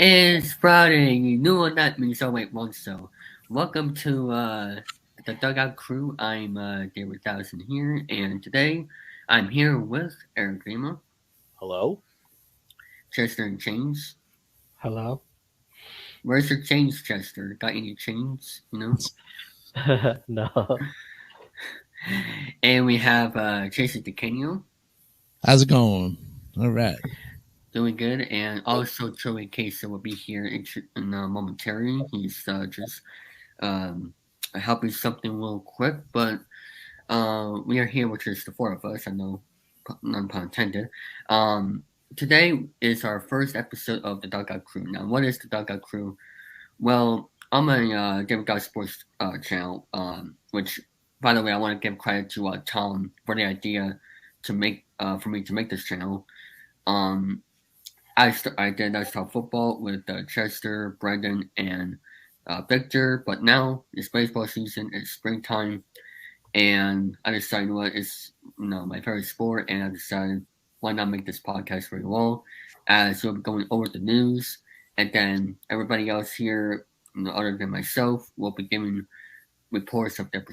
It's Friday. You knew what that means. Oh wait, won't so. Welcome to the Dugout Crew. I'm David Dowson here, and today I'm here with Eric Grima, Hello? Chester, and Chains. Hello? Where's your chains, Chester? Got any chains? No. And we have Chase DeCanio, How's it going? All right. doing good, and also Joey Queso will be here in momentarily. He's just um, helping something real quick, but we are here, which is the four of us. I know, none pun intended. Um, Today is our first episode of the Dugout Crew. Now, what is the Dugout Crew? Well, I'm a David God Sports channel, which, by the way, I want to give credit to Tom for the idea to make for me to make this channel. Um, I did start football with Chester, Brendan, and Victor, but now it's baseball season. It's springtime, and I decided what is my favorite sport, and I decided why not make this podcast very well, as we'll be going over the news, and then everybody else here, other than myself, will be giving reports of their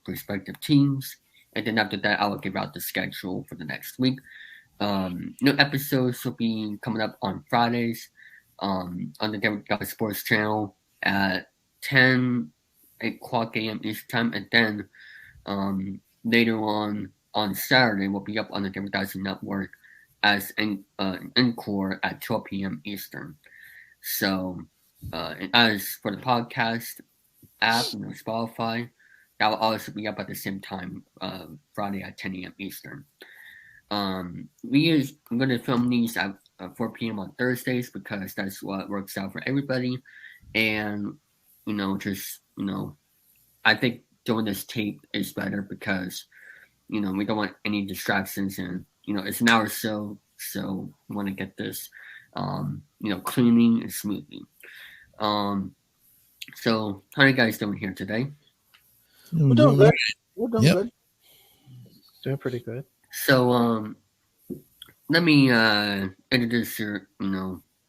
respective teams, and then after that, I will give out the schedule for the next week. New episodes will be coming up on Fridays on the David God Sports channel at 8 o'clock a.m. Eastern time, and then later on Saturday will be up on the David Dyson Network as ENCORE at 12 p.m. Eastern. So, and as for the podcast app, Spotify, that will also be up at the same time, Friday at 10 a.m. Eastern. I'm going to film these at 4 p.m. on Thursdays because that's what works out for everybody. And, I think doing this tape is better because, we don't want any distractions, and, it's an hour or so we want to get this, cleaning and smoothly. So how are you guys doing here today? We're doing good. We're doing good. Doing pretty good. So, let me introduce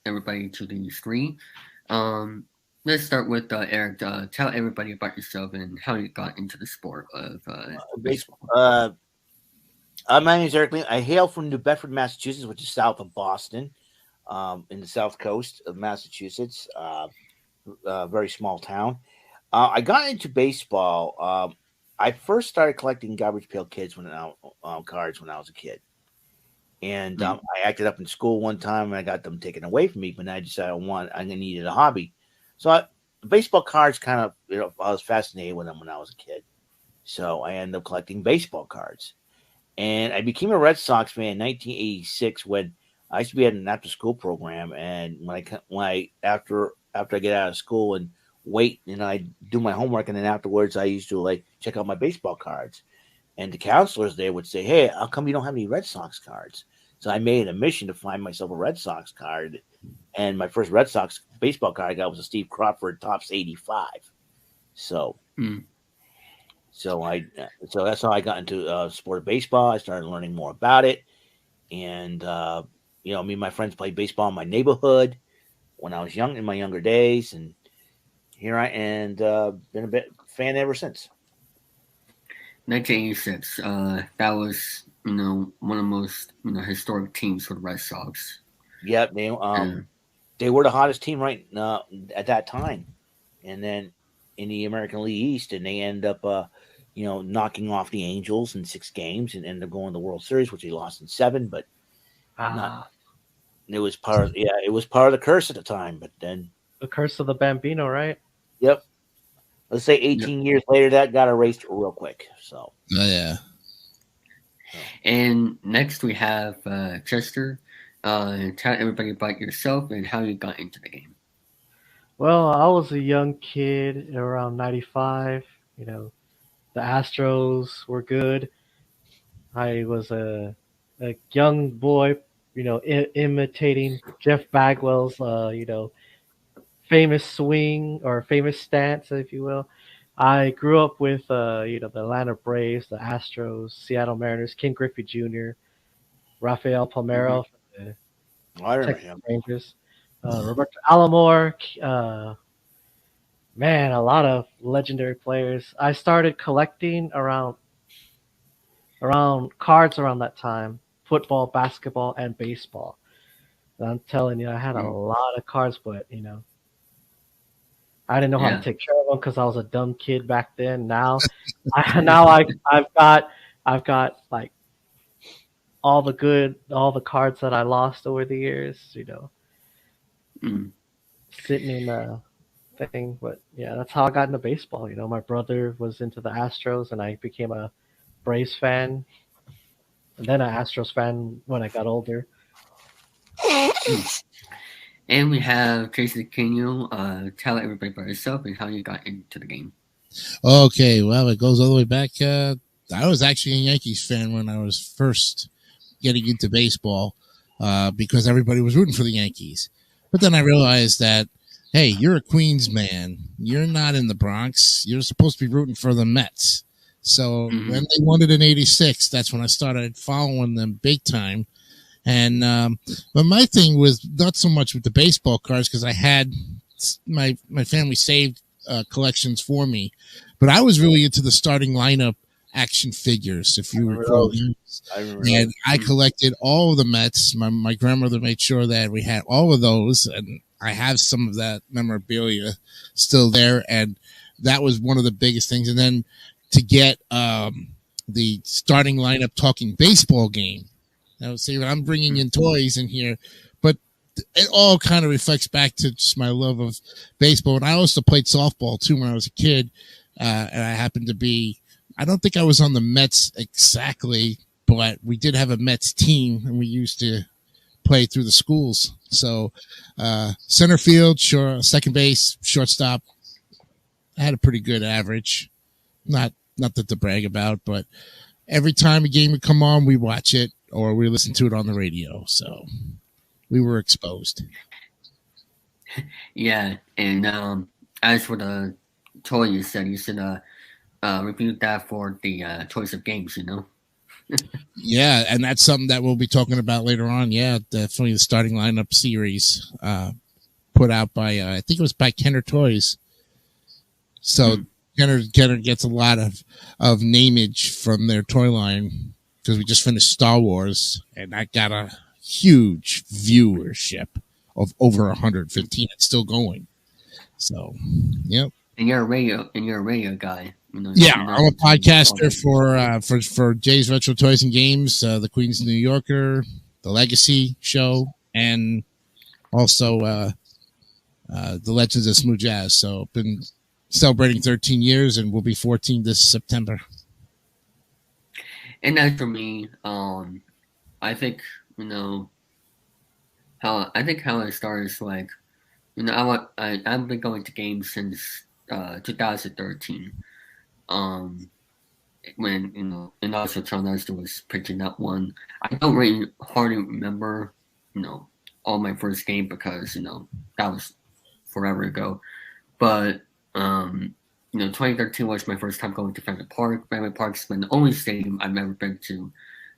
everybody to these three. Let's start with Eric. Tell everybody about yourself and how you got into the sport of baseball. My name is Eric Lee. I hail from New Bedford, Massachusetts, which is south of Boston, in the south coast of Massachusetts. Very small town. I got into baseball. I first started collecting garbage pail kids cards when I was a kid. And I acted up in school one time and I got them taken away from me, but then I decided I needed a hobby. So baseball cards kind of, I was fascinated with them when I was a kid. So I ended up collecting baseball cards. And I became a Red Sox fan in 1986 when I used to be at an after school program. And after I get out of school and wait, I do my homework, and then afterwards I used to check out my baseball cards. And the counselors there would say, "Hey, how come you don't have any Red Sox cards?" So I made a mission to find myself a Red Sox card. And my first Red Sox baseball card I got was a Steve Crawford Topps 85. So, so that's how I got into sport of baseball. I started learning more about it, and me and my friends played baseball in my neighborhood when I was young, in my younger days, and here I and been a bit fan ever since. 1986. That was one of the most historic teams for the Red Sox. Yep, they were the hottest team right at that time, and then in the American League East, and they end up knocking off the Angels in 6 games and end up going to the World Series, which they lost in 7. But it was part of the curse at the time. But then the curse of the Bambino, right? Yep. Let's say 18 years later, that got erased real quick. So. Oh yeah. And next we have Chester. Tell everybody about yourself and how you got into the game. Well, I was a young kid around 95. The Astros were good. I was a young boy, imitating Jeff Bagwell's, famous swing or famous stance, if you will. I grew up with, the Atlanta Braves, the Astros, Seattle Mariners, Ken Griffey Jr., Rafael Palmeiro from the Texas Rangers. Roberto Alomar. Man, a lot of legendary players. I started collecting around cards around that time. Football, basketball, and baseball. And I'm telling you, I had a Mm, lot of cards, but I didn't know how to yeah. take care of them because I was a dumb kid back then. Now I've got like all the cards that I lost over the years. Mm, Sitting in a thing. But yeah, that's how I got into baseball. My brother was into the Astros, and I became a Braves fan, and then an Astros fan when I got older. mm. And we have Tracy. Can you tell everybody about yourself and how you got into the game? Okay, well, it goes all the way back. I was actually a Yankees fan when I was first getting into baseball because everybody was rooting for the Yankees. But then I realized that, hey, you're a Queens man. You're not in the Bronx. You're supposed to be rooting for the Mets. So when Mm-hmm. they won it in '86, that's when I started following them big time. And but my thing was not so much with the baseball cards because I had my family saved collections for me, but I was really into the starting lineup action figures, if you Remember recall those? those. I remember And those. I Mm, collected all of the Mets. My grandmother made sure that we had all of those, and I have some of that memorabilia still there. And that was one of the biggest things. And then to get the starting lineup talking baseball game. Now, see, I'm bringing mm, in toys in here, but it all kind of reflects back to just my love of baseball. And I also played softball too when I was a kid. And I happened to be, I don't think I was on the Mets exactly, but we did have a Mets team and we used to play through the schools. So, center field, sure, second base, shortstop, I had a pretty good average. Not that to brag about, but every time a game would come on, we watch it or we listen to it on the radio. So we were exposed. yeah. And as for the toy you should review that for the choice of games. Yeah, and that's something that we'll be talking about later on. Yeah, definitely the starting lineup series put out by I think it was by Kenner Toys. So Mm, Kenner gets a lot of nameage from their toy line because we just finished Star Wars and that got a huge viewership of over 115. It's still going. So, yep. and you're a radio guy. Yeah, You know I'm a all podcaster that good stuff. for Jay's Retro Toys and Games, the Queen's New Yorker, the Legacy Show, and also the Legends of Smooth Jazz. So been celebrating 13 years, and we'll be 14 this September. And as for me, I think how it started is like I've been going to games since 2013. Um, when and also Charles Nestor was pitching that one. I don't really hardly remember you know all my first game because that was forever ago. But 2013 was my first time going to Fenway Park. Fenway Park's been the only stadium I've ever been to.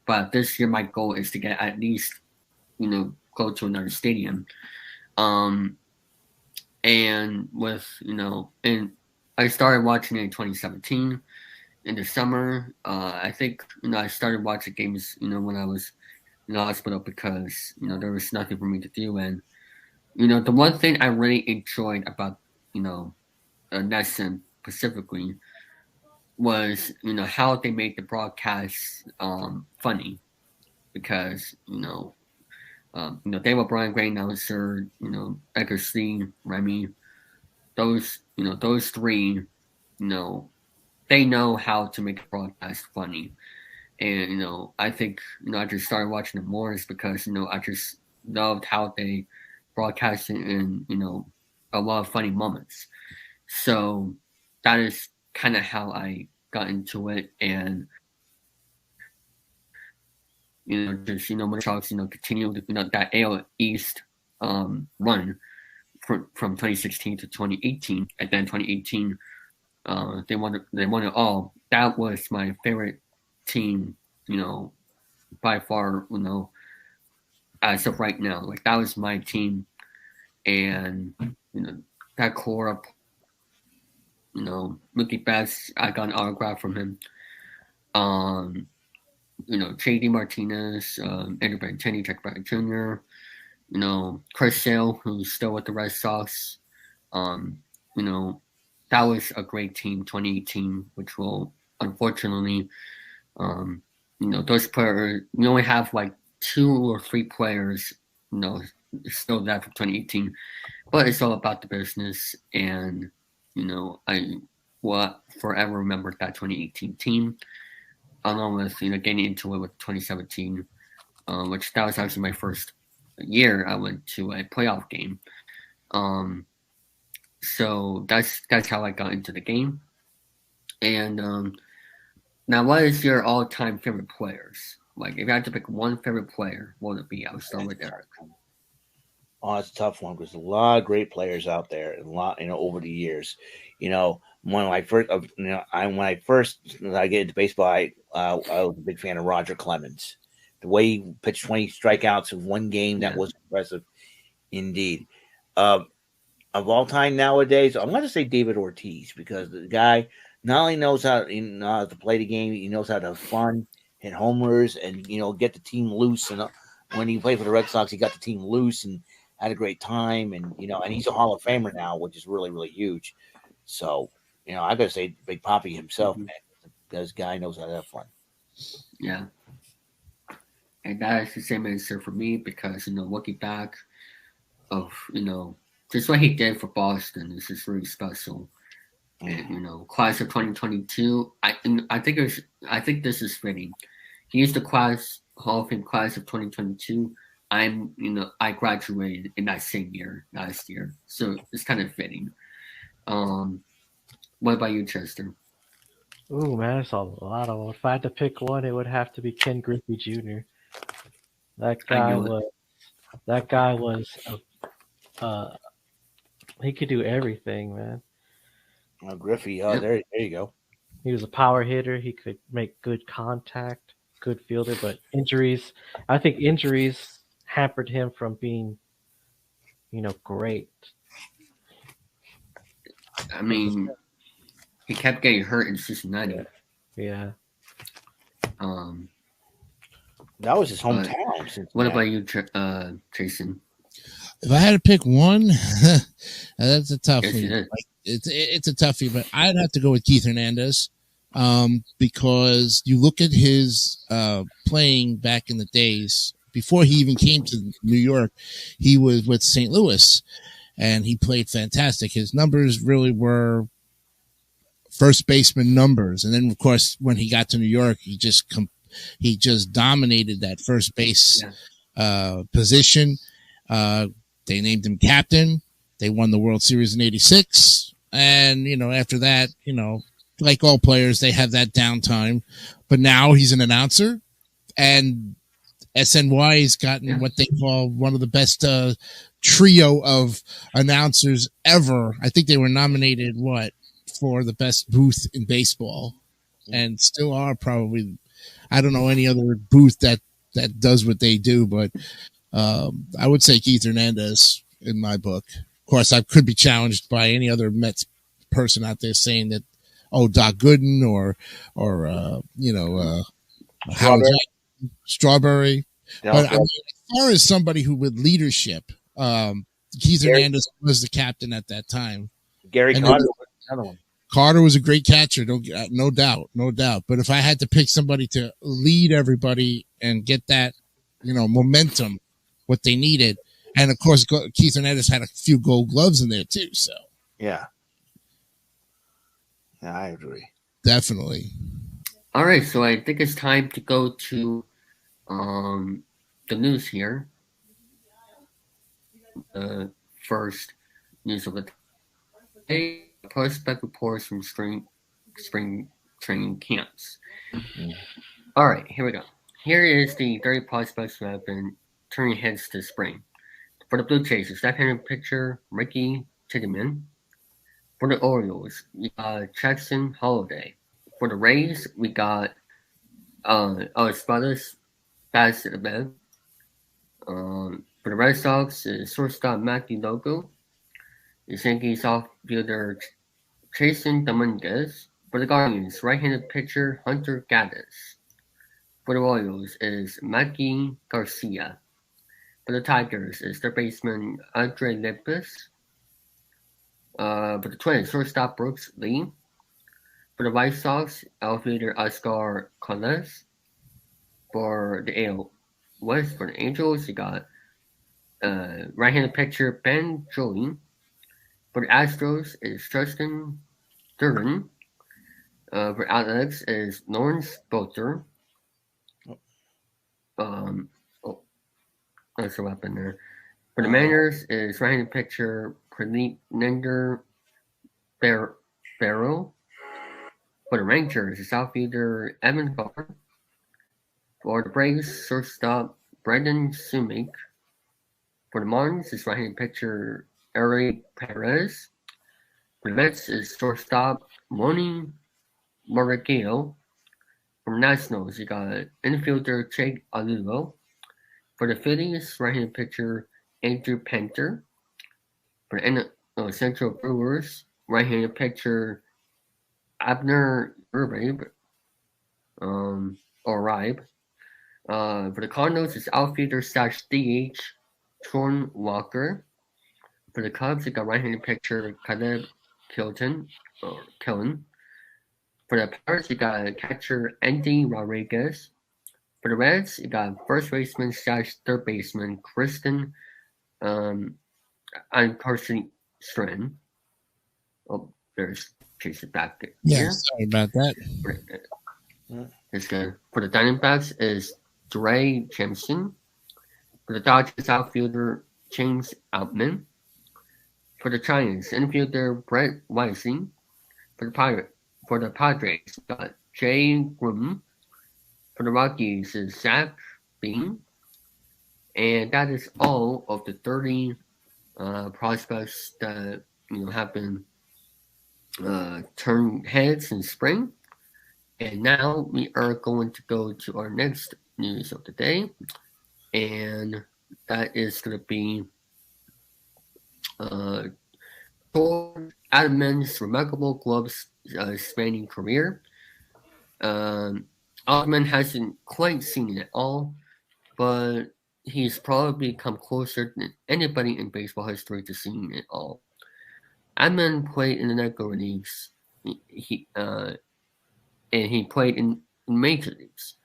But this year, my goal is to get at least go to another stadium. Um, and with and I started watching it in 2017 in the summer. I think I started watching games when I was in the hospital because there was nothing for me to do. And the one thing I really enjoyed about you know Nesson specifically was how they made the broadcast funny because Dave O'Brien, great announcer, Edgar Steen, Remy, those three, they know how to make a broadcast funny. And I think I just started watching them more is because I just loved how they broadcast it in a lot of funny moments. So that is kind of how I got into it, and just when the Sharks continue that AL East run from 2016 to 2018, and then 2018 they won it all. That was my favorite team, by far, as of right now. Like that was my team and that core of Mookie Betts. I got an autograph from him. J.D. Martinez, Andrew Benintendi, Jack Bradley Jr., Chris Sale, who's still with the Red Sox. Um, you know, that was a great team, 2018, which will unfortunately, those players, we only have like 2 or 3 players, still that for 2018, but it's all about the business. And, I will forever remember that 2018 team, along with, getting into it with 2017, which that was actually my first year I went to a playoff game. So that's how I got into the game. And now, what is your all-time favorite players? Like, if you had to pick one favorite player, what would it be? I'll start with Eric. Oh, it's a tough one because a lot of great players out there, and a lot, over the years. When I first, I get into baseball, I was a big fan of Roger Clemens. The way he pitched 20 strikeouts in one game, that was impressive, indeed. Of all time nowadays, I'm going to say David Ortiz, because the guy not only knows how to play the game, he knows how to have fun, hit homers, and get the team loose. And when he played for the Red Sox, he got the team loose and had a great time. And and he's a Hall of Famer now, which is really, really huge. So I got to say Big Papi himself, man. This guy knows how to have fun. Yeah. And that is the same answer for me, because looking back of just what he did for Boston is just really special. And class of 2022, I think this is fitting. He used the Hall of Fame class of 2022. I graduated in that same year last year, so it's kind of fitting. What about you, Chester? Ooh, man, it's a lot of them. If I had to pick one, it would have to be Ken Griffey Jr. That I guy knew it. was that guy was he could do everything, man. Griffey, Yep. there you go. He was a power hitter. He could make good contact, good fielder, but I think injuries hampered him from being, great. I mean, he kept getting hurt in Cincinnati. Yeah. That was his hometown. What about you, Jason? If I had to pick one, that's a tough Yes, one. It's a toughie, but I'd have to go with Keith Hernandez, because you look at his playing back in the days before he even came to New York. He was with St. Louis, and he played fantastic. His numbers really were first baseman numbers, and then of course when he got to New York, he just dominated that first base position. They named him captain. They won the World Series in '86. And, after that, like all players, they have that downtime. But now he's an announcer. And SNY has gotten what they call one of the best trio of announcers ever. I think they were nominated, for the best booth in baseball. And still are probably. I don't know any other booth that does what they do, but I would say Keith Hernandez in my book. Of course, I could be challenged by any other Mets person out there saying that, Doc Gooden or Howard Strawberry. But I mean, as far as somebody who with leadership, Keith Hernandez was the captain at that time. Gary Carter was another one. Carter was a great catcher, no doubt. But if I had to pick somebody to lead everybody and get that, momentum, what they needed, and of course Keith Hernandez had a few Gold Gloves in there too. So yeah, I agree. Definitely. All right, so I think it's time to go to the news here. The first news of the day: prospect reports from spring training camps. All right, here we go. Here is the 30 prospects who have been turning heads this spring. For the Blue Jays, left-handed pitcher Ricky Tiedemann. For the Orioles, we got Jackson Holliday. For the Rays, we got Espadas Bassett. For the Red Sox is shortstop Matthew Logo. The Yankees outfielder Jason Dominguez. For the Guardians, right-handed pitcher Hunter Gaddis. For the Royals is Maggie Garcia. For the Tigers is third baseman Andre Lipis. For the Twins, shortstop Brooks Lee. For the White Sox, outfielder Oscar Coles. For the AL West, for the Angels, you got right-handed pitcher Ben Joey. For the Astros is Tristan Duran. For Athletics is Lawrence Bolter. Oh, that's a weapon there. For the Mariners is right-handed pitcher Praneender Barrow. For the Rangers is outfielder Evan Carr. For the Braves, shortstop Brendan Sumick. For the Marlins is right-handed pitcher Eric Perez. For the Mets is shortstop Moni Morigio. For the Nationals, you got infielder Jake Alulo. For the Phillies, right-handed pitcher Andrew Penter. For the Central Brewers, right-handed pitcher Abner Uribe. For the Cardinals, it's outfielder / DH Sean Walker. For the Cubs, you got right-handed pitcher Caleb Kellen. For the Pirates, you got catcher Andy Rodriguez. For the Reds, you got first baseman / third baseman Kristen and Carson Stratton. Oh, there's Jason back there. Yeah, sorry about that. It's good. For the Diamondbacks is Dre Jameson. For the Dodgers, outfielder James Outman. For the Giants, infielder Brett Weising. For the Padres, got Jay Groom. For the Rockies is Zach Bean. And that is all of the 30 prospects that have been turned heads in spring. And now we are going to go to our next news of the day, and that is going to be George Adam's remarkable gloves spanning career. Altman hasn't quite seen it all, but he's probably come closer than anybody in baseball history to seeing it all. Adman played in the Negro Leagues. And he played in major leagues.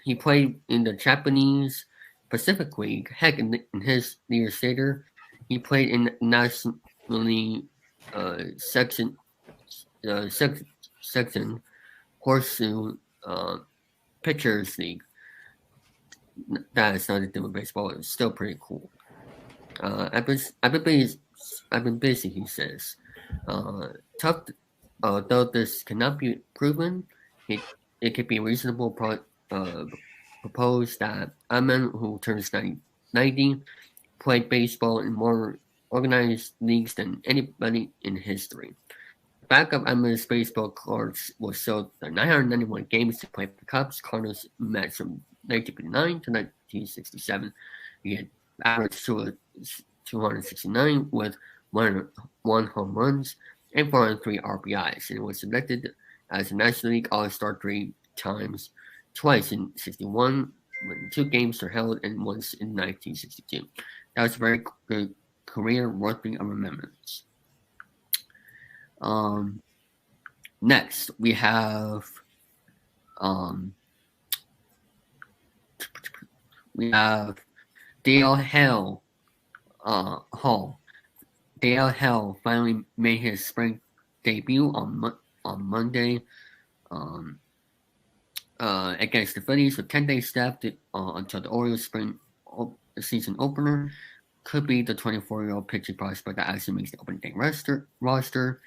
He played in the Japanese Pacific League. Heck, in his years later, he played in nationally section Horseshoe Pitchers League. That is nothing to do with baseball. It's still pretty cool. I've been busy, he says. Tough. Though this cannot be proven, it could be reasonable propose that Aman, who turns 90, played baseball in more organized leagues than anybody in history. The back of Aman's baseball cards will show the 991 games he played for the Cubs, Cardinals, Mets from 1959 to 1967. He had averaged 269 with one home runs and 403 RBIs, and was selected as a National League All-Star 3 times, twice in 61 when 2 games were held, and once in 1962. That was a very good career worthy of remembrance. Next, we have Dale Hall. Dale Hall finally made his spring debut on Monday against the Phillies with 10 days left until the Orioles spring season opener. Could be the 24-year-old pitching prospect that actually makes the opening day roster.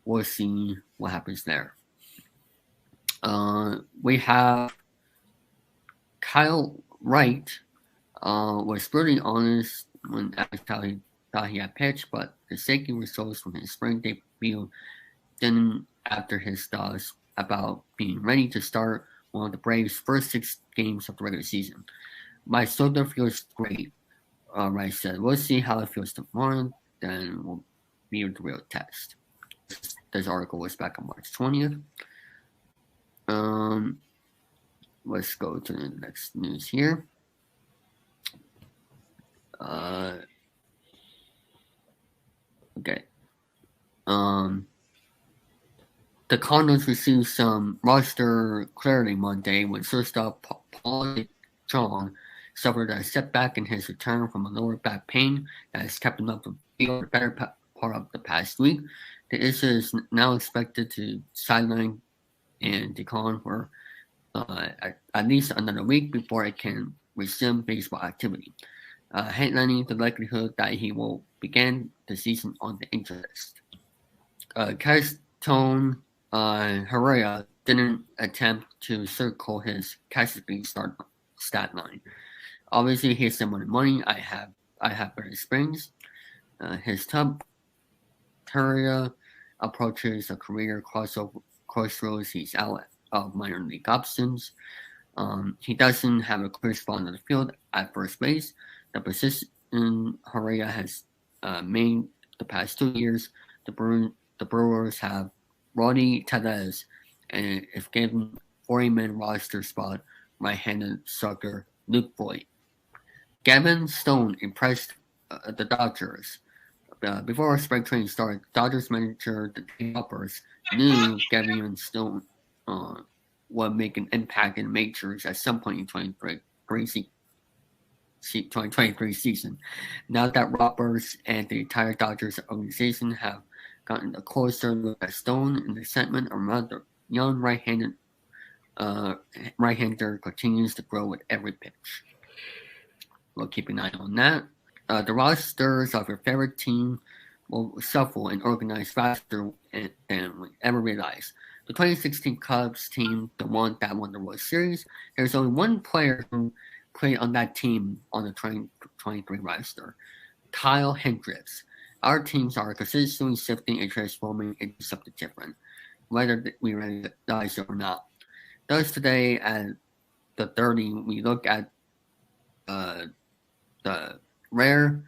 We'll see what happens there. We have Kyle Wright was brutally honest when asked how he thought he had pitched, but the shaky results from his spring debut didn't after his thoughts about being ready to start one of the Braves' first 6 games of the regular season. My shoulder feels great. Rice said, "We'll see how it feels tomorrow. Then we'll be the real test." This article was back on March 20th. Let's go to the next news here. Okay. The Cardinals received some roster clarity Monday when shortstop Paul Strong suffered a setback in his return from a lower back pain that has kept him up the field the better part of the past week. The issue is now expected to sideline and decline for at least another week before it can resume baseball activity, headlining the likelihood that he will begin the season on the injured list. Castone Herrera didn't attempt to circle his Cassidy stat line. Obviously, he's someone with money. I have better springs. His top Herrera approaches a career crossroads. He's out of minor league options. He doesn't have a clear spot on the field at first base. The position Herrera has made the past 2 years. The Brewers have Roddy Tellez, and if given 40-man roster spot, right-handed sucker Luke Voigt. Gavin Stone impressed the Dodgers. Before spring training started, Dodgers manager the Hoppers knew Gavin Stone would make an impact in the majors at some point in 2023 season. Now that Roberts and the entire Dodgers organization have gotten a closer look at Stone, and the excitement around the young right-hander continues to grow with every pitch. We'll keep an eye on that. The rosters of your favorite team will shuffle and organize faster than we ever realized. The 2016 Cubs team, the one that won the World Series, there's only one player who played on that team on the 2023 roster, Kyle Hendricks. Our teams are consistently shifting and transforming into something different, whether we realize it or not. Thus, today at the 30, we look at the rare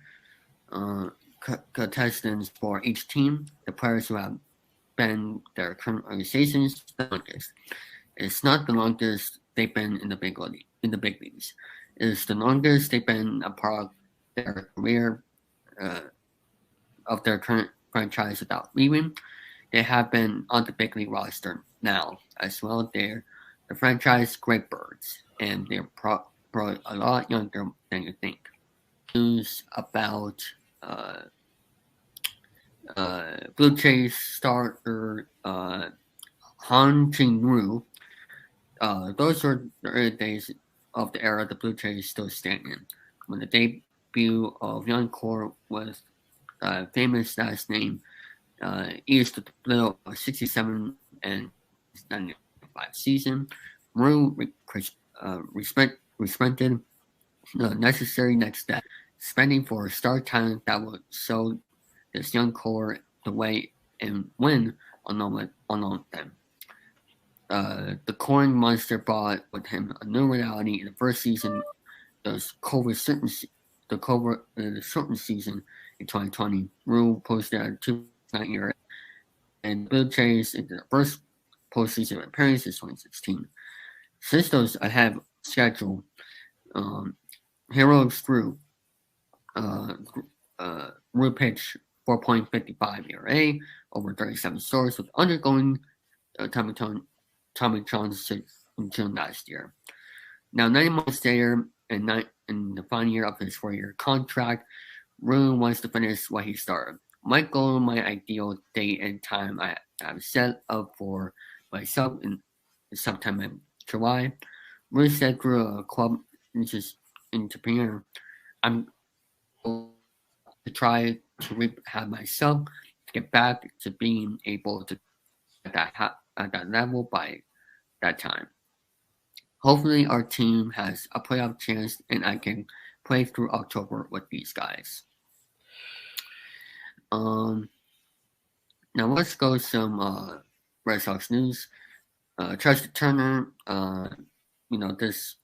contestants for each team, the players who have been their current organizations the longest. It's not the longest they've been in the big leagues. It's the longest they've been a part of their career of their current franchise without leaving. They have been on the big league roster now as well. They're the franchise great birds, and they're probably a lot younger than you think. News about Blue Jays starter Han Jin-woo. Those were the early days of the era the Blue Jays still stand in, when the debut of ENCORE with famous last name east of the blue of 67 and 95 season. Maru respected the necessary next step, spending for a star talent that would show this young core the way and win along with them. The Corn Monster brought with him a new reality in the first season. The shortened season in 2020. Rule posted a 2.9 year, and Blue Jays into the first postseason appearance in 2016. Since those ahead schedule, Heroes grew. Rue pitched 4.55 ERA over 37 starts, with undergoing Tommy John in June last year. Now, 9 months later, in the final year of his 4-year contract, Rue wants to finish what he started. My goal, my ideal date and time I have set up for myself in sometime in July. Rue said through a club entrepreneur, I'm to try to rehab myself to get back to being able to at that level by that time. Hopefully our team has a playoff chance and I can play through October with these guys. Now let's go some Red Sox news. Tristan Turner, this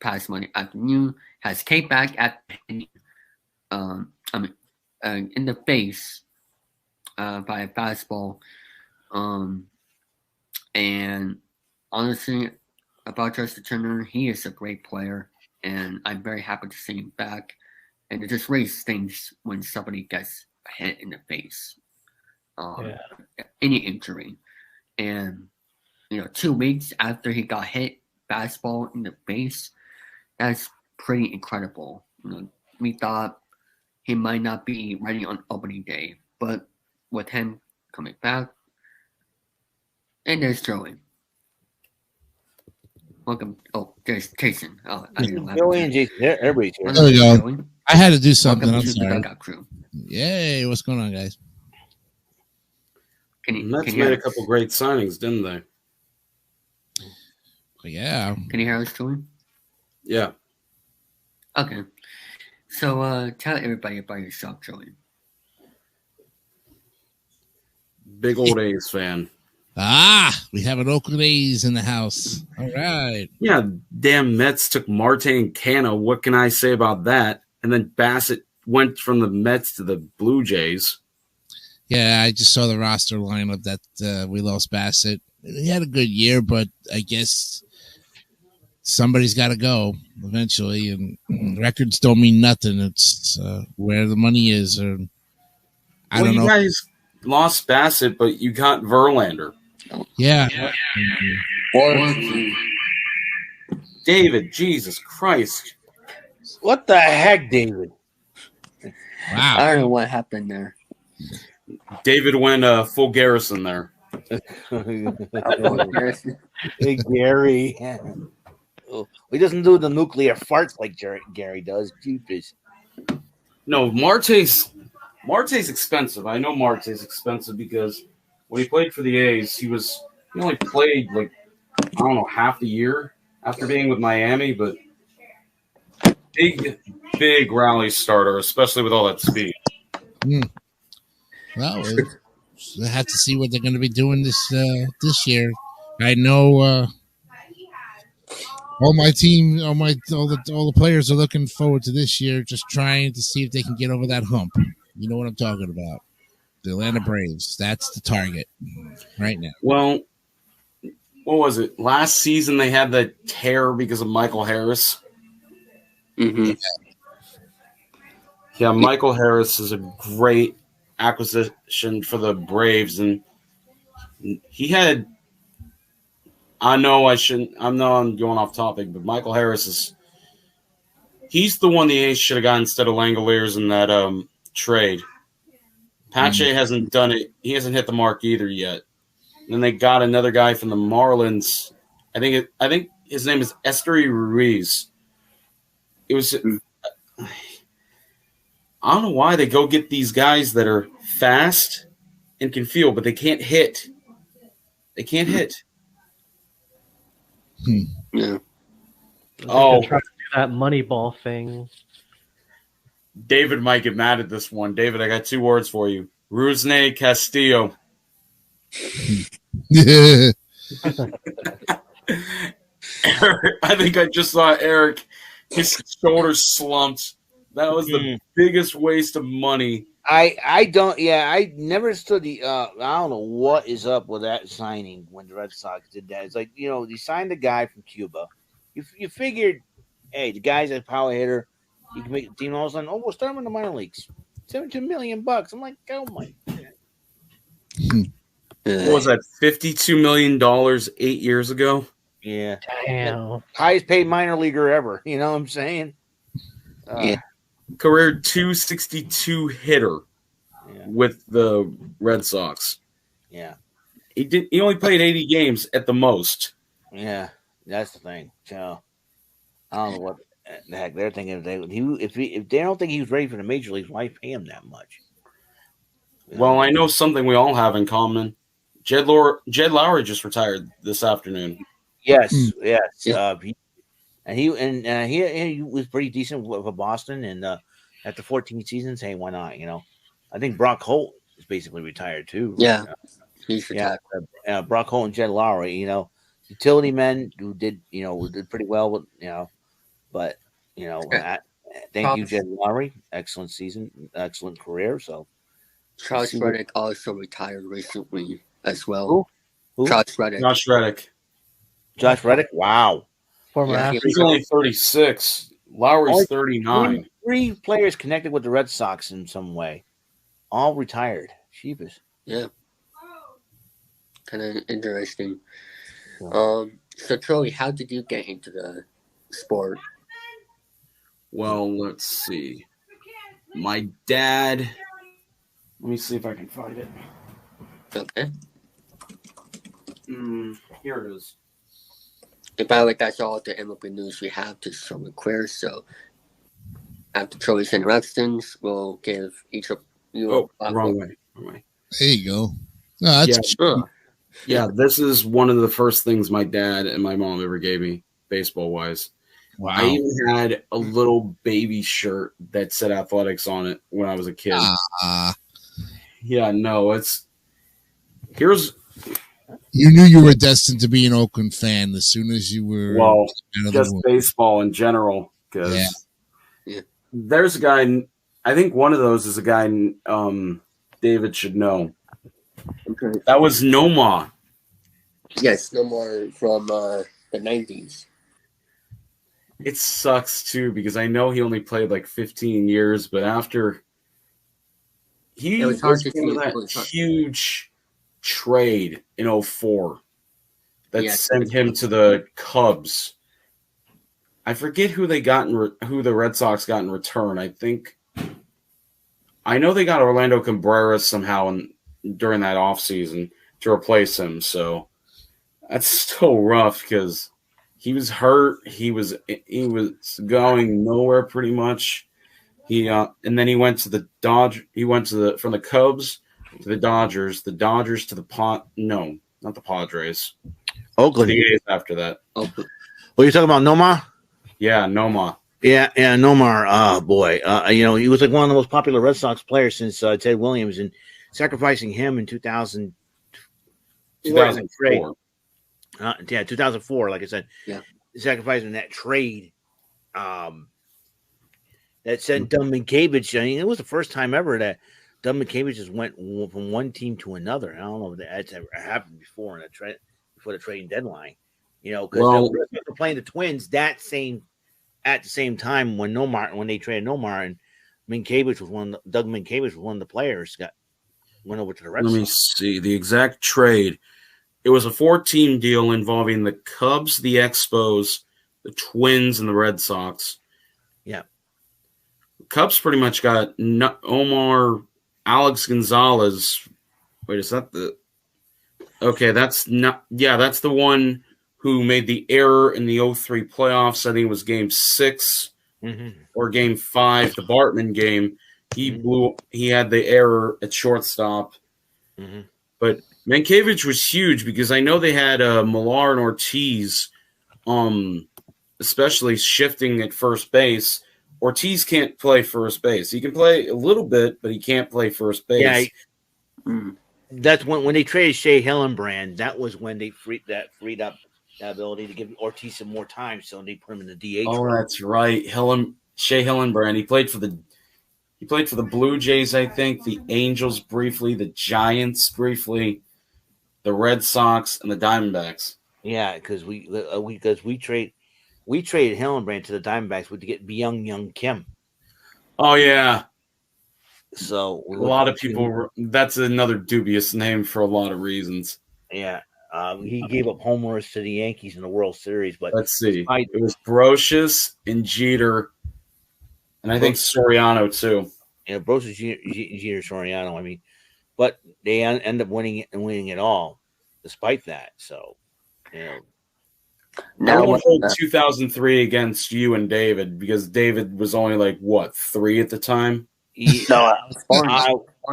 past Monday afternoon has came back at I mean, in the face by a fastball. And honestly, about Justin Turner, he is a great player, and I'm very happy to see him back. And it just really stinks when somebody gets hit in the face, Yeah. any injury. And 2 weeks after he got hit fastball in the face, that's pretty incredible. We thought he might not be ready on opening day, but with him coming back, and there's Joey. Welcome. Oh, there's Jason. Oh, I didn't know what Joey happened and Jason, everybody's here. There we go. Joey. I had to do something. Welcome I'm to the sorry. Dugout crew. Yay! What's going on, guys? Can you Mets can you made hear a couple great signings, didn't they? Yeah. Can you hear us, Joey? Yeah. Okay. So tell everybody about yourself, Joey. Big old A's fan. We have an Oakland A's in the house. All right. Yeah, damn Mets took Marte and Cano. What can I say about that? And then Bassett went from the Mets to the Blue Jays. Yeah, I just saw the roster lineup that we lost Bassett. He had a good year, but I guess somebody's got to go eventually. And records don't mean nothing. It's where the money is. Or I don't know. You guys lost Bassett, but you got Verlander. Yeah. David, Jesus Christ. What the heck, David? Wow. I don't know what happened there. David went full Garrison there. Hey, Gary. Oh, he doesn't do the nuclear farts like Gary does. Jeepers. No, Marte's expensive. I know Marte's expensive because when he played for the A's, he only played like, I don't know, half the year after being with Miami, but big rally starter, especially with all that speed. Well, we'll have to see what they're going to be doing this year. I know all my team, all the players are looking forward to this year, just trying to see if they can get over that hump. You know what I'm talking about. The Atlanta Braves. That's the target right now. Well, what was it? Last season they had that tear because of Michael Harris. Mm-hmm. Yeah, Michael Harris is a great acquisition for the Braves, and he had. I know I shouldn't. I'm going off topic, but Michael Harris he's the one the A's should have got instead of Langoliers in that trade. Pache hasn't done it. He hasn't hit the mark either yet. And then they got another guy from the Marlins. I think his name is Esteury Ruiz. It was. I don't know why they go get these guys that are fast and can field, but they can't hit. They can't hit. Yeah. Try to do that Moneyball thing. David might get mad at this one. David, I got 2 words for you. Rusney Castillo. Yeah. Eric, I think I just saw Eric. His shoulders slumped. That was the biggest waste of money. I don't. Yeah, I never stood the. I don't know what is up with that signing when the Red Sox did that. It's like you signed a guy from Cuba. You figured, hey, the guy's a power hitter. You can make the team all of a sudden. Oh, we'll start him in the minor leagues. $72 million. I'm like, oh my god. What was that? $52 million 8 years ago. Yeah. Damn. Highest paid minor leaguer ever. You know what I'm saying? Yeah. Career 262 hitter with the Red Sox. Yeah. He only played 80 games at the most. Yeah. That's the thing. So I don't know what the heck they're thinking. If they don't think he was ready for the major leagues, why pay him that much? Well, I know something we all have in common. Jed Lowry just retired this afternoon. Yes, yes. Yeah. He was pretty decent for Boston, and after 14 seasons, hey, why not? I think Brock Holt is basically retired too. Yeah, he's retired. Brock Holt and Jed Lowry, utility men who did pretty well with But Yeah. thank you, Charles, Jed Lowry. Excellent season, excellent career. So we'll Charles see what Reddick also retired recently as well. who who Charles Reddick. Josh Reddick. Josh Reddick. Wow, Former Yeah, He's Astro. only 36. Lowry's only 39. three players connected with the Red Sox in some way, all retired. Sheepish. yeah, kind of interesting. Yeah. So Troy, how did you get into the sport? Well, let's see. My dad. Let me see if I can find it. Okay. Here it is. And by the way, that's all the MLB news we have to show and queer. So after Troy's interruptions, we'll give each of you Oh, a wrong way. Wrong way. There you go. No, that's Yeah, this is one of the first things my dad and my mom ever gave me, baseball wise. wow. I even had a little baby shirt that said athletics on it when I was a kid. Yeah, no, here's You knew you were destined to be an Oakland fan as soon as you were. well, out of the just womb. baseball in general. Because Yeah. there's a guy. I think one of those is a guy David should know. Okay. That was Noma. Yes, no more from the 90s. It sucks too because I know he only played like 15 years, but after he It was hard was to part of see. that It was hard. huge trade in 04 that Yeah. sent him to the Cubs. I forget who they got who the Red Sox got in return. I know they got Orlando Cabrera somehow during that offseason to replace him. So that's still rough because he was hurt. He was going nowhere pretty much. And then he went to the Dodge. He went from the Cubs to the Dodgers to the no, not the Padres. Oakland. The A's after that. Oh, What are you talking about, Nomar? Yeah, Noma. Yeah, Nomar. Oh boy, he was like one of the most popular Red Sox players since Ted Williams, and sacrificing him in 2004. 2004. Like I said, Yeah. sacrificing that trade. That sent Doug Minkiewicz. I mean, it was the first time ever that Doug Minkiewicz just went from one team to another. I don't know if that's ever happened before in a trade before the trading deadline. Because the Red Sox were playing the Twins at the same time when they traded Nomar, and Doug Minkiewicz was one of the players went over to the Red Sox. Let me see the exact trade. It was a 4-team deal involving the Cubs, the Expos, the Twins, and the Red Sox. Yeah. Cubs pretty much got Alex Gonzalez. Wait, is that the? Okay, that's not. Yeah, that's the one who made the error in the 03 playoffs. I think it was Game 6 or Game 5, the Bartman game. He had the error at shortstop. But Mankiewicz was huge because I know they had Millar and Ortiz, especially shifting at first base. Ortiz can't play first base. He can play a little bit, but he can't play first base. Yeah, that's when they traded Shea Hillenbrand. That was when they freed up the ability to give Ortiz some more time, so they put him in the DH. Oh, that's right, Shea Hillenbrand. He played for the Blue Jays, I think, the Angels briefly, the Giants briefly, the Red Sox, and the Diamondbacks. Yeah, because we traded Hillenbrand to the Diamondbacks to get Young Kim. Oh yeah. So a lot of people. That's another dubious name for a lot of reasons. Yeah, he gave up home runs to the Yankees in the World Series. But let's see, it was Brocious and Jeter, and I think Soriano too. Yeah, Brocious, Jeter, Soriano. I mean, but they end up winning it all, despite that. So, I won't hold 2003 against you and David because David was only like 3 at the time. No, I was born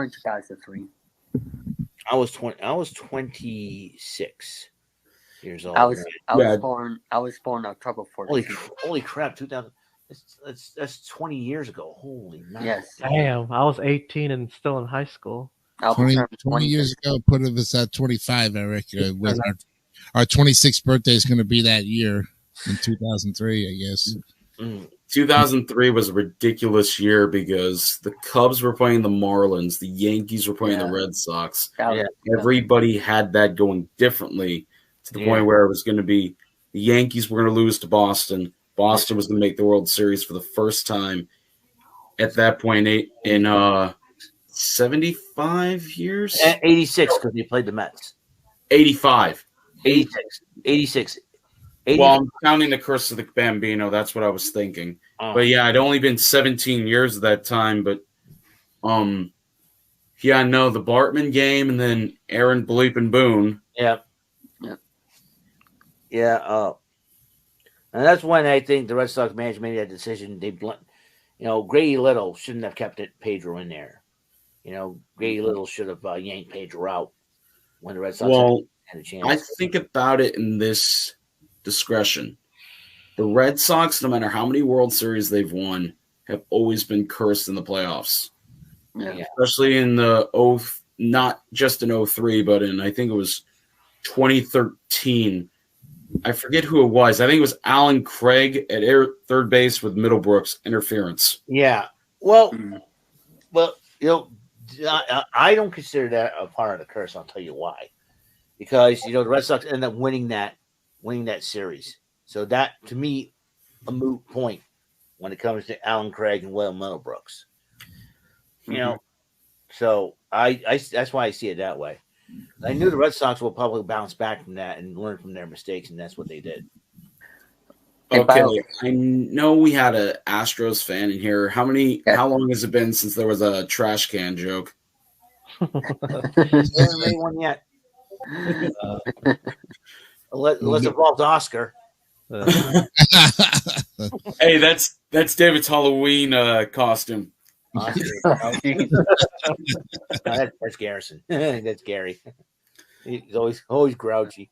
in 2003. I was 26 years old. I was born October 14th. Holy crap! 2000. That's 20 years ago. Holy man! Yes. Damn, I was 18 and still in high school. 20 years ago, put us at 25, Eric. Our 26th birthday is going to be that year in 2003, I guess. Mm. 2003 was a ridiculous year because the Cubs were playing the Marlins, the Yankees were playing the Red Sox. Everybody had that going differently to the point where it was going to be the Yankees were going to lose to Boston. Boston was going to make the World Series for the first time at that point in 75 years? 86 because they played the Mets. 85. 86. Well, I'm counting the Curse of the Bambino. That's what I was thinking. Oh. But yeah, it'd only been 17 years at that time. But the Bartman game and then Aaron Bleepin Boone. Yeah. And that's when I think the Red Sox management made that decision. Grady Little shouldn't have kept Pedro in there. Grady Little should have yanked Pedro out when the Red Sox had a chance. I think about it in this discretion. The Red Sox, no matter how many World Series they've won, have always been cursed in the playoffs. Yeah. Especially in not just in 03, but in, I think it was 2013. I forget who it was. I think it was Alan Craig at third base with Middlebrooks interference. Yeah. Well, I don't consider that a part of the curse. I'll tell you why. Because the Red Sox end up winning that series. So that, to me, a moot point when it comes to Alan Craig and Will Middlebrooks. So that's why I see it that way. I knew the Red Sox will probably bounce back from that and learn from their mistakes, and that's what they did. Okay, I know we had an Astros fan in here. How long has it been since there was a trash can joke? Haven't made one yet. Unless it involves Oscar. Hey, that's David's Halloween costume. That's Garrison. That's Gary. He's always grouchy.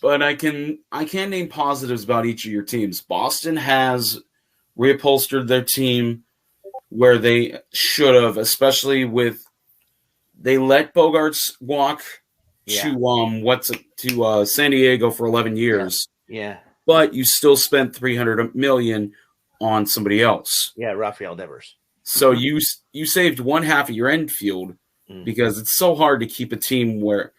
But I can name positives about each of your teams. Boston has reupholstered their team where they should have, especially with they let Bogarts walk to San Diego for 11 years. Yeah. But you still spent $300 million on somebody else. Yeah, Rafael Devers. So you saved one half of your infield because it's so hard to keep a team where,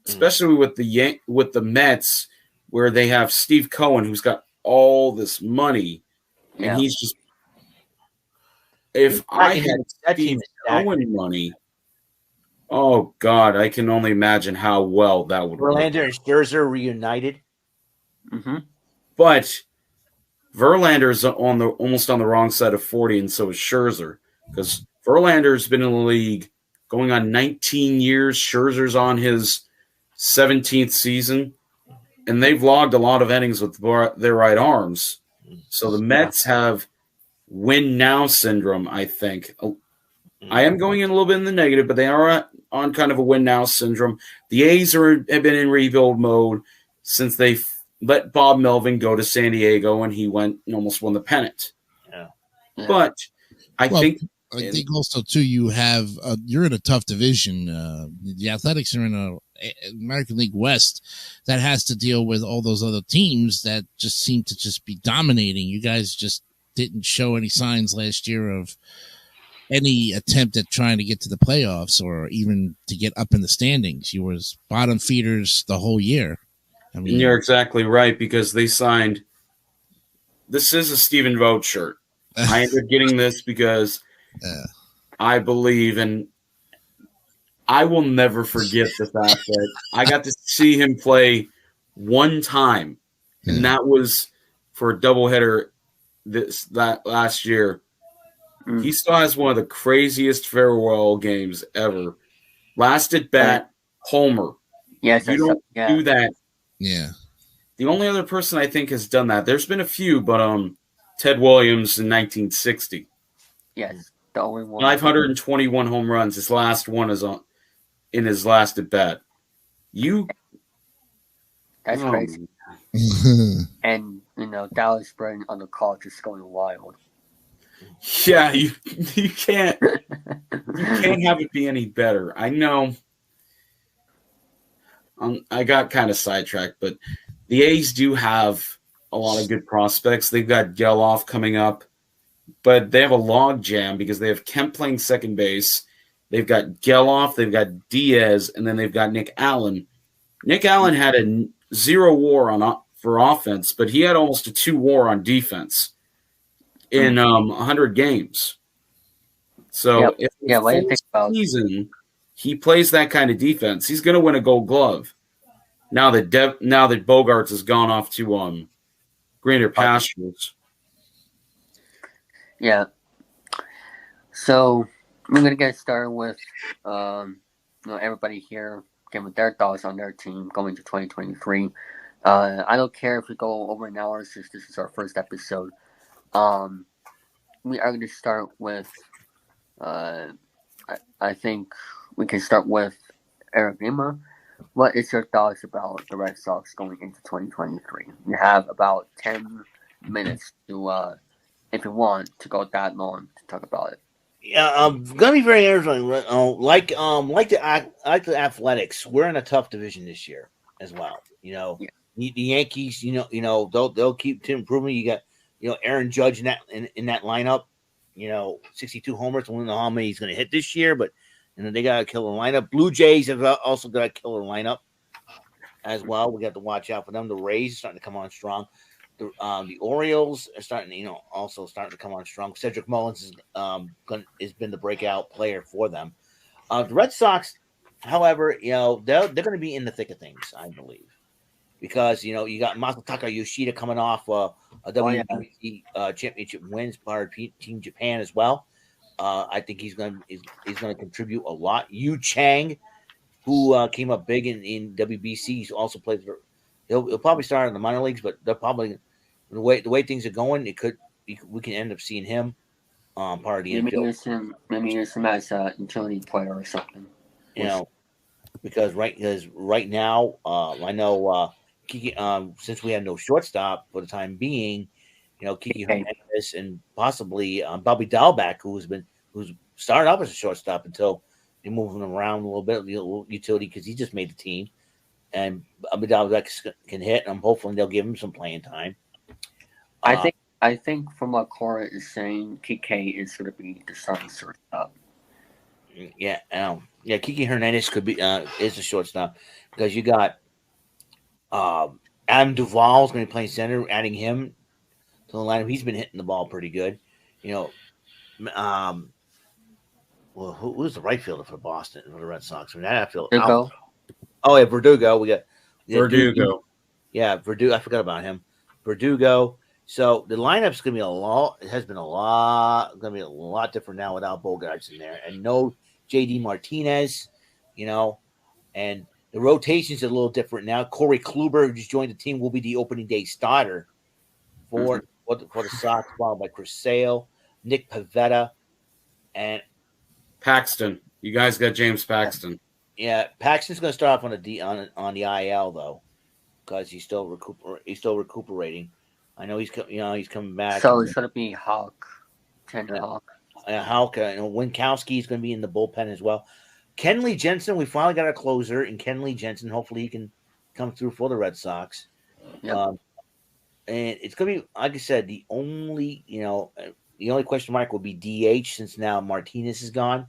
especially with the Mets, where they have Steve Cohen, who's got all this money, and he's just. If I had Steve Cohen money, oh God, I can only imagine how well that would work. Verlander and Scherzer reunited. Mm-hmm. But Verlander is almost on the wrong side of 40, and so is Scherzer. Because Verlander's been in the league going on 19 years. Scherzer's on his 17th season, and they've logged a lot of innings with their right arms. So the Mets have win-now syndrome, I think. I am going in a little bit in the negative, but they are on kind of a win-now syndrome. The A's have been in rebuild mode since they let Bob Melvin go to San Diego, and he went and almost won the pennant. Yeah. But I think also too you're in a tough division. The Athletics are in a American League West that has to deal with all those other teams that just seem to just be dominating. You guys just didn't show any signs last year of any attempt at trying to get to the playoffs or even to get up in the standings. You was bottom feeders the whole year. I mean, you're exactly right, because they signed. This is a Stephen Vogt shirt. I ended up getting this because I believe, and I will never forget the fact that I got to see him play one time, and that was for a doubleheader that last year. He still has one of the craziest farewell games ever. Last at bat, homer. Yes, you don't do that. Yeah. The only other person I think has done that, there's been a few, but Ted Williams in 1960. Yes, the only one. 521 home runs. His last one is in his last at bat. That's crazy. And Dallas Braden on the call just going wild. Yeah, you can't have it be any better. I know. I got kind of sidetracked, but the A's do have a lot of good prospects. They've got Geloff coming up, but they have a log jam because they have Kemp playing second base. They've got Geloff, they've got Diaz, and then they've got Nick Allen. Nick Allen had a 0 WAR for offense, but he had almost a 2 WAR on defense in 100 games. So if what do you think about season he plays that kind of defense, he's going to win a Gold Glove. Now that Bogarts has gone off to greener pastures. Yeah. So we're gonna get started with everybody here giving their thoughts on their team going to 2023. I don't care if we go over an hour since this is our first episode. We are going to start with. I think we can start with Eric Lima. What is your thoughts about the Red Sox going into 2023? You have about 10 minutes to, if you want, to go that long to talk about it. Yeah, gonna be very interesting. Like the Athletics, we're in a tough division this year as well. The Yankees, they'll keep improving. You got Aaron Judge in that lineup. 62 homers. I don't know how many he's going to hit this year, but they got a killer lineup. Blue Jays have also got a killer lineup as well. We got to watch out for them. The Rays are starting to come on strong. The Orioles are starting, also starting to come on strong. Cedric Mullins has been the breakout player for them. The Red Sox, however, they're going to be in the thick of things, I believe, because you got Masataka Yoshida coming off a WBC championship wins, part of Team Japan as well. I think he's going to contribute a lot. Yu Chang, who came up big in WBC, he's also played for. He'll probably start in the minor leagues, but they're probably the way things are going. We can end up seeing him part of the infield. Maybe use him as a utility player or something. Because right now, I know Kiki. Since we have no shortstop for the time being, Kiki Hernandez and possibly Bobby Dalbec, who's started off as a shortstop until they're moving him around a little bit, utility because he just made the team. And Dalbec can hit. I'm hoping they'll give him some playing time. I think from what Cora is saying, Kike is going to be the starting shortstop. Yeah, Kiki Hernandez could be is a shortstop because you got Adam Duvall is going to be playing center, adding him to the lineup. He's been hitting the ball pretty good. Who's the right fielder for Boston for the Red Sox? Verdugo. Oh yeah, Verdugo. We got Verdugo. Yeah, Verdugo. I forgot about him. Verdugo. So the lineup's going to be a lot. It has been going to be a lot different now without Bogarts in there, and no JD Martinez. And the rotations are a little different now. Corey Kluber, who just joined the team, will be the opening day starter for the Sox, followed by Chris Sale, Nick Pivetta, and Paxton. You guys got James Paxton. Yeah, Paxton's going to start off on the IL though, because he's still recuperating. I know he's coming back. So it's going to be Hawk, Hawk. Hawk, Winkowski is going to be in the bullpen as well. Kenley Jensen, we finally got a closer in Kenley Jensen. Hopefully he can come through for the Red Sox. Yep. And it's going to be, like I said, the only question mark will be DH since now Martinez is gone.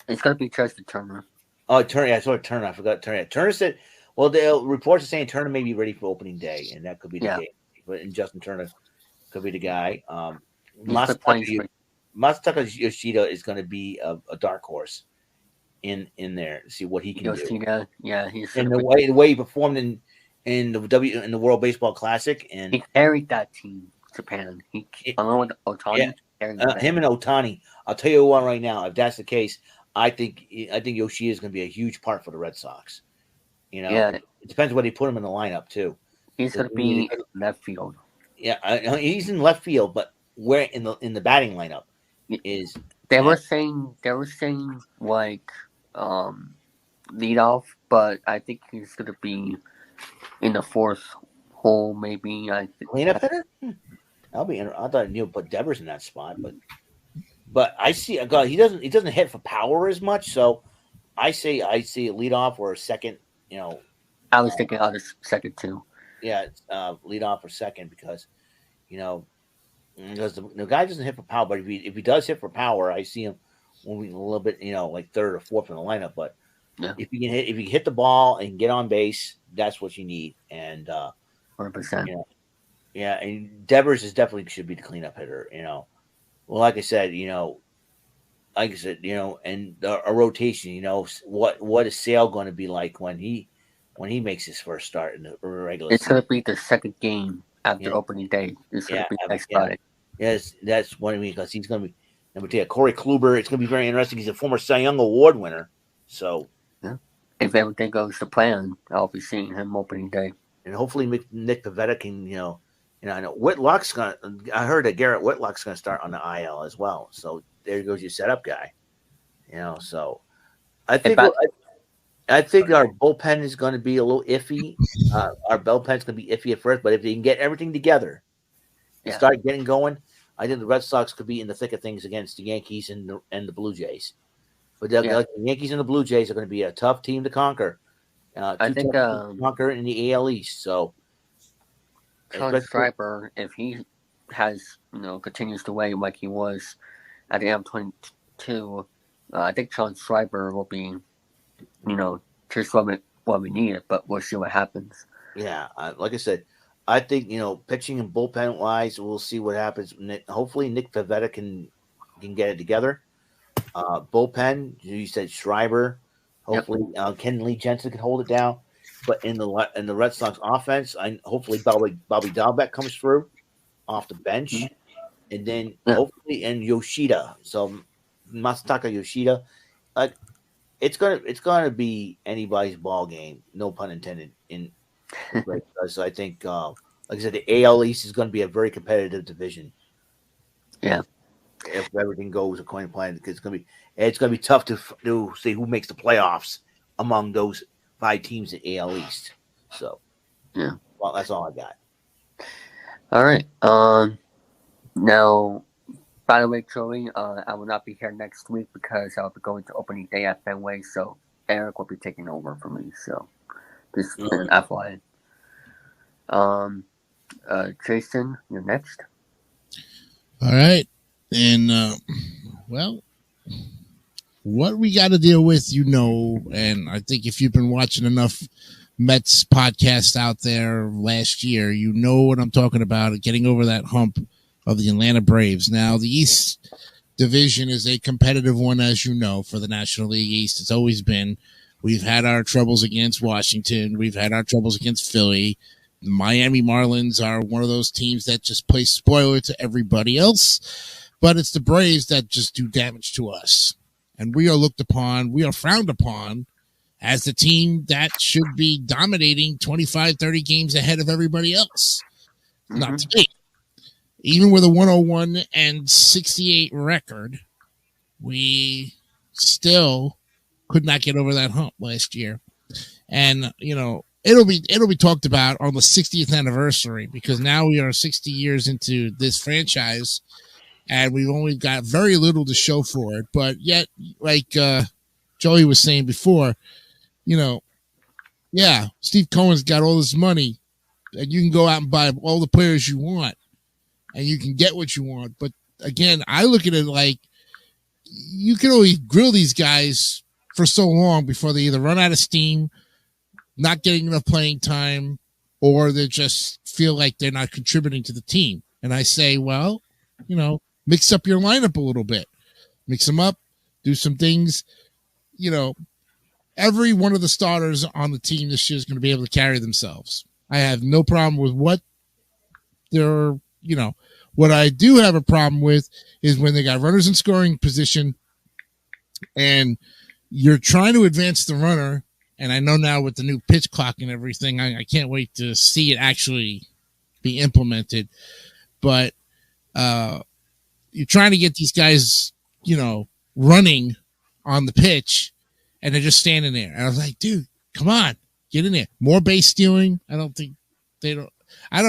It's going to be Justin Turner. Oh, Turner. I saw Turner. I forgot Turner. Turner said, well, the reports are saying Turner may be ready for opening day, and that could be the case. And Justin Turner could be the guy. Masataka Yoshida is going to be a dark horse in there to see what he can do. Yeah, he's and the way he performed in the World Baseball Classic, and he carried that team, Japan. Along with Ohtani. Him and Ohtani. I'll tell you what, right now, if that's the case, I think Yoshida is going to be a huge part for the Red Sox. It depends what they put him in the lineup too. He's going to be in left field. Yeah, he's in left field, but where in the batting lineup is? They were saying like lead off, but I think he's going to be in the fourth hole, maybe. Cleanup hitter? I thought Neil put Devers in that spot, but I see a guy. He doesn't hit for power as much, so I see a leadoff or a second. I was thinking out of second too. lead off for second because the guy doesn't hit for power, but if he does hit for power, I see him moving a little bit, like third or fourth in the lineup. But Yeah, if you can hit the ball and get on base, that's what you need. And 100%. yeah, and Devers is definitely should be the cleanup hitter. Well, like I said, and a rotation. What is Sale going to be like when he makes his first start in the regular It's season? going to be the second game after Yeah. opening day. It's going Yeah, to be next yeah. Friday. Yes, that's what I mean because he's going to be number 10. Corey Kluber. It's going to be very interesting. He's a former Cy Young Award winner, so If everything goes to plan, I'll be seeing him opening day. and hopefully Nick Pivetta can I know Whitlock's going. I heard that Garrett Whitlock's going to start on the IL as well. So there goes your setup guy. So I think I think our bullpen is going to be a little iffy. Our bullpen's going to be iffy at first, but if they can get everything together and start getting going, I think the Red Sox could be in the thick of things against the Yankees and the Blue Jays. But the Yankees and the Blue Jays are going to be a tough team to conquer. I think conquer in the AL East. So Sean Schreiber, if he has continues to weigh like he was at the end of 22, I think Sean Schreiber will be just what we need, but we'll see what happens. Yeah, like I said, I think pitching and bullpen wise, we'll see what happens. Hopefully, Nick Pivetta can get it together. Bullpen, you said Schreiber. Hopefully, Ken Lee Jensen can hold it down. But in the Red Sox offense, hopefully Bobby Dalbec comes through off the bench, and then hopefully Yoshida. So Masataka Yoshida, it's gonna be anybody's ball game, no pun intended. Because I think, like I said, the AL East is going to be a very competitive division. Yeah, if everything goes according to plan, it's going to be tough to see who makes the playoffs among those 5 teams in AL East. So, well, that's all I got. All right. Now, by the way, Joey, I will not be here next week because I'll be going to opening day at Fenway. So Eric will be taking over for me. So just an FYI. Jason, you're next. All right. And, well, what we got to deal with, and I think if you've been watching enough Mets podcasts out there last year, you know what I'm talking about, getting over that hump of the Atlanta Braves. Now, the East Division is a competitive one, as you know, for the National League East. It's always been. We've had our troubles against Washington. We've had our troubles against Philly. The Miami Marlins are one of those teams that just play spoiler to everybody else. But it's the Braves that just do damage to us. And we are frowned upon as the team that should be dominating 25, 30 games ahead of everybody else. Mm-hmm. Not today. Even with a 101 and 68 record, we still could not get over that hump last year. And, it'll be talked about on the 60th anniversary because now we are 60 years into this franchise and we've only got very little to show for it. But yet, like Joey was saying before, Steve Cohen's got all this money and you can go out and buy all the players you want and you can get what you want. But again, I look at it like you can only grill these guys for so long before they either run out of steam, not getting enough playing time, or they just feel like they're not contributing to the team. And I say, well, mix up your lineup a little bit. Mix them up, do some things. Every one of the starters on the team this year is going to be able to carry themselves. I have no problem with what they're, what I do have a problem with is when they got runners in scoring position and you're trying to advance the runner. And I know now with the new pitch clock and everything, I can't wait to see it actually be implemented. But you're trying to get these guys, running on the pitch, and they're just standing there. And I was like, dude, come on, get in there. More base stealing. I don't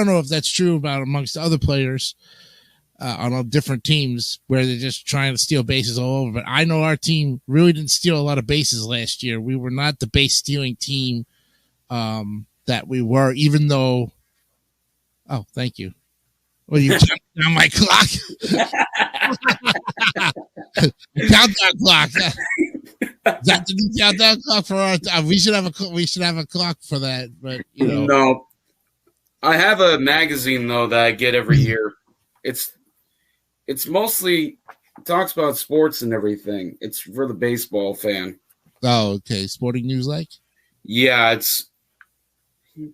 know if that's true about amongst other players on all different teams where they're just trying to steal bases all over. But I know our team really didn't steal a lot of bases last year. We were not the base stealing team that we were, even though Oh, thank you. Well, you counting down my clock? Countdown clock. Is that the new countdown clock for our? We should have a clock for that. But No, I have a magazine though that I get every year. It's mostly talks about sports and everything. It's for the baseball fan. Oh, okay. Sporting News, like. Yeah,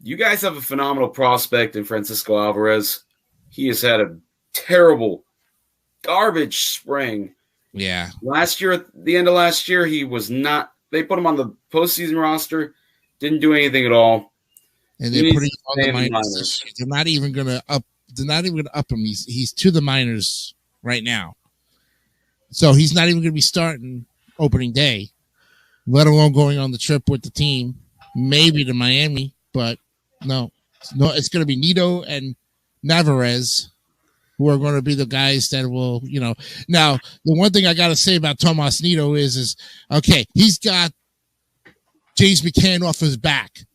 you guys have a phenomenal prospect in Francisco Alvarez. He has had a terrible, garbage spring. Yeah. Last year, at the end of last year, he was not. They put him on the postseason roster. Didn't do anything at all. And they're putting him on the minors. They're not even going to up. They're not even going to up him. He's to the minors right now. So he's not even going to be starting opening day, let alone going on the trip with the team, maybe to Miami. But no, it's going to be Nito and Navarez, who are going to be the guys that will, Now, the one thing I got to say about Tomas Nito is okay, he's got James McCann off his back.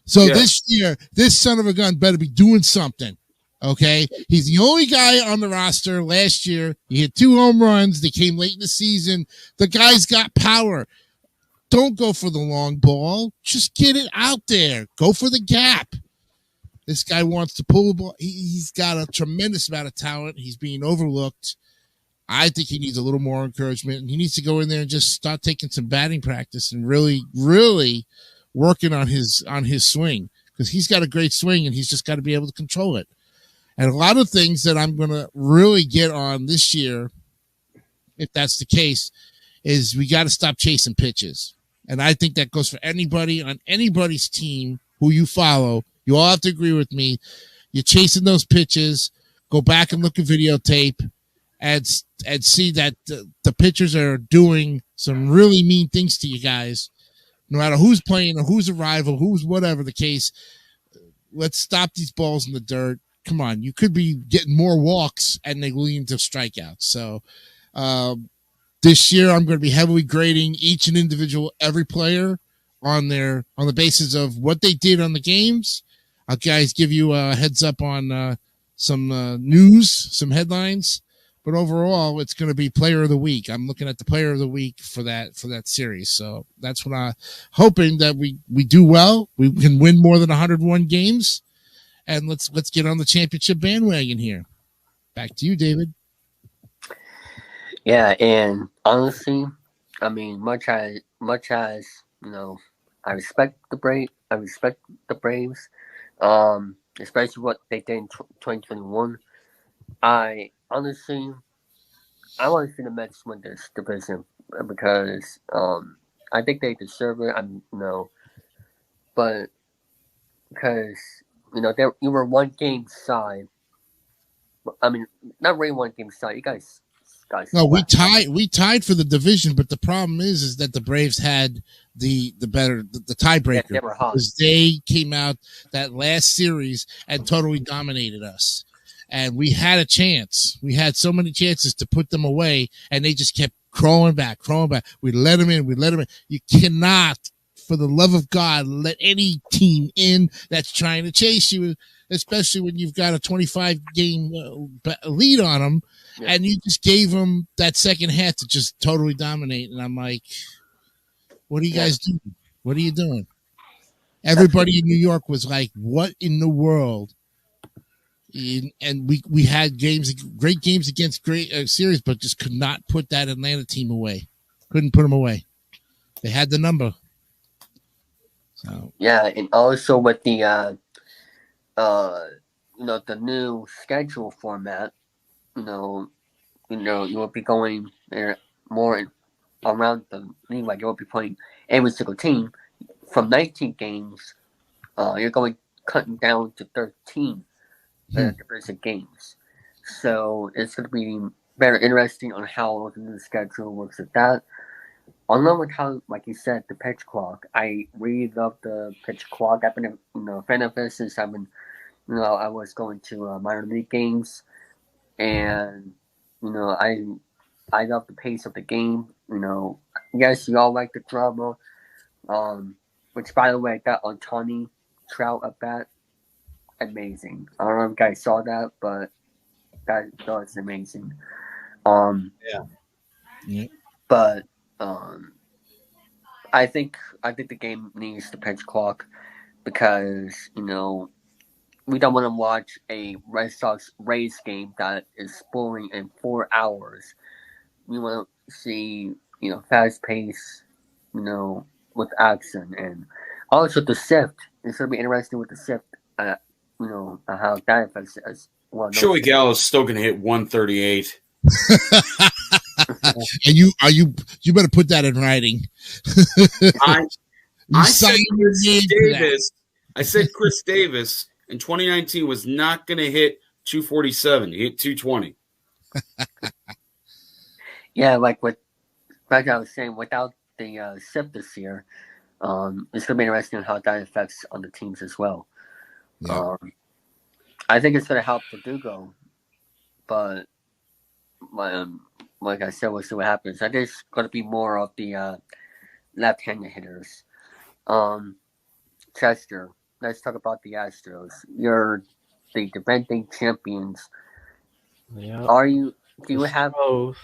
So This year, this son of a gun better be doing something. Okay, he's the only guy on the roster. Last year, he hit 2 home runs. They came late in the season. The guy's got power. Don't go for the long ball. Just get it out there. Go for the gap. This guy wants to pull the ball. He's got a tremendous amount of talent. He's being overlooked. I think he needs a little more encouragement, and he needs to go in there and just start taking some batting practice and really, really working on his swing, because he's got a great swing, and he's just got to be able to control it. And a lot of things that I'm going to really get on this year, if that's the case, is we got to stop chasing pitches. And I think that goes for anybody on anybody's team who you follow. You all have to agree with me. You're chasing those pitches. Go back and look at videotape and see that the pitchers are doing some really mean things to you guys. No matter who's playing or who's a rival, who's whatever the case, let's stop these balls in the dirt. Come on, you could be getting more walks and they lead to strikeouts. So this year I'm going to be heavily grading each and every player on the basis of what they did on the games. I'll guys give you a heads up on some news, some headlines, but overall it's going to be player of the week. I'm looking at the player of the week for that series. So that's what I'm hoping, that we do well. We can win more than 101 games. And let's get on the championship bandwagon here. Back to you, David. Yeah, and honestly, I mean, much as I respect the Braves, especially what they did in 2021. I honestly, I want to see the Mets win this division because I think they deserve it. But because you were 1 game side. I mean, not really 1 game side. You guys. No, we tied for the division, but the problem is that the Braves had the tiebreaker, they were hot. Because they came out that last series and totally dominated us, and we had a chance. We had so many chances to put them away, and they just kept crawling back. We let them in. You cannot, for the love of God, let any team in that's trying to chase you, especially when you've got a 25-game lead on them. Yeah. And you just gave them that second half to just totally dominate. And I'm like, what are you guys doing? What are you doing? Everybody in New York was like, what in the world? And we had great games against great series, but just could not put that Atlanta team away. Couldn't put them away. They had the number. So yeah, and also with the the new schedule format, you will be going there more around the league. Like you will be playing every single team from 19 games. You're cutting down to 13 division games. So it's going to be very interesting on how the new schedule works with that. Along with how, like you said, the pitch clock. I really love the pitch clock. I've been a fan of this since I was going to minor league games, and I love the pace of the game. Yes, you all like the drama. Which, by the way, I got Ohtani Trout at bat. amazing. I don't know if you guys saw that, but that was amazing. Um, Yeah. but I think the game needs the pitch clock because we don't want to watch a Red Sox Rays game that is spoiling in 4 hours. We want to see fast pace, with action, and also the shift. It's gonna be interesting with the shift. How that affects it as well. Joey Gallo's still going to hit 138. And you better put that in writing. I said Chris Davis. I said Chris Davis in 2019 was not going to hit 247. He hit 220. Yeah, like I was saying, without the shift this year, it's gonna be interesting how that affects on the teams as well. Yeah. I think it's gonna help the Dugo, but like I said, we'll see what happens. I think it's gonna be more of the left-handed hitters. Chester, let's talk about the Astros. You're the defending champions. Yeah. Do you have Both.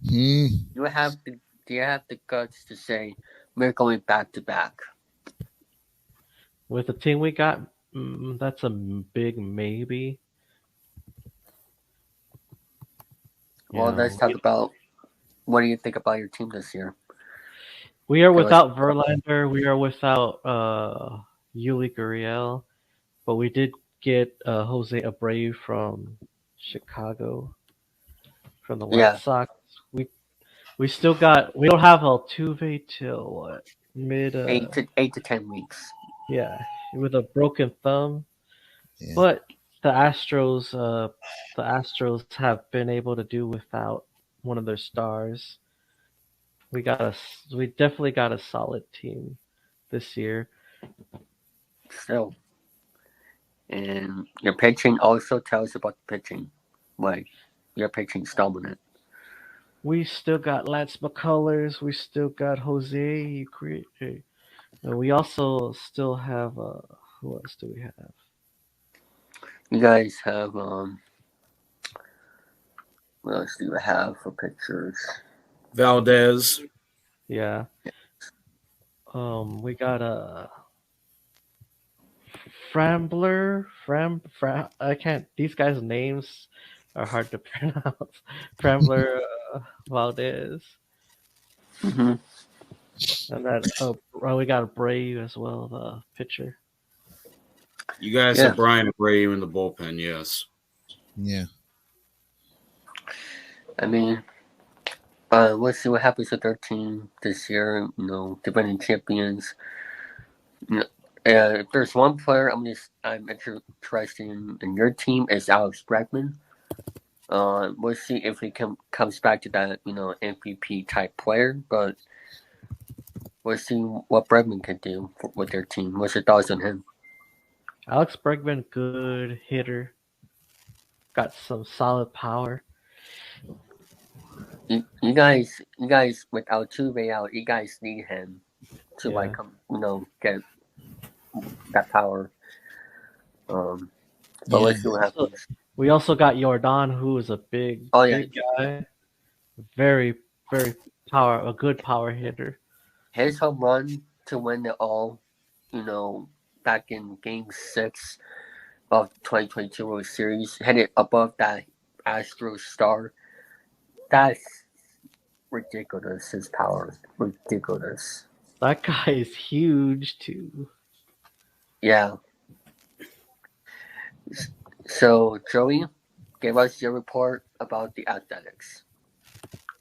Hmm. do you have the guts to say we're going back to back? With the team we got, that's a big maybe. Well, Yeah, let's talk about what do you think about your team this year? we are Okay, without Verlander. We are without Yuli Gurriel, but we did get Jose Abreu from Chicago, from the White Yeah. Sox. We still got. We don't have Altuve till what mid 8 to 10 weeks. yeah, with a broken thumb. Yeah. But the Astros have been able to do without one of their stars. We definitely got a solid team this year. Still. And your pitching also tells about the pitching. Like, your pitching's dominant. We still got Lance McCullers. We still got Jose. And we also still have who else do we have? You guys have what else do you have for pitchers? Valdez. Yeah. We got Frambler. I can't. These guys' names are hard to pronounce. Frambler, Valdez, Mm-hmm. and then we got Abreu as well, the pitcher. You guys have Brian Abreu in the bullpen, yes. Yeah. I mean, we'll see what happens with their team this year. Defending champions. If there's one player I'm interested in your team is Alex Bregman. We'll see if he comes back to that MVP type player, but we'll see what Bregman can do with their team. What's your thoughts on him? Alex Bregman, good hitter. Got some solid power. You guys with Altuve out, you guys need him to get that power. But let's see what happens. We also got Jordan, who is a big guy, very a good power hitter. His home run to win it all, back in Game 6 of 2022 World Series, hit it above that Astros star. That's ridiculous. His power, ridiculous. That guy is huge too. Yeah. So, Joey, give us your report about the Athletics.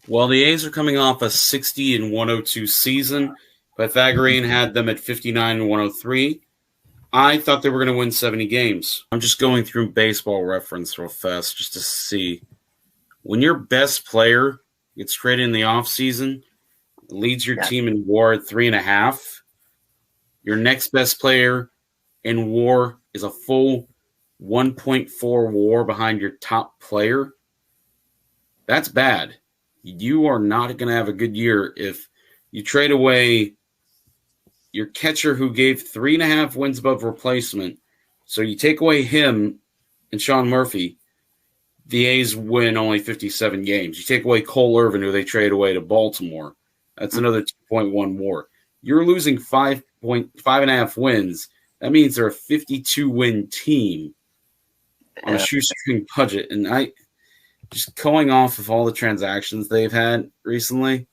Well, the A's are coming off a 60-102 season. Pythagorean had them at 59-103. I thought they were going to win 70 games. I'm just going through Baseball Reference real fast just to see. When your best player gets traded in the offseason, leads your team in WAR at 3.5, your next best player in WAR is a full 1.4 WAR behind your top player, that's bad. You are not going to have a good year if you trade away your catcher who gave 3.5 wins above replacement So you take away him and Sean Murphy, the A's win only 57 games. You take away Cole Irvin, who they trade away to Baltimore. That's another 2.1 WAR. You're losing 5.5 wins. That means they're a 52-win team on a shoestring budget. And I just going off of all the transactions they've had recently,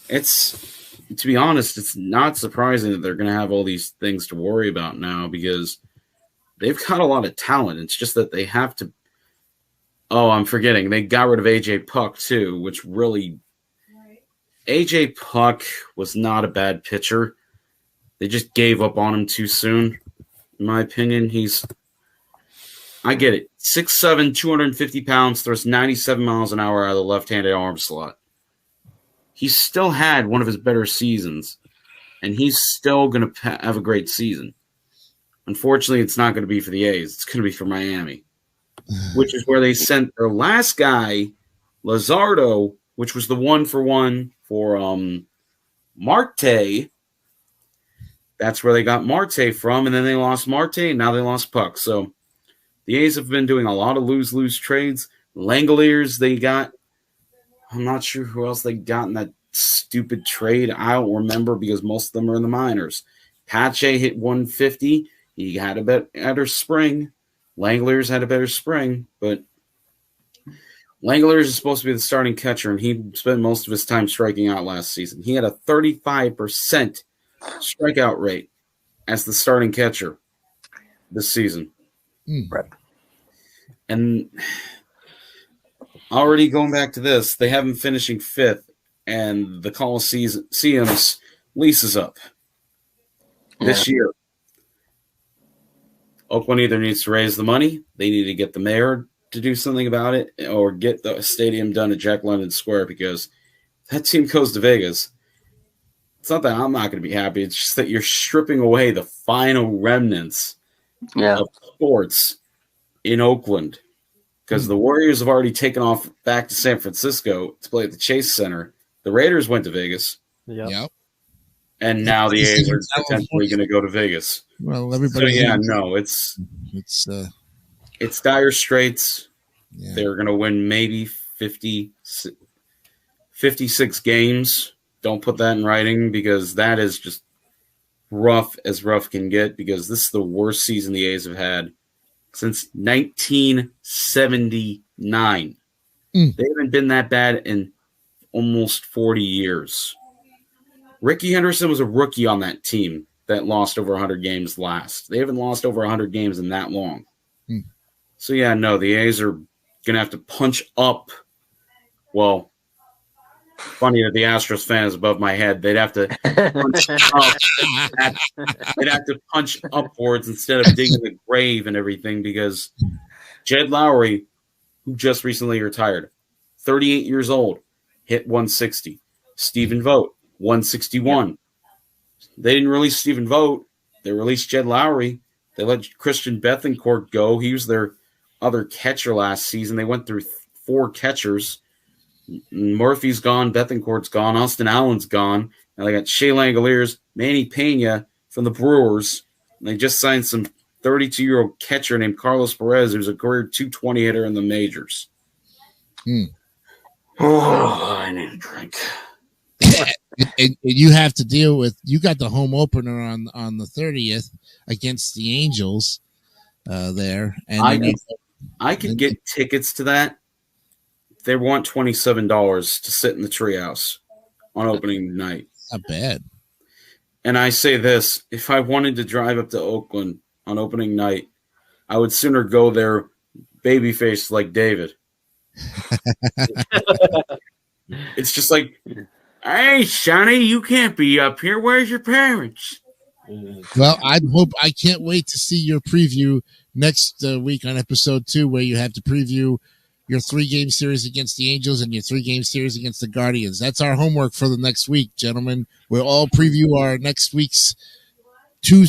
it's, to be honest, it's not surprising that they're going to have all these things to worry about now because they've got a lot of talent. It's just that they have to. Oh, I'm forgetting. They got rid of AJ Puck too, which really. AJ Puck was not a bad pitcher. They just gave up on him too soon, in my opinion. I get it. 6'7", 250 pounds, throws 97 miles an hour out of the left-handed arm slot. He still had one of his better seasons, and he's still going to have a great season. Unfortunately, it's not going to be for the A's. It's going to be for Miami, which is where they sent their last guy, Lazardo, which was the 1-for-1 for Marte. That's where they got Marte from, and then they lost Marte, and now they lost Puck. So the A's have been doing a lot of lose-lose trades. Langoliers they got. I'm not sure who else they got in that stupid trade. I don't remember because most of them are in the minors. Pache hit 150. He had a better spring. Langoliers had a better spring, but Langoliers is supposed to be the starting catcher, and he spent most of his time striking out last season. He had a 35% strikeout rate as the starting catcher this season. Right. And already going back to this, they have him finishing 5th, and the Coliseum's lease is up this year. Oakland either needs to raise the money, they need to get the mayor to do something about it, or get the stadium done at Jack London Square, because that team goes to Vegas. It's not that I'm not going to be happy. It's just that you're stripping away the final remnants of sports in Oakland, because the Warriors have already taken off back to San Francisco to play at the Chase Center. The Raiders went to Vegas. Yep. And now the A's are potentially going to go to Vegas. Well, everybody. So, no, it's dire straits. Yeah. They're going to win maybe 56 games. Don't put that in writing because that is just rough as rough can get, because this is the worst season the A's have had since 1979. They haven't been that bad in almost 40 years. Ricky Henderson was a rookie on that team that lost over 100 games last. They haven't lost over 100 games in that long. So, the A's are going to have to punch up. Well, funny that the Astros fan is above my head. They'd have to punch up. They'd have to punch upwards instead of digging the grave and everything, because Jed Lowry, who just recently retired, 38 years old, hit 160. Stephen Vogt, 161. Yep. They didn't release Stephen Vogt. They released Jed Lowry. They let Christian Bethancourt go. He was their other catcher last season. They went through 4 catchers. Murphy's gone. Bethancourt's gone. Austin Allen's gone. And they got Shea Langoliers, Manny Pena from the Brewers. And they just signed some 32-year-old catcher named Carlos Perez, who's a career 220 hitter in the majors. Oh, I need a drink. And you have to deal with, you got the home opener on the 30th against the Angels there. And I could get tickets to that. They want $27 to sit in the treehouse on opening night. Not bad. And I say this, if I wanted to drive up to Oakland on opening night, I would sooner go there babyface like David. It's just like, hey, Sonny, you can't be up here. Where's your parents? Well, I can't wait to see your preview next week on episode 2, where you have to preview your 3-game series against the Angels and your 3-game series against the Guardians. That's our homework for the next week, gentlemen. We'll all preview our next week's two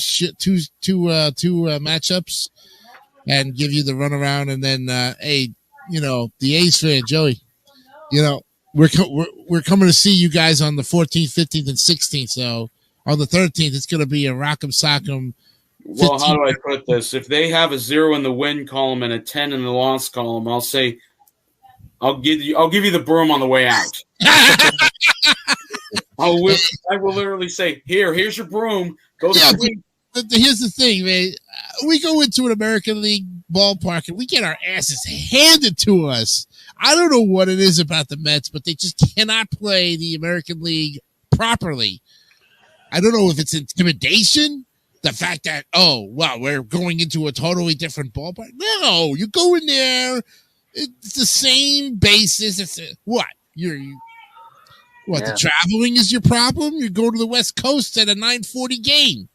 matchups and give you the runaround. And then, the A's fan, Joey, we're coming to see you guys on the 14th, 15th, and 16th. So on the 13th, it's going to be a rock'em sock'em Well, how 15 do I put this? If they have a 0 in the win column and a 10 in the loss column, I'll say I'll give you the broom on the way out. I will literally say, here's your broom. Go to sleep. But here's the thing, man. We go into an American League ballpark and we get our asses handed to us. I don't know what it is about the Mets, but they just cannot play the American League properly. I don't know if it's intimidation, the fact that, we're going into a totally different ballpark. No, you go in there, it's the same basis. The traveling is your problem? You go to the West Coast at a 9:40 game.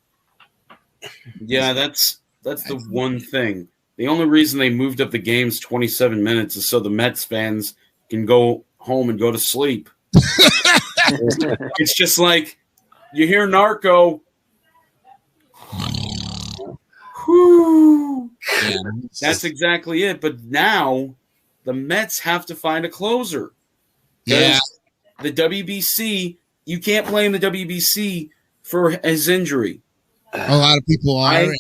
Yeah, that's the one thing. The only reason they moved up the games 27 minutes is so the Mets fans can go home and go to sleep. It's just like you hear Narco. Whew. Yeah, that's exactly it. But now the Mets have to find a closer. Yeah. The WBC, you can't blame the WBC for his injury. A lot of people are. I have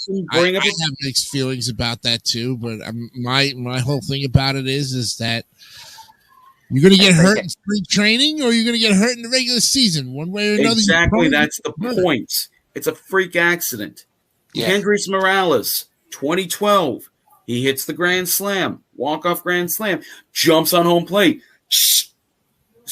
mixed feelings about that too, but my whole thing about it is that you're going to get hurt in spring training or you're going to get hurt in the regular season, one way or another. Exactly, that's the point. It's a freak accident. Yeah. Kendrys Morales, 2012, he hits the grand slam, walk-off grand slam, jumps on home plate. His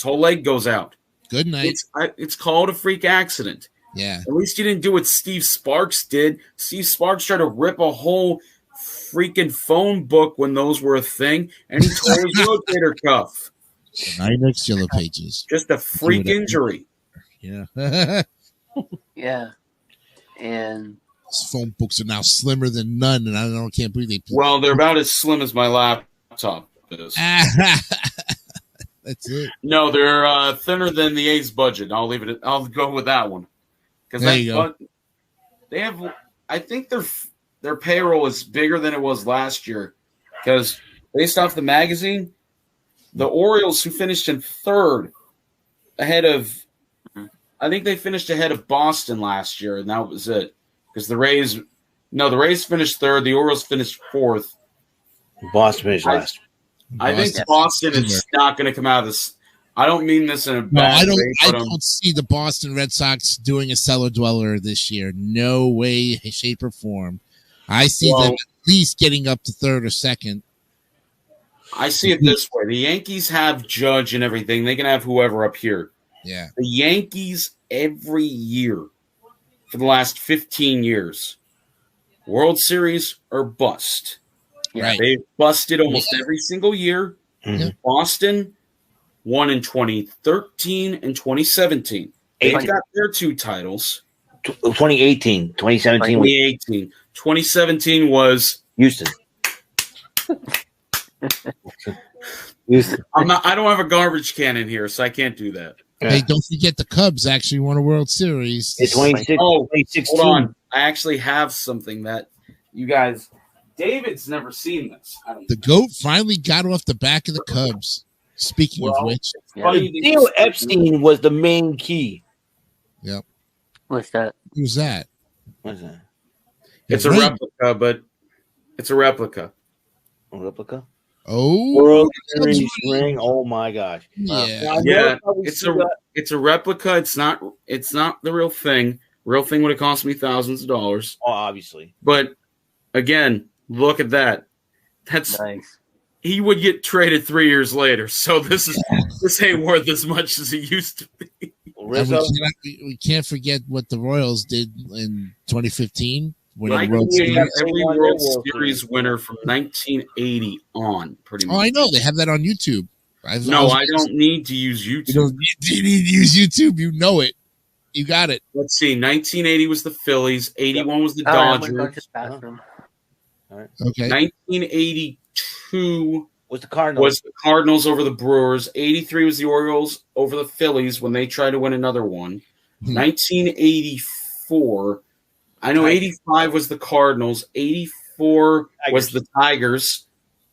whole leg goes out. Good night. It's called a freak accident. Yeah. At least you didn't do what Steve Sparks did. Steve Sparks tried to rip a whole freaking phone book when those were a thing, and he tore his rotator cuff. Next Yellow Pages. Just a freak injury. Yeah. Yeah. And these phone books are now slimmer than none, and I can't believe they. Well, they're about as slim as my laptop is. That's it. No, they're thinner than the A's budget. I'll go with that one. Because they have, I think their payroll is bigger than it was last year. Because based off the magazine, the Orioles, who finished in third, I think they finished ahead of Boston last year, and that was it. Because the Rays finished third, the Orioles finished fourth. Boston finished last. I think Boston is not going to come out of this. I don't mean this in a bad way. I don't see the Boston Red Sox doing a cellar dweller this year. No way, shape, or form. I see them at least getting up to third or second. I see it this way. The Yankees have Judge and everything. They can have whoever up here. Yeah. The Yankees every year for the last 15 years, World Series or bust. Right. They've busted almost every single year. Mm-hmm. Boston won in 2013 and 2017. They've got their two titles. 2018. 2017. 2018. 2017 was Houston. Houston. I don't have a garbage can in here, so I can't do that. Hey, don't forget the Cubs actually won a World Series. It's 2016. Hold on. I actually have something that you guys... David's never seen this. The GOAT finally got off the back of the Cubs. Speaking of which, Theo Epstein was the main key. Yep. What's that? Who's that? What's that? It's a replica, but it's a replica. A replica? Oh, World Series ring! Oh my gosh! Yeah, It's a replica. It's not the real thing. Real thing would have cost me thousands of dollars. Oh, obviously. But again, look at that. That's nice. He would get traded 3 years later, so this ain't worth as much as it used to be. We can't forget what the Royals did in 2015 when every World Series winner from 1980 on, pretty much. Oh, I know they have that on YouTube. I don't need to use YouTube. You need to use YouTube. You know it. You got it. Let's see. 1980 was the Phillies. 81 was the Dodgers. All right. Okay. 1982 was the Cardinals over the Brewers. 83 was the Orioles over the Phillies when they tried to win another one. 1984, I know 85 was the Cardinals. 84 was the Tigers.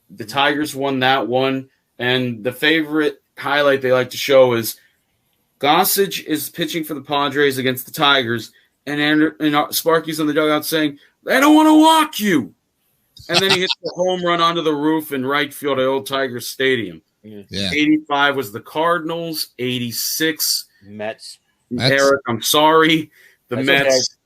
The Tigers won that one. And the favorite highlight they like to show is Gossage is pitching for the Padres against the Tigers. And Sparky's on the dugout saying, They don't want to walk you. And then he hits the home run onto the roof in right field at Old Tiger Stadium. Yeah. 85 was the Cardinals. 86 Mets. Eric, I'm sorry. The That's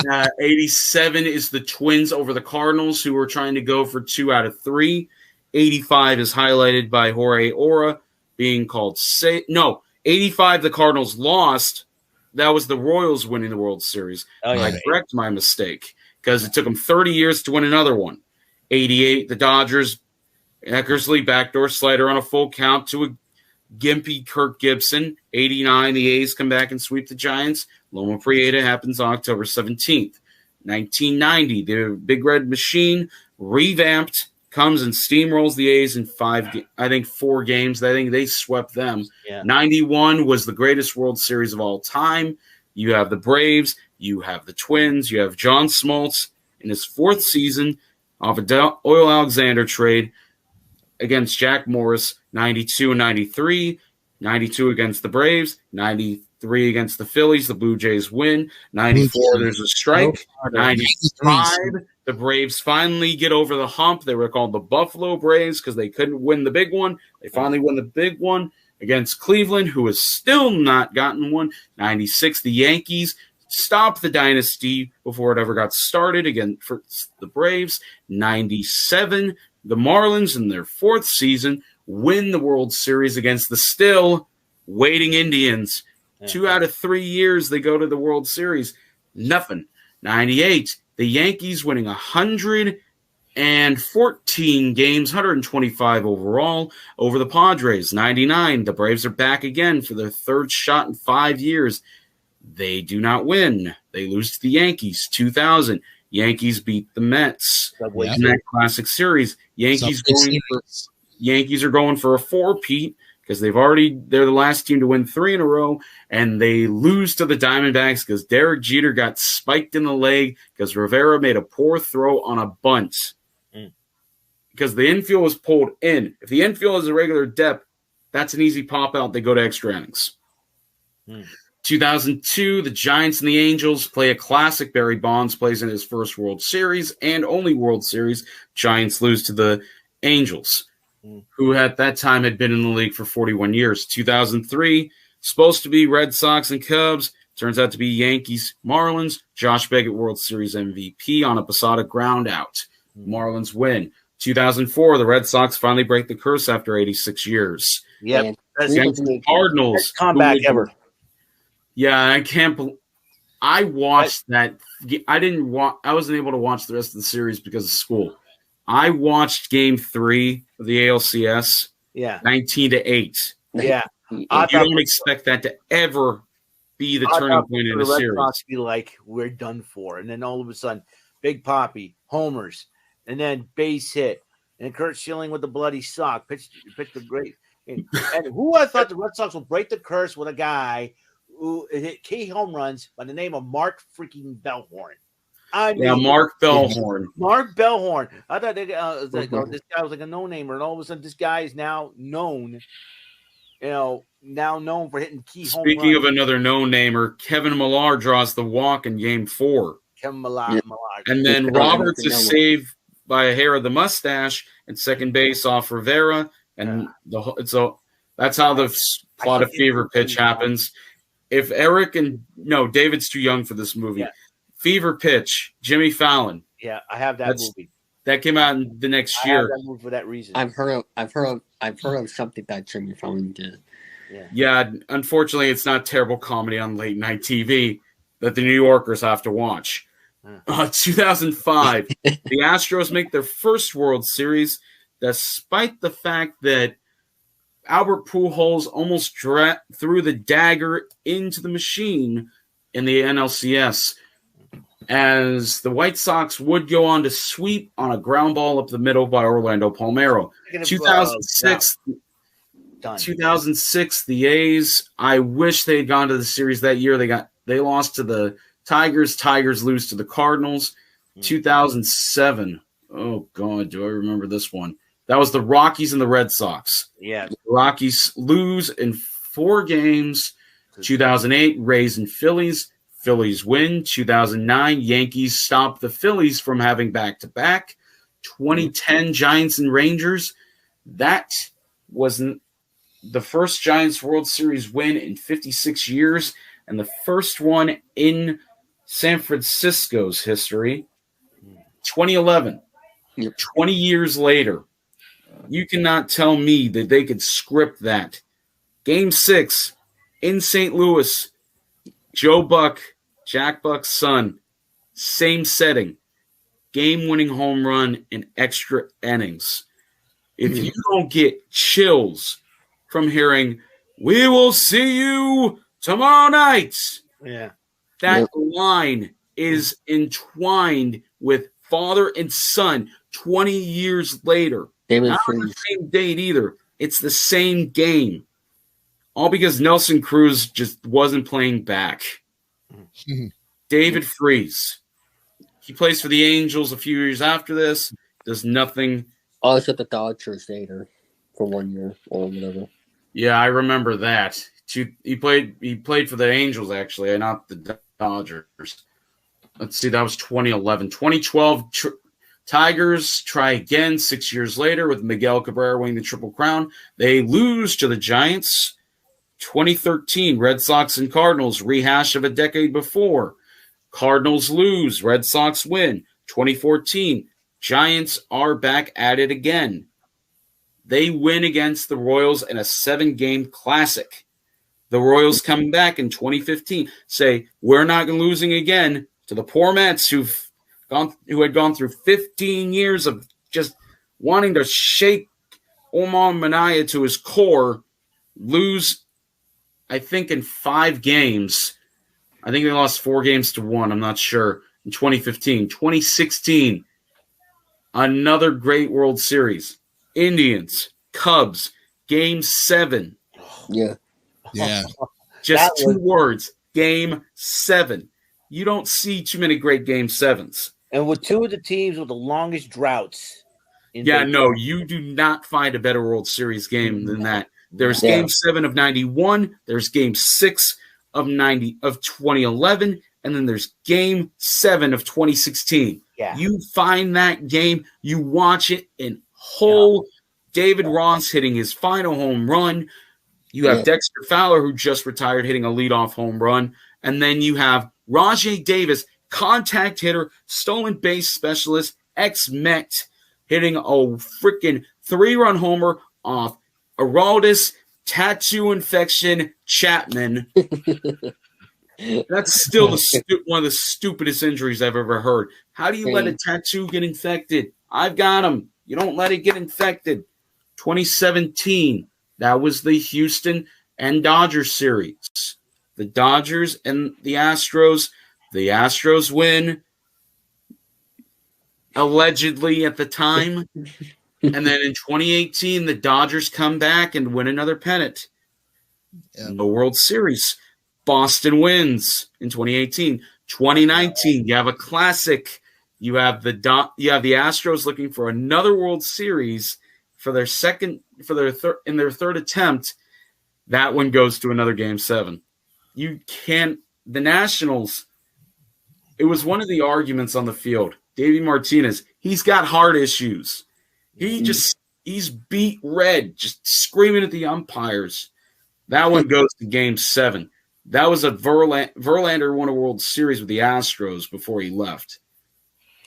Mets. 87 is the Twins over the Cardinals, who were trying to go for 2 out of 3. 85 is highlighted by Jorge Ora being called safe. No, 85 the Cardinals lost. That was the Royals winning the World Series. Oh, yeah. I correct my mistake because it took them 30 years to win another one. 88, the Dodgers, Eckersley backdoor slider on a full count to a gimpy Kirk Gibson. 89, the A's come back and sweep the Giants. Loma Prieta happens on October 17th. 1990, the Big Red Machine, revamped, comes and steamrolls the A's in 4 games. I think they swept them. Yeah. 91 was the greatest World Series of all time. You have the Braves, you have the Twins, you have John Smoltz in his 4th season off a Doyle Alexander trade against Jack Morris, 92 and 93, 92 against the Braves, 93 against the Phillies, the Blue Jays win, 94 there's a strike, 95 the Braves finally get over the hump. They were called the Buffalo Braves because they couldn't win the big one. They finally won the big one against Cleveland, who has still not gotten one. 96 the Yankees stopped the dynasty before it ever got started again for the Braves. 97 the Marlins in their 4th season win the World Series against the still waiting Indians. 2 out of 3 years they go to the World Series. Nothing. 98, the Yankees winning 114 games, 125 overall over the Padres. 99, the Braves are back again for their 3rd shot in 5 years. They do not win. They lose to the Yankees. 2000, Yankees beat the Mets in that classic series. Yankees are going for a 4-peat because they're the last team to win 3 in a row, and they lose to the Diamondbacks because Derek Jeter got spiked in the leg because Rivera made a poor throw on a bunt. Because the infield was pulled in. If the infield is a regular depth, that's an easy pop out. They go to extra innings. 2002, the Giants and the Angels play a classic. Barry Bonds plays in his first World Series and only World Series. Giants lose to the Angels, who at that time had been in the league for 41 years. 2003, supposed to be Red Sox and Cubs. Turns out to be Yankees, Marlins. Josh Beckett, World Series MVP on a Posada ground out. Marlins win. 2004, the Red Sox finally break the curse after 86 years. Yep. Against the Cardinals. Best comeback ever. Yeah, I can't believe I watched that. I wasn't able to watch the rest of the series because of school. I watched Game 3 of the ALCS. Yeah, 19-8. Yeah, you don't expect that to ever be the turning point in a series. Red Sox be like, we're done for, and then all of a sudden, Big Papi homers, and then base hit, and Kurt Schilling with the bloody sock pitched the great. And who I thought the Red Sox would break the curse with a guy who hit key home runs by the name of Mark freaking Bellhorn. Mark Bellhorn. Mark Bellhorn. I thought this guy was like a no-namer, and all of a sudden this guy is now known, now known for hitting key home runs. Speaking of another no-namer, Kevin Millar draws the walk in Game 4. Kevin Millar. And then Roberts is saved by a hair of the mustache and second base off Rivera. And that's how the plot of Fever Pitch happens. If David's too young for this movie. Yeah. Fever Pitch, Jimmy Fallon. Yeah, I have that movie. That came out in the next year. I have that movie for that reason. I've heard of something that Jimmy Fallon did. Yeah, unfortunately, it's not terrible comedy on late night TV that the New Yorkers have to watch. 2005, the Astros make their first World Series, despite the fact that Albert Pujols almost threw the dagger into the machine in the NLCS, as the White Sox would go on to sweep on a ground ball up the middle by Orlando Palmeiro. 2006, the A's, I wish they had gone to the series that year. They lost to the Tigers. Tigers lose to the Cardinals. 2007, oh God, do I remember this one? That was the Rockies and the Red Sox. Yeah. The Rockies lose in 4 games. 2008, Rays and Phillies. Phillies win. 2009, Yankees stopped the Phillies from having back-to-back. 2010, Giants and Rangers. That wasn't the first Giants World Series win in 56 years and the first one in San Francisco's history. 2011, 20 years later, you cannot tell me that they could script that. Game 6 in St. Louis, Joe Buck, Jack Buck's son, same setting, game-winning home run in extra innings. If you don't get chills from hearing, "We will see you tomorrow night," that line is entwined with father and son 20 years later. Not on the same date either. It's the same game. All because Nelson Cruz just wasn't playing back. David Freese. He plays for the Angels a few years after this. Does nothing. Also at the Dodgers later for 1 year or whatever. Yeah, I remember that. He played for the Angels, actually, not the Dodgers. Let's see, that was 2011. 2012, Tigers try again 6 years later with Miguel Cabrera winning the Triple Crown. They lose to the Giants. 2013, Red Sox and Cardinals, rehash of a decade before. Cardinals lose, Red Sox win. 2014, Giants are back at it again. They win against the Royals in a 7-game classic. The Royals come back in 2015, say, we're not losing again to the poor Mets who had gone through 15 years of just wanting to shake Omar Minaya to his core, lose, I think, in 5 games. I think they lost 4 games to 1. I'm not sure. In 2015. 2016, another great World Series. Indians, Cubs, Game 7. Yeah. Just 2 words. Game 7. You don't see too many great Game 7s. And with 2 of the teams with the longest droughts. No, you do not find a better World Series game than that. There's Game 7 of 91. There's Game 6 of 2011. And then there's Game 7 of 2016. Yeah. You find that game. You watch it in whole. David Ross hitting his final home run. You have Dexter Fowler, who just retired, hitting a leadoff home run. And then you have Rajai Davis, contact hitter, stolen base specialist, ex-Met, hitting a freaking 3-run homer off Aroldis tattoo infection Chapman. That's still one of the stupidest injuries I've ever heard. How do you let a tattoo get infected? I've got them. You don't let it get infected. 2017, that was the Houston and Dodgers series. The Dodgers and the Astros. The Astros win, allegedly at the time. And then in 2018, the Dodgers come back and win another pennant. The World Series. Boston wins in 2018. 2019, you have a classic. You have the Astros looking for another World Series for their third attempt. That one goes to another Game 7. You can't. The Nationals. It was one of the arguments on the field. Davey Martinez, he's got heart issues. He's beat red, just screaming at the umpires. That one goes to Game 7. That was Verlander won a World Series with the Astros before he left.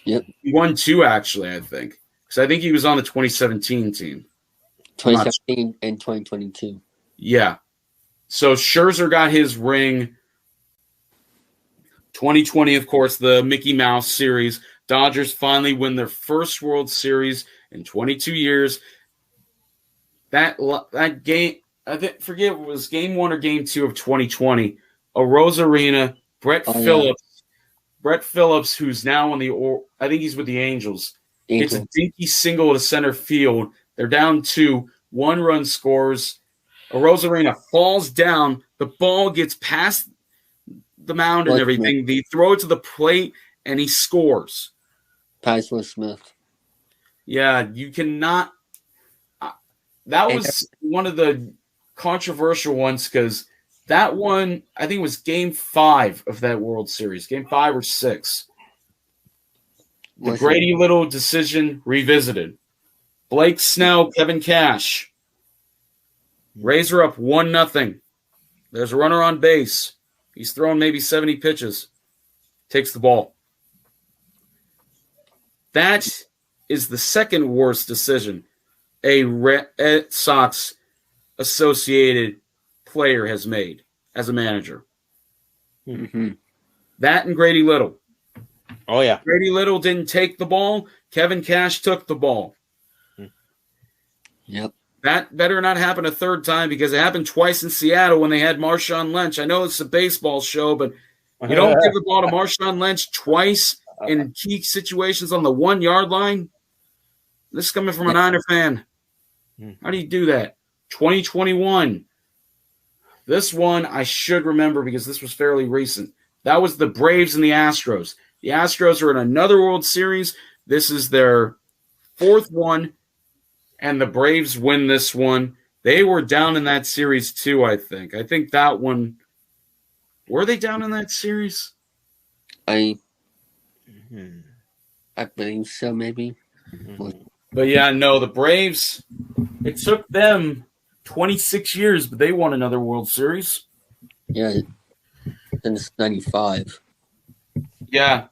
Yep. He won 2, actually, I think. Because I think he was on the 2017 team. 2017 and 2022. Yeah. So Scherzer got his ring. 2020, of course, the Mickey Mouse series. Dodgers finally win their first World Series in 22 years. That game, forget if it was Game 1 or Game 2 of 2020. A Rosarina, Brett Phillips, who's now I think he's with the Angels. It's a dinky single to center field. They're down 2. 1 run scores. A Rosarina falls down. The ball gets past the mound and everything. They throw it to the plate, and he scores. Tyson Smith. Yeah, you cannot. That was one of the controversial ones because That one, I think it was Game 5 of that World Series. Game 5 or 6. The Grady Little decision revisited. Blake Snell, Kevin Cash. Rays are up 1-0. There's a runner on base. He's thrown maybe 70 pitches. Takes the ball. That is the second worst decision a Red Sox associated player has made as a manager. Mm-hmm. That and Grady Little. Oh, yeah. Grady Little didn't take the ball. Kevin Cash took the ball. Yep. That better not happen a third time because it happened twice in Seattle when they had Marshawn Lynch. I know it's a baseball show, but you don't give the ball to Marshawn Lynch twice in key situations on the 1 yard line. This is coming from a Niner fan. How do you do that? 2021. This one I should remember because this was fairly recent. That was the Braves and the Astros. The Astros are in another World Series. This is their fourth one, and the Braves win this one. They were down in that series too, I think. I think that one – were they down in that series? I believe so, maybe. But yeah, no, the Braves, it took them 26 years, but they won another World Series. Yeah, since 95. Yeah.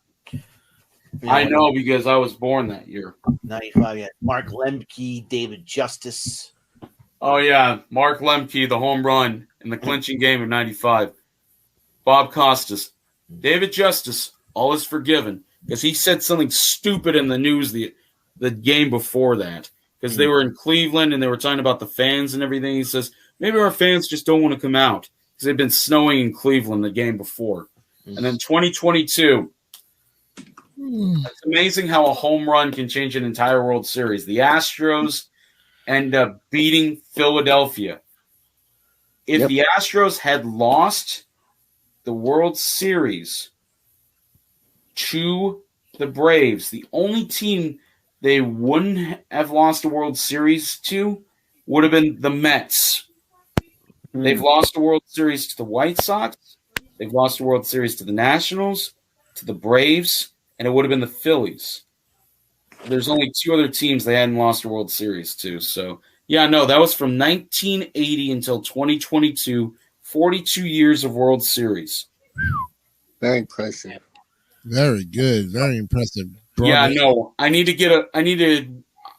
I know because I was born that year. 95, yeah. Mark Lemke, David Justice. Oh, yeah. Mark Lemke, the home run in the clinching game of 95. Bob Costas. David Justice, all is forgiven because he said something stupid in the news the game before that because they were in Cleveland and they were talking about the fans and everything. He says, maybe our fans just don't want to come out because they've been snowing in Cleveland the game before. And then 2022, it's amazing how a home run can change an entire World Series. The Astros end up beating Philadelphia. If the Astros had lost the World Series to the Braves, the only team they wouldn't have lost a World Series to would have been the Mets. They've lost the World Series to the White Sox. They've lost the World Series to the Nationals, to the Braves, and it would have been the Phillies. There's only two other teams they hadn't lost a World Series to. So, yeah, no, that was from 1980 until 2022, 42 years of World Series. Very impressive. Very good. Very impressive. Yeah, no, I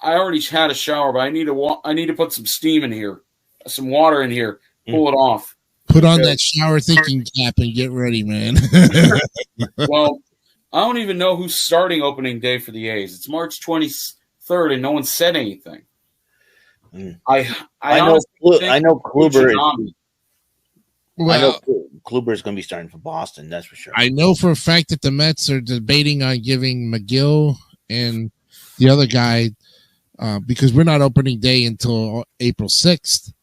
already had a shower, but I need to put some steam in here, some water in here, pull it off. Put on that shower thinking cap and get ready, man. Well, I don't even know who's starting opening day for the A's. It's March 23rd, and no one said anything. I know Kluber. Well, I know Kluber is going to be starting for Boston. That's for sure. I know for a fact that the Mets are debating on giving McGill and the other guy because we're not opening day until April 6th.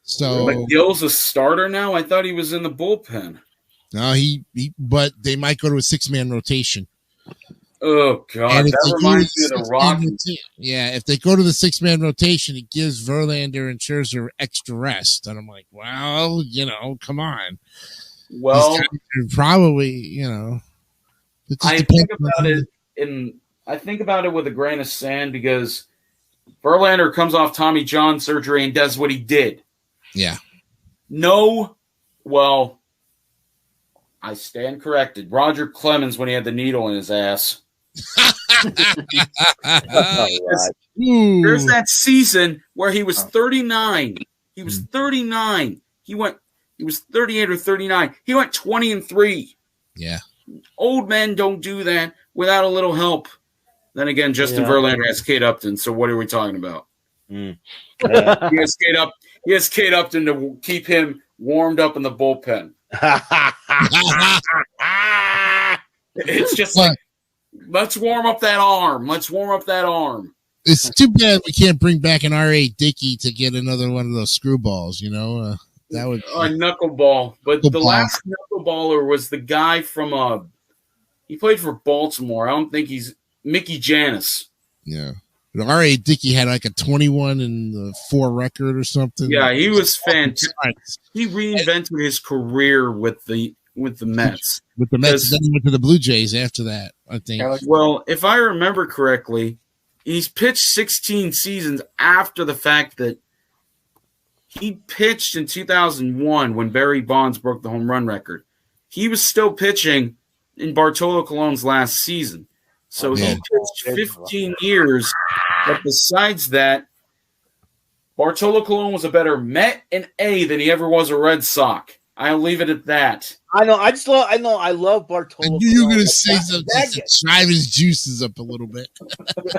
So McGill's a starter now? I thought he was in the bullpen. No, but they might go to a 6-man rotation. Oh, God. That reminds me of the Rockies. Yeah, if they go to the 6-man rotation, it gives Verlander and Scherzer extra rest. And I'm like, well, come on. Well, probably, I think about it with a grain of sand because Verlander comes off Tommy John surgery and does what he did. Yeah. No, well, I stand corrected. Roger Clemens when he had the needle in his ass. There's that season where he was 39. He was 39. He was 38 or 39. He went 20-3. Yeah. Old men don't do that without a little help. Then again, Justin Verlander has Kate Upton, so what are we talking about? He has Kate Upton to keep him warmed up in the bullpen. It's just like, let's warm up that arm. It's too bad we can't bring back an R.A. Dickey to get another one of those screwballs, that would a knuckleball. But the last knuckleballer was the guy from he played for Baltimore. I don't think he's Mickey Janis. Yeah. But R.A. Dickey had like a 21-4 record or something. Yeah, he was fantastic. He reinvented his career with the Mets. With the Mets, then he went to the Blue Jays after that, I think. Well, if I remember correctly, he's pitched 16 seasons after the fact that he pitched in 2001 when Barry Bonds broke the home run record. He was still pitching in Bartolo Colon's last season. So he pitched 15 years. But besides that, Bartolo Colon was a better Met and A than he ever was a Red Sox. I'll leave it at that. I know. I love Bartolo. I knew you were going to say something to drive his juices up a little bit.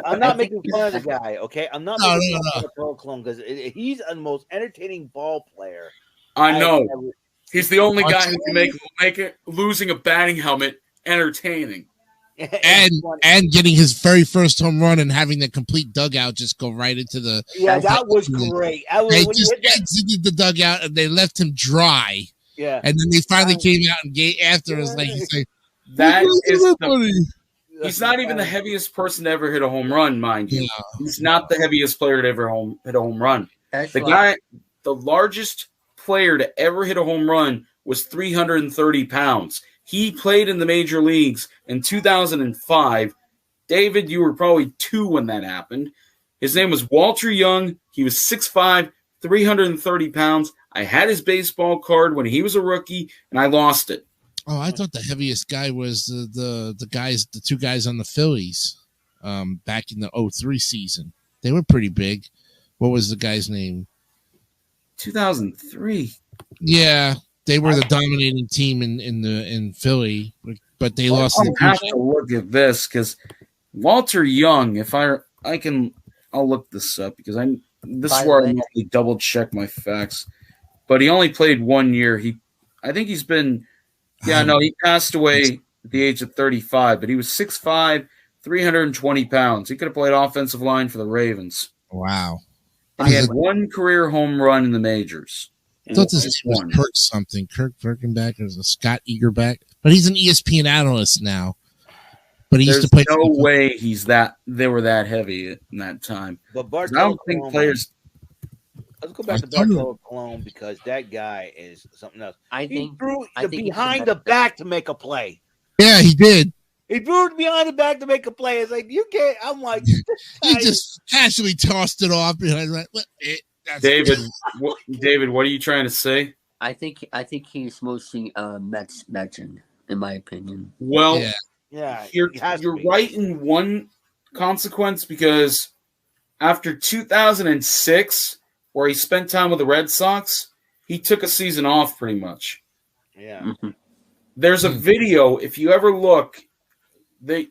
I'm not making fun of the guy, okay? I'm not making fun of Bartolo Colon because he's the most entertaining ball player. I know. He's the only guy who can make it losing a batting helmet entertaining. And getting his very first home run and having the complete dugout just go right into the... Yeah, that was great. They just exited the dugout and they left him dry. Yeah. And then they finally came out and after us like he's like, that is he's not even the heaviest person to ever hit a home run, mind you. Yeah. He's not the heaviest player to ever hit a home run. The largest player to ever hit a home run was 330 pounds. He played in the major leagues in 2005. David, you were probably 2 when that happened. His name was Walter Young. He was 6'5", 330 pounds. I had his baseball card when he was a rookie, and I lost it. Oh, I thought the heaviest guy was the 2 guys on the Phillies back in the 2003 season. They were pretty big. What was the guy's name? 2003. Yeah, they were the dominating team in Philly, but they lost. I have to look at this because Walter Young. If I'll look this up because this is where I normally double check my facts. But he only played 1 year. I think he's been. Yeah, no, he passed away at the age of 35, but he was 6'5", 320 pounds. He could have played offensive line for the Ravens. Wow. And he had 1 career home run in the majors. I thought this was Kirk something. Kirk Birkenback is a Scott Eagerback. But he's an ESPN analyst now. But he used to play. No way they were that heavy in that time. But I don't think players. Let's go back to Bartolo Colon because that guy is something else. He threw behind the back to make a play. Yeah, he did. He threw it behind the back to make a play. It's like, you can't. I'm like, he just casually tossed it off behind. David, what are you trying to say? I think he's mostly Mets legend, in my opinion. Well, yeah, you're right in one consequence because after 2006. Where he spent time with the Red Sox, he took a season off pretty much. Yeah. Mm-hmm. There's a video, if you ever look, they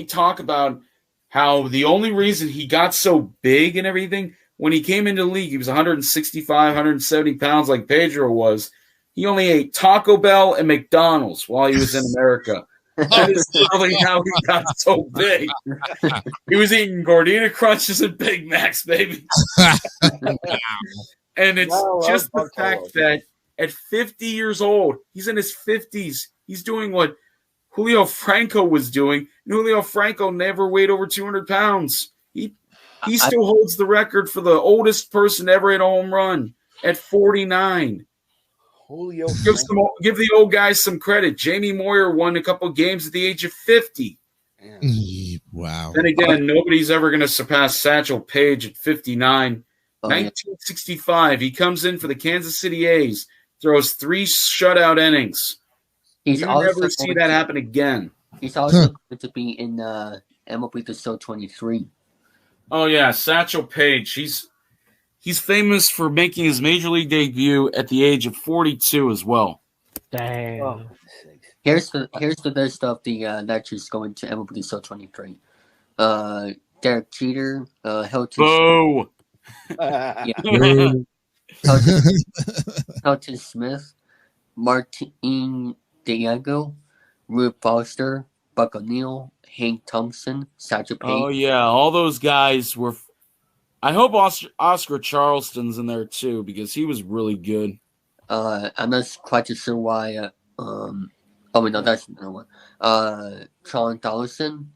talk about how the only reason he got so big and everything, when he came into the league, he was 165, 170 pounds like Pedro was. He only ate Taco Bell and McDonald's while he was in America. That is literally how he got so big. He was eating Gordita Crunches and Big Macs, baby. And it's just the fact that at 50 years old, he's in his 50s. He's doing what Julio Franco was doing. And Julio Franco never weighed over 200 pounds. He still holds the record for the oldest person ever hit a home run at 49. Give the old guys some credit. Jamie Moyer won a couple games at the age of 50. Wow. Then again, nobody's ever going to surpass Satchel Paige at 59. 1965, he comes in for the Kansas City A's, throws 3 shutout innings. You never see that happen again. He's also going to be in MLB The Show 23. Oh, yeah, Satchel Paige. He's famous for making his major league debut at the age of 42 as well. Dang. Oh. Here's the list of the legends going to MLB The Show 23. Derek Jeter, Boo! Helton Smith, Martin Diego, Rube Foster, Buck O'Neil, Hank Thompson, Satchel Paige. Oh yeah, all those guys were. I hope Oscar Charleston's in there too because he was really good. I'm not quite sure why. No, that's another one. Charles Dawson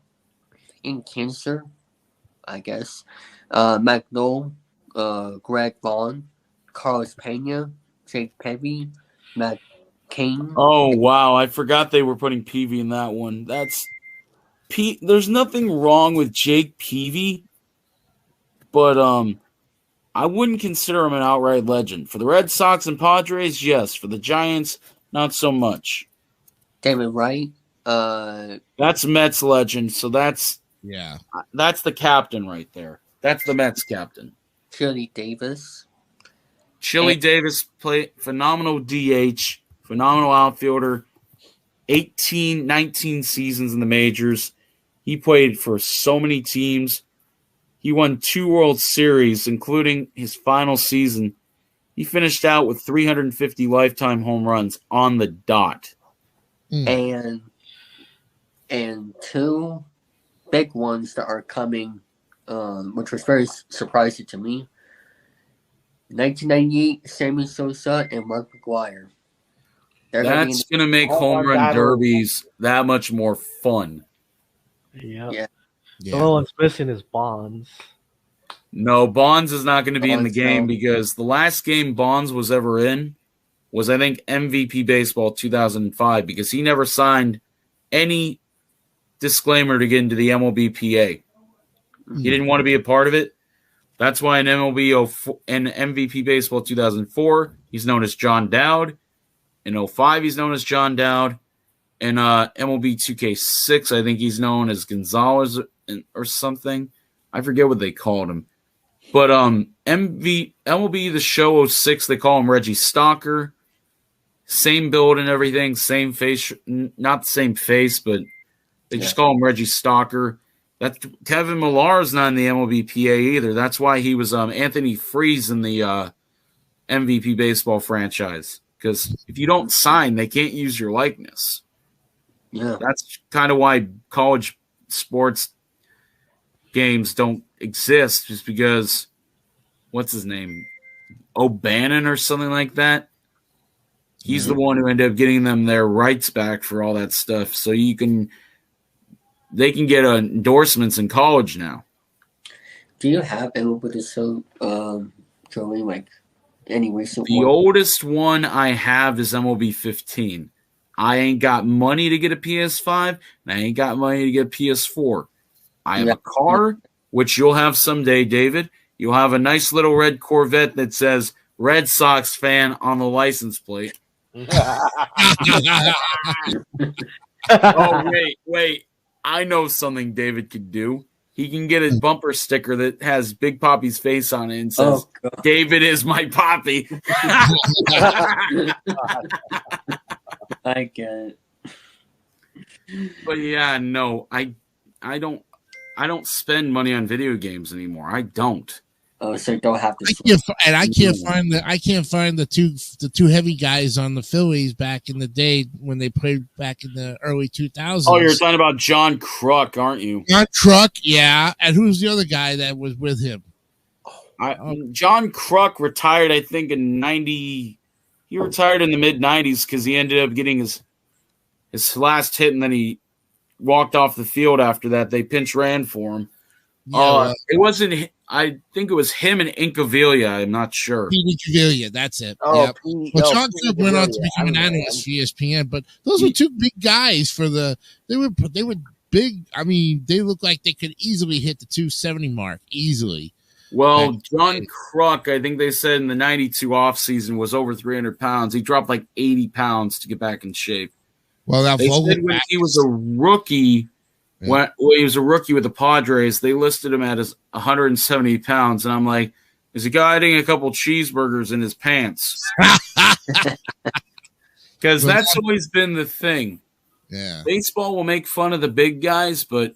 in cancer. I guess. Mac Noel, Greg Vaughn, Carlos Pena, Jake Peavy, Matt Cain. Oh wow, I forgot they were putting Peavy in that one. There's nothing wrong with Jake Peavy, but I wouldn't consider him an outright legend. For the Red Sox and Padres, yes. For the Giants, not so much. David Wright. That's Mets legend, so that's the captain right there. That's the Mets captain. Chili Davis. Chili Davis played phenomenal DH, phenomenal outfielder, 18, 19 seasons in the majors. He played for so many teams. He won 2 World Series, including his final season. He finished out with 350 lifetime home runs on the dot. And 2 big ones that are coming, which was very surprising to me. 1998, Sammy Sosa and Mark McGwire. That's going to make home run derbies that much more fun. Yeah. The only one's missing is Bonds. No, Bonds is not going to be in the game because the last game Bonds was ever in was, I think, MVP Baseball 2005 because he never signed any disclaimer to get into the MLBPA. He didn't want to be a part of it. That's why in MVP Baseball 2004, he's known as John Dowd. In 05, he's known as John Dowd. In MLB 2K6, I think he's known as Gonzalez or something. I forget what they called him. But MLB The Show 06, they call him Reggie Stalker. Same build and everything, same face. Not the same face, but they just call him Reggie Stalker. Kevin Millar's not in the MLBPA either. That's why he was Anthony Freeze in the MVP Baseball franchise. Because if you don't sign, they can't use your likeness. Yeah, that's kind of why college sports games don't exist, just because what's his name? O'Bannon or something like that. He's the one who ended up getting them their rights back for all that stuff. So they can get endorsements in college now. Do you have MLB The Show, Joey, like any recent The oldest one I have is MLB 15. I ain't got money to get a PS5, and I ain't got money to get a PS4. I have a car, which you'll have someday, David. You'll have a nice little red Corvette that says Red Sox fan on the license plate. Oh, wait. I know something David could do. He can get a bumper sticker that has Big Poppy's face on it and says, David is my Poppy. I get it. But yeah, no, I don't spend money on video games anymore. I don't. Oh, so you don't have to. I can't find the two heavy guys on the Phillies back in the day when they played back in the early 2000s. Oh, you're talking about John Kruk, aren't you? John Kruk, yeah. And who's the other guy that was with him? John Kruk retired, I think, in 90. He retired in the mid-90s because he ended up getting his last hit, and then he walked off the field after that. They pinch ran for him. It wasn't. I think it was him and Incaviglia. I'm not sure. Pete Incaviglia, that's it. John Kruk went on to become an analyst for ESPN, but those were two big guys for the. They were big. I mean, they looked like they could easily hit the 270 mark easily. Well, John Kruk, I think they said in the 92 offseason was over 300 pounds. He dropped like 80 pounds to get back in shape. Well, they said when he was a rookie, when he was a rookie with the Padres, they listed him at 170 pounds. And I'm like, is he hiding a couple cheeseburgers in his pants? Because that's always been the thing. Yeah. Baseball will make fun of the big guys, but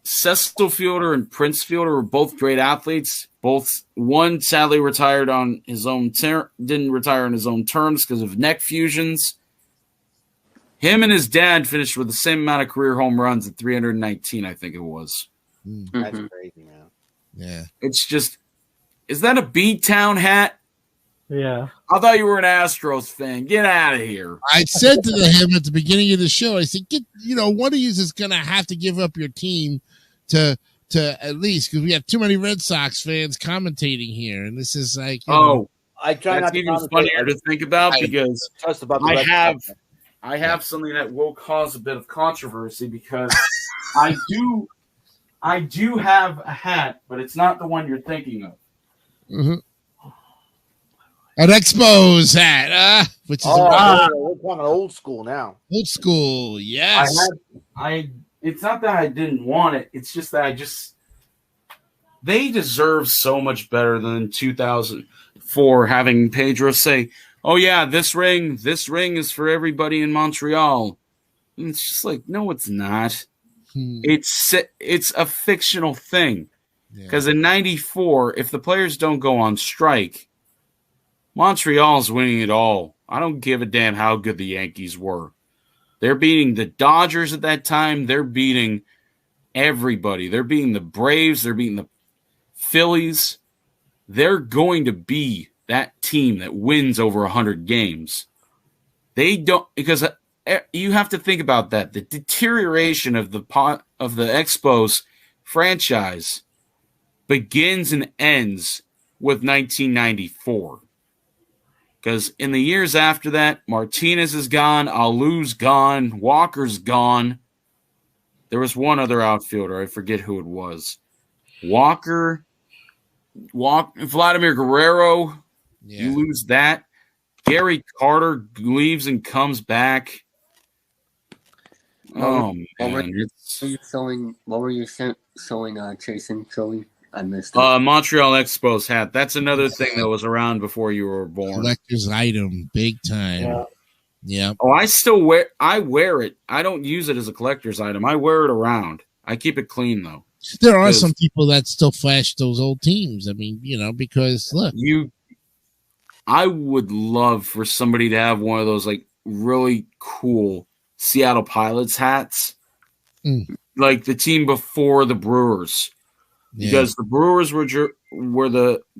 Cecil Fielder and Prince Fielder were both great athletes. One sadly retired on his own didn't retire on his own terms because of neck fusions. Him and his dad finished with the same amount of career home runs at 319, I think it was. That's crazy, man. Yeah. It's just, is that a B-Town hat? Yeah. I thought you were an Astros fan. Get out of here. I said to him at the beginning of the show, I said, one of you is going to have to give up your team to to at least, because we have too many Red Sox fans commentating here, and this is like, I try not that's to even commentate. funnier to think about because Just about the I Red have Sox. I have something that will cause a bit of controversy because I do have a hat, but it's not the one you're thinking of. an Expos hat, which is we're talking old school now. old school. Yes. It's not that I didn't want it. It's just that they deserve so much better than 2004 having Pedro say, "Oh yeah, this ring is for everybody in Montreal." And it's just like, no, it's not. It's a fictional thing. Because in '94, if the players don't go on strike, Montreal's winning it all. I don't give a damn how good the Yankees were. They're beating the Dodgers at that time. They're beating everybody. They're beating the Braves. They're beating the Phillies. They're going to be that team that wins over 100 games. They don't, because you have to think about that. The deterioration of the Expos franchise begins and ends with 1994. Because in the years after that, Martinez is gone, Alou's gone, Walker's gone. There was one other outfielder. I forget who it was. Vladimir Guerrero. Yeah. You lose that. Gary Carter leaves and comes back. Oh, man. What were you showing, Jason, Joey? I missed it. Montreal Expos hat. That's another thing that was around before you were born. Collector's item, big time. Yeah. Oh, I wear it. I don't use it as a collector's item. I wear it around. I keep it clean though. There are some people that still flash those old teams. I mean, because look, I would love for somebody to have one of those like really cool Seattle Pilots hats, like the team before the Brewers. Because the Brewers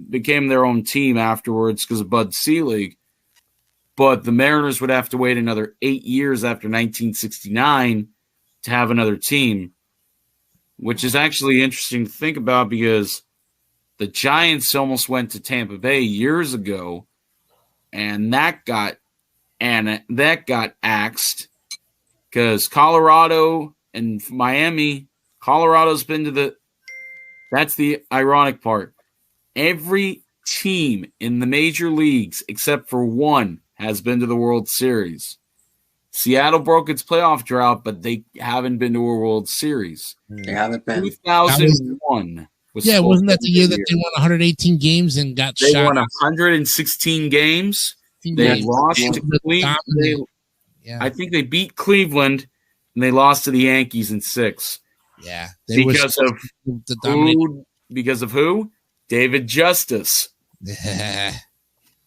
became their own team afterwards because of Bud Selig, but the Mariners would have to wait another 8 years after 1969 to have another team, which is actually interesting to think about because the Giants almost went to Tampa Bay years ago, and that got axed because Colorado and Miami. Colorado's been to the. That's the ironic part. Every team in the major leagues, except for one, has been to the World Series. Seattle broke its playoff drought, but they haven't been to a World Series. They haven't been. 2001 was. Yeah, wasn't that the year that they won 118 games and got shot? They won 116 games. They lost to Cleveland. I think they beat Cleveland, and they lost to the Yankees in 6. Yeah, because of who? David Justice.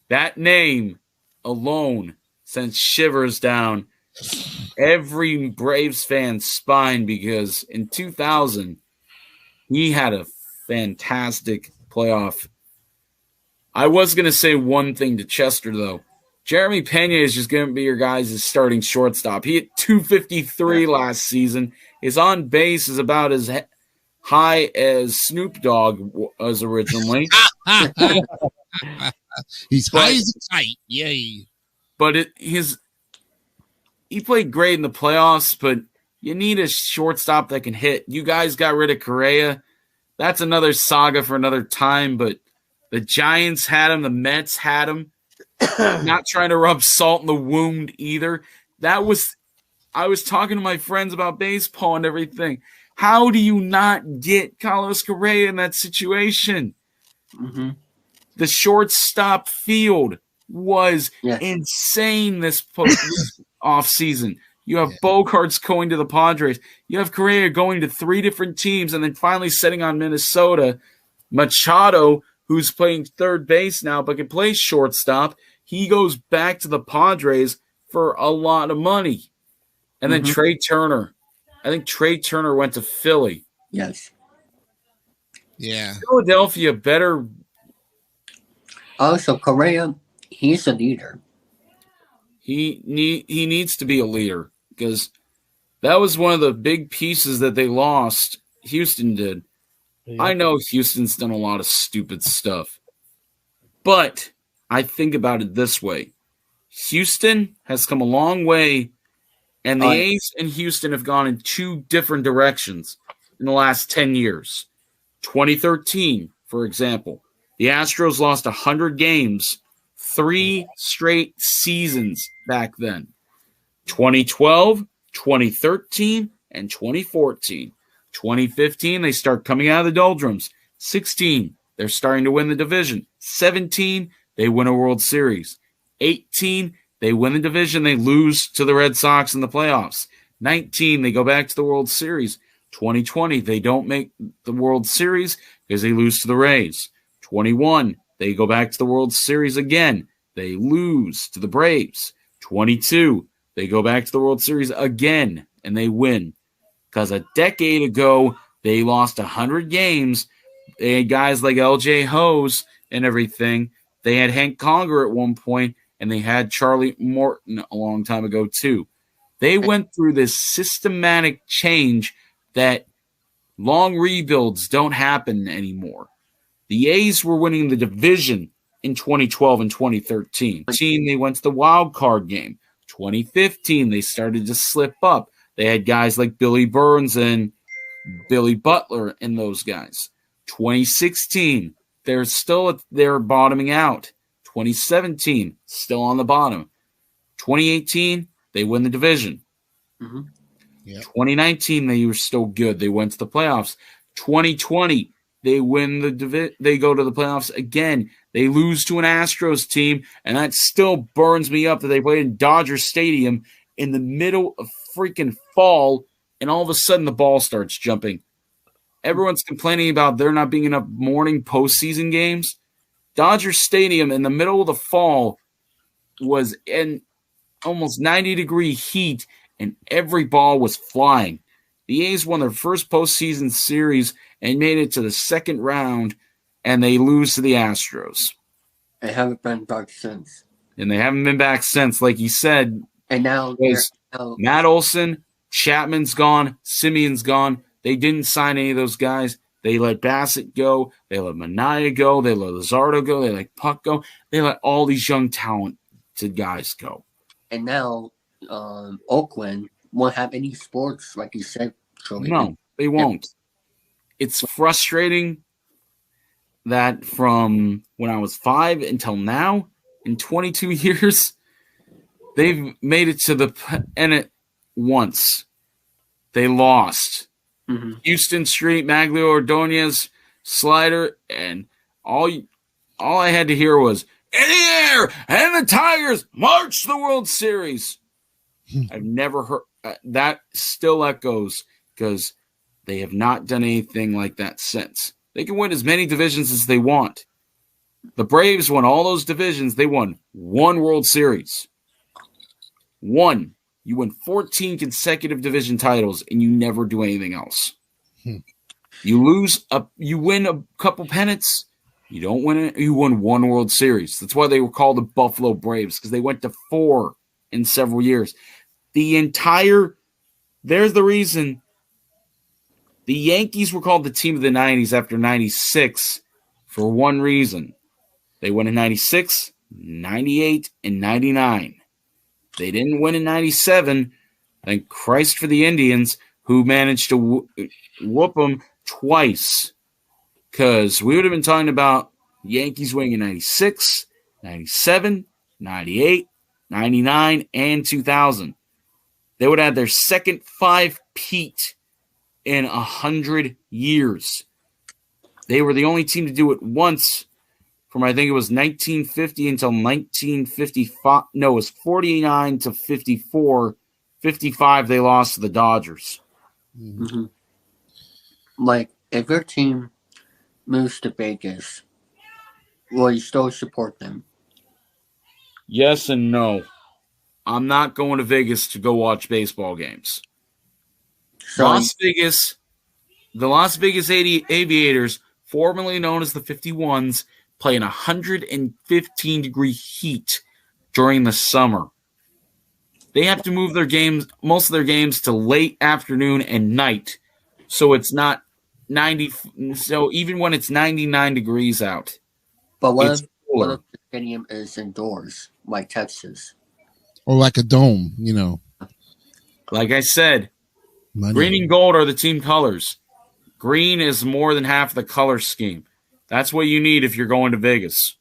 That name alone sent shivers down every Braves fan's spine because in 2000 he had a fantastic playoff. I was going to say one thing to Chester though. Jeremy Pena is just going to be your guys' starting shortstop. He hit 253 last season. His on base is about as high as Snoop Dogg was originally. He's high as a kite. Yay. But he played great in the playoffs, but you need a shortstop that can hit. You guys got rid of Correa. That's another saga for another time, but the Giants had him. The Mets had him. Not trying to rub salt in the wound either. I was talking to my friends about baseball and everything. How do you not get Carlos Correa in that situation? Mm-hmm. The shortstop field was insane this offseason. You have Bogarts going to the Padres. You have Correa going to 3 different teams and then finally setting on Minnesota. Machado, who's playing third base now but can play shortstop, he goes back to the Padres for a lot of money. And then Trey Turner. I think Trey Turner went to Philly. Yes. Yeah. Philadelphia better. Also, Correa, he's a leader. He needs to be a leader because that was one of the big pieces that they lost. Houston did. I know Houston's done a lot of stupid stuff, but I think about it this way. Houston has come a long way, and the A's and Houston have gone in two different directions in the last 10 years. 2013, for example, the Astros lost 100 games, 3 straight seasons back then. 2012, 2013, and 2014. 2015, they start coming out of the doldrums. 16, they're starting to win the division. 17, they win a World Series. 18, they win the division. They lose to the Red Sox in the playoffs. 19, they go back to the World Series. 2020, they don't make the World Series because they lose to the Rays. 21, they go back to the World Series again. They lose to the Braves. 22, they go back to the World Series again, and they win. Because a decade ago, they lost 100 games. They had guys like L.J. Hose and everything. They had Hank Conger at one point, and they had Charlie Morton a long time ago, too. They went through this systematic change that long rebuilds don't happen anymore. The A's were winning the division in 2012 and 2013. They went to the wild card game. 2015, they started to slip up. They had guys like Billy Burns and Billy Butler and those guys. 2016, they're bottoming out. 2017, still on the bottom. 2018, they win the division. Mm-hmm. Yep. 2019, they were still good. They went to the playoffs. 2020, they win the they go to the playoffs again. They lose to an Astros team, and that still burns me up that they played in Dodger Stadium in the middle of freaking fall, and all of a sudden the ball starts jumping. Everyone's complaining about there not being enough morning postseason games. Dodger Stadium in the middle of the fall was in almost 90-degree heat, and every ball was flying. The A's won their first postseason series and made it to the second round, and they lose to the Astros. They haven't been back since. And they haven't been back since, like you said. And now Matt Olson, Chapman's gone, Simeon's gone. They didn't sign any of those guys. They let Bassett go. They let Manaea go. They let Luzardo go. They let Puck go. They let all these young talented guys go. And now Oakland won't have any sports, like you said, Joey. No, they won't. It's frustrating that from when I was 5 until now, in 22 years, they've made it to the pennant once. They lost. Mm-hmm. Houston Street, Maglio Ordonez, Slider, and all I had to hear was, in the air, and the Tigers march the World Series. I've never heard that. Still echoes because they have not done anything like that since. They can win as many divisions as they want. The Braves won all those divisions. They won one World Series. One. You win 14 consecutive division titles, and you never do anything else. You win a couple pennants. You don't win it. You won one World Series. That's why they were called the Buffalo Braves, because they went to 4 in several years. There's the reason the Yankees were called the team of the 90s after 96 for one reason. They won in 96, 98, and 99. They didn't win in 97. Thank Christ for the Indians, who managed to whoop them twice. Because we would have been talking about Yankees winning in 96, 97, 98, 99, and 2000. They would have had their second 5-peat in 100 years. They were the only team to do it once from, I think it was 1950 until 1955. No, it was 49 to 54. 55, they lost to the Dodgers. Mm-hmm. Like, if your team moves to Vegas, will you still support them? Yes and no. I'm not going to Vegas to go watch baseball games. So, The Las Vegas Aviators, formerly known as the 51s, play in 115-degree heat during the summer. They have to move most of their games to late afternoon and night, so it's not 90. So even when it's 99 degrees out, But what it's if cooler. the stadium is indoors, like Texas? Or like a dome, you know. Like I said, Money. green and gold are the team colors. Green is more than half the color scheme. That's what you need if you're going to Vegas.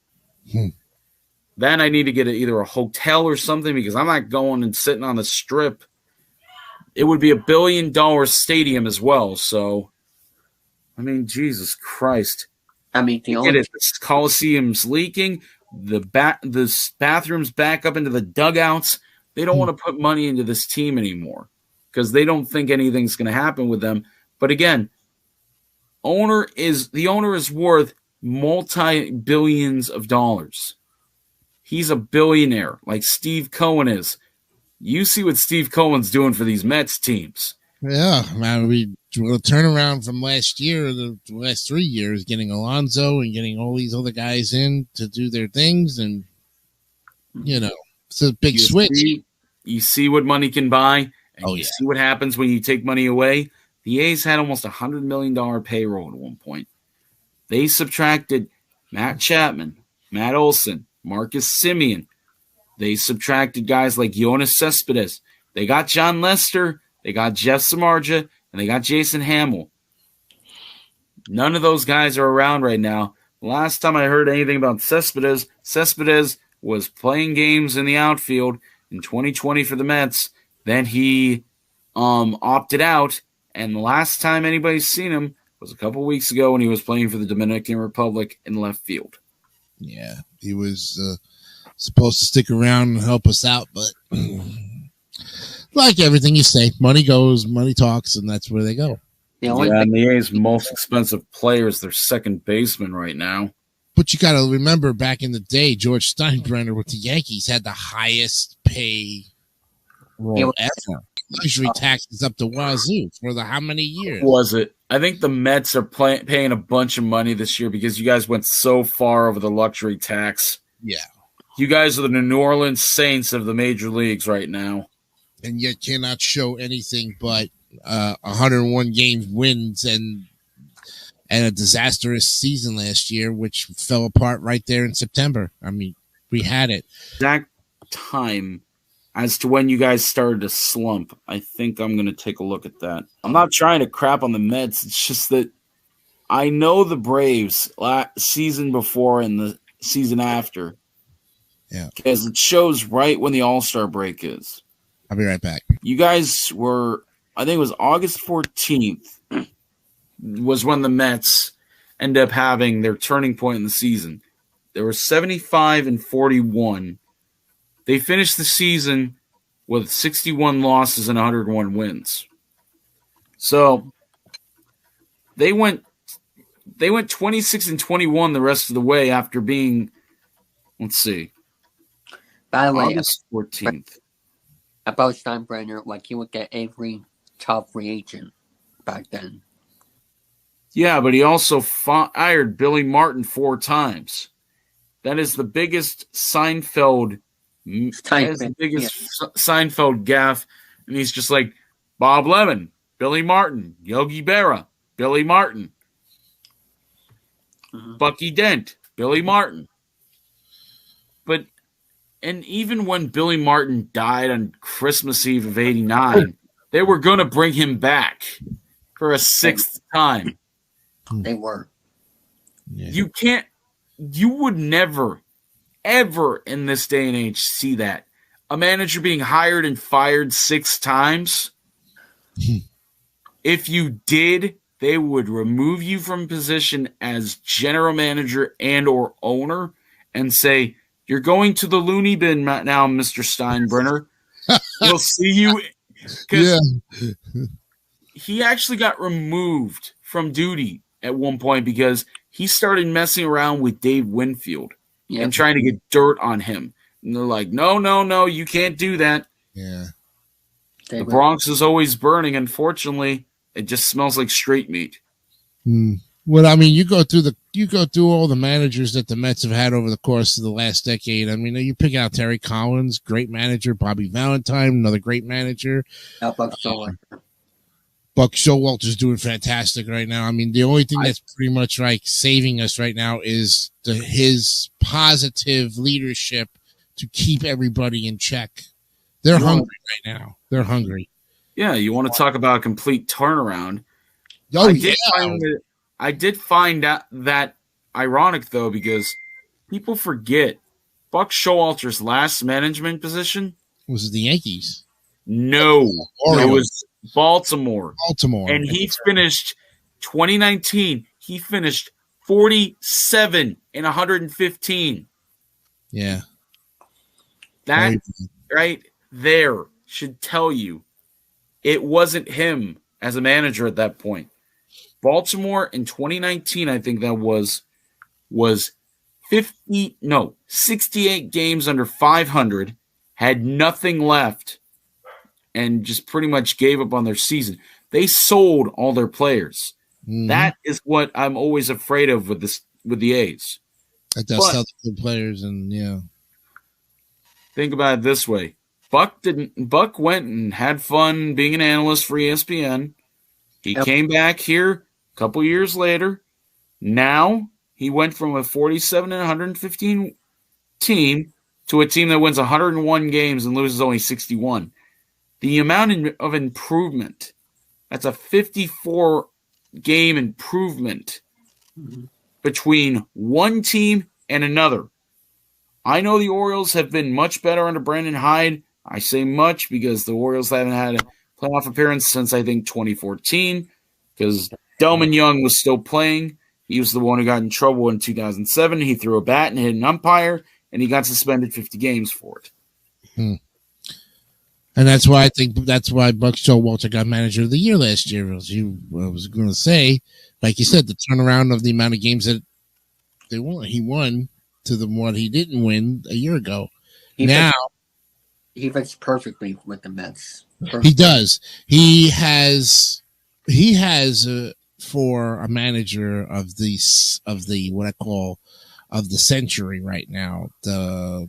Then I need to get either a hotel or something because I'm not going and sitting on the strip. It would be $1 billion stadium as well. So, I mean, Jesus Christ. I mean, the You only get it. The Coliseum's leaking. The bathrooms back up into the dugouts. They don't want to put money into this team anymore because they don't think anything's going to happen with them. But again, the owner is worth multi-billions of dollars. He's a billionaire like Steve Cohen is. You see what Steve Cohen's doing for these Mets teams. Yeah, man, we will turn around from last year, the last 3 years, getting Alonso and getting all these other guys in to do their things, and you know, it's a big switch. You see what money can buy, and see what happens when you take money away. The A's had almost $100 million payroll at one point. They subtracted Matt Chapman, Matt Olson, Marcus Semien. They subtracted guys like Yoenis Cespedes. They got John Lester. They got Jeff Samardzija. And they got Jason Hamill. None of those guys are around right now. Last time I heard anything about Cespedes was playing games in the outfield in 2020 for the Mets. Then he opted out. And the last time anybody's seen him was a couple weeks ago when he was playing for the Dominican Republic in left field. Yeah, he was supposed to stick around and help us out, but like everything you say, money goes, money talks, and that's where they go. And the A's most expensive player is their second baseman right now. But you got to remember, back in the day, George Steinbrenner with the Yankees had the highest pay role ever. Luxury taxes up to wazoo for how many years? Was it? I think the Mets are paying a bunch of money this year because you guys went so far over the luxury tax. Yeah. You guys are the New Orleans Saints of the major leagues right now. And yet cannot show anything but 101 games wins and a disastrous season last year, which fell apart right there in September. I mean, we had it. Exact time as to when you guys started to slump. I think I'm going to take a look at that. I'm not trying to crap on the Mets. It's just that I know the Braves season before and the season after. Yeah. Because it shows right when the All-Star break is. I'll be right back. You guys were, I think it was August 14th was when the Mets ended up having their turning point in the season. They were 75-41. They finished the season with 61 losses and 101 wins. So they went 26-21 the rest of the way after being, let's see. By the way, August 14th. About Steinbrenner, like he would get every top free agent back then. Yeah, but he also fired Billy Martin 4 times. That is the biggest Seinfeld Seinfeld gaffe, and he's just like Bob Lemon, Billy Martin, Yogi Berra, Billy Martin, Bucky Dent, Billy Martin. And even when Billy Martin died on Christmas Eve of '89, they were going to bring him back for a 6th time. They were. Yeah. You would never, ever in this day and age see that. A manager being hired and fired 6 times. If you did, they would remove you from position as general manager and or owner and say, you're going to the loony bin now, Mr. Steinbrenner. We'll see you. Because he actually got removed from duty at one point because he started messing around with Dave Winfield and trying to get dirt on him. And they're like, no, you can't do that. Yeah. The Bronx is always burning. Unfortunately, it just smells like straight meat. Well, I mean, you go through all the managers that the Mets have had over the course of the last decade. I mean, you pick out Terry Collins, great manager, Bobby Valentine, another great manager. How about Stoller? Buck Showalter's doing fantastic right now. I mean, the only thing that's pretty much like saving us right now is his positive leadership to keep everybody in check. They're hungry right now. They're hungry. Yeah, you want to talk about a complete turnaround. Oh, I did find that ironic, though, because people forget Buck Showalter's last management position was it the Yankees? No, it was Baltimore. And he finished 2019. He finished 47 in 115. Yeah. That right there should tell you it wasn't him as a manager at that point. Baltimore in 2019, I think that was 68 games under 500, had nothing left, and just pretty much gave up on their season. They sold all their players. Mm-hmm. That is what I'm always afraid of with the A's. That sell the good players, and yeah. Think about it this way: Buck went and had fun being an analyst for ESPN. He came back here a couple years later. Now he went from a 47 and 115 team to a team that wins 101 games and loses only 61. The amount of improvement, that's a 54-game improvement between one team and another. I know the Orioles have been much better under Brandon Hyde. I say much because the Orioles haven't had a playoff appearance since, I think, 2014, because Delman Young was still playing. He was the one who got in trouble in 2007. He threw a bat and hit an umpire, and he got suspended 50 games for it. And that's why Buck Showalter got Manager of the Year last year. As I was going to say, like you said, the turnaround of the amount of games that he won to the one he didn't win a year ago. He fits perfectly with the Mets. He does. He has for a manager of the what I call of the century right now, the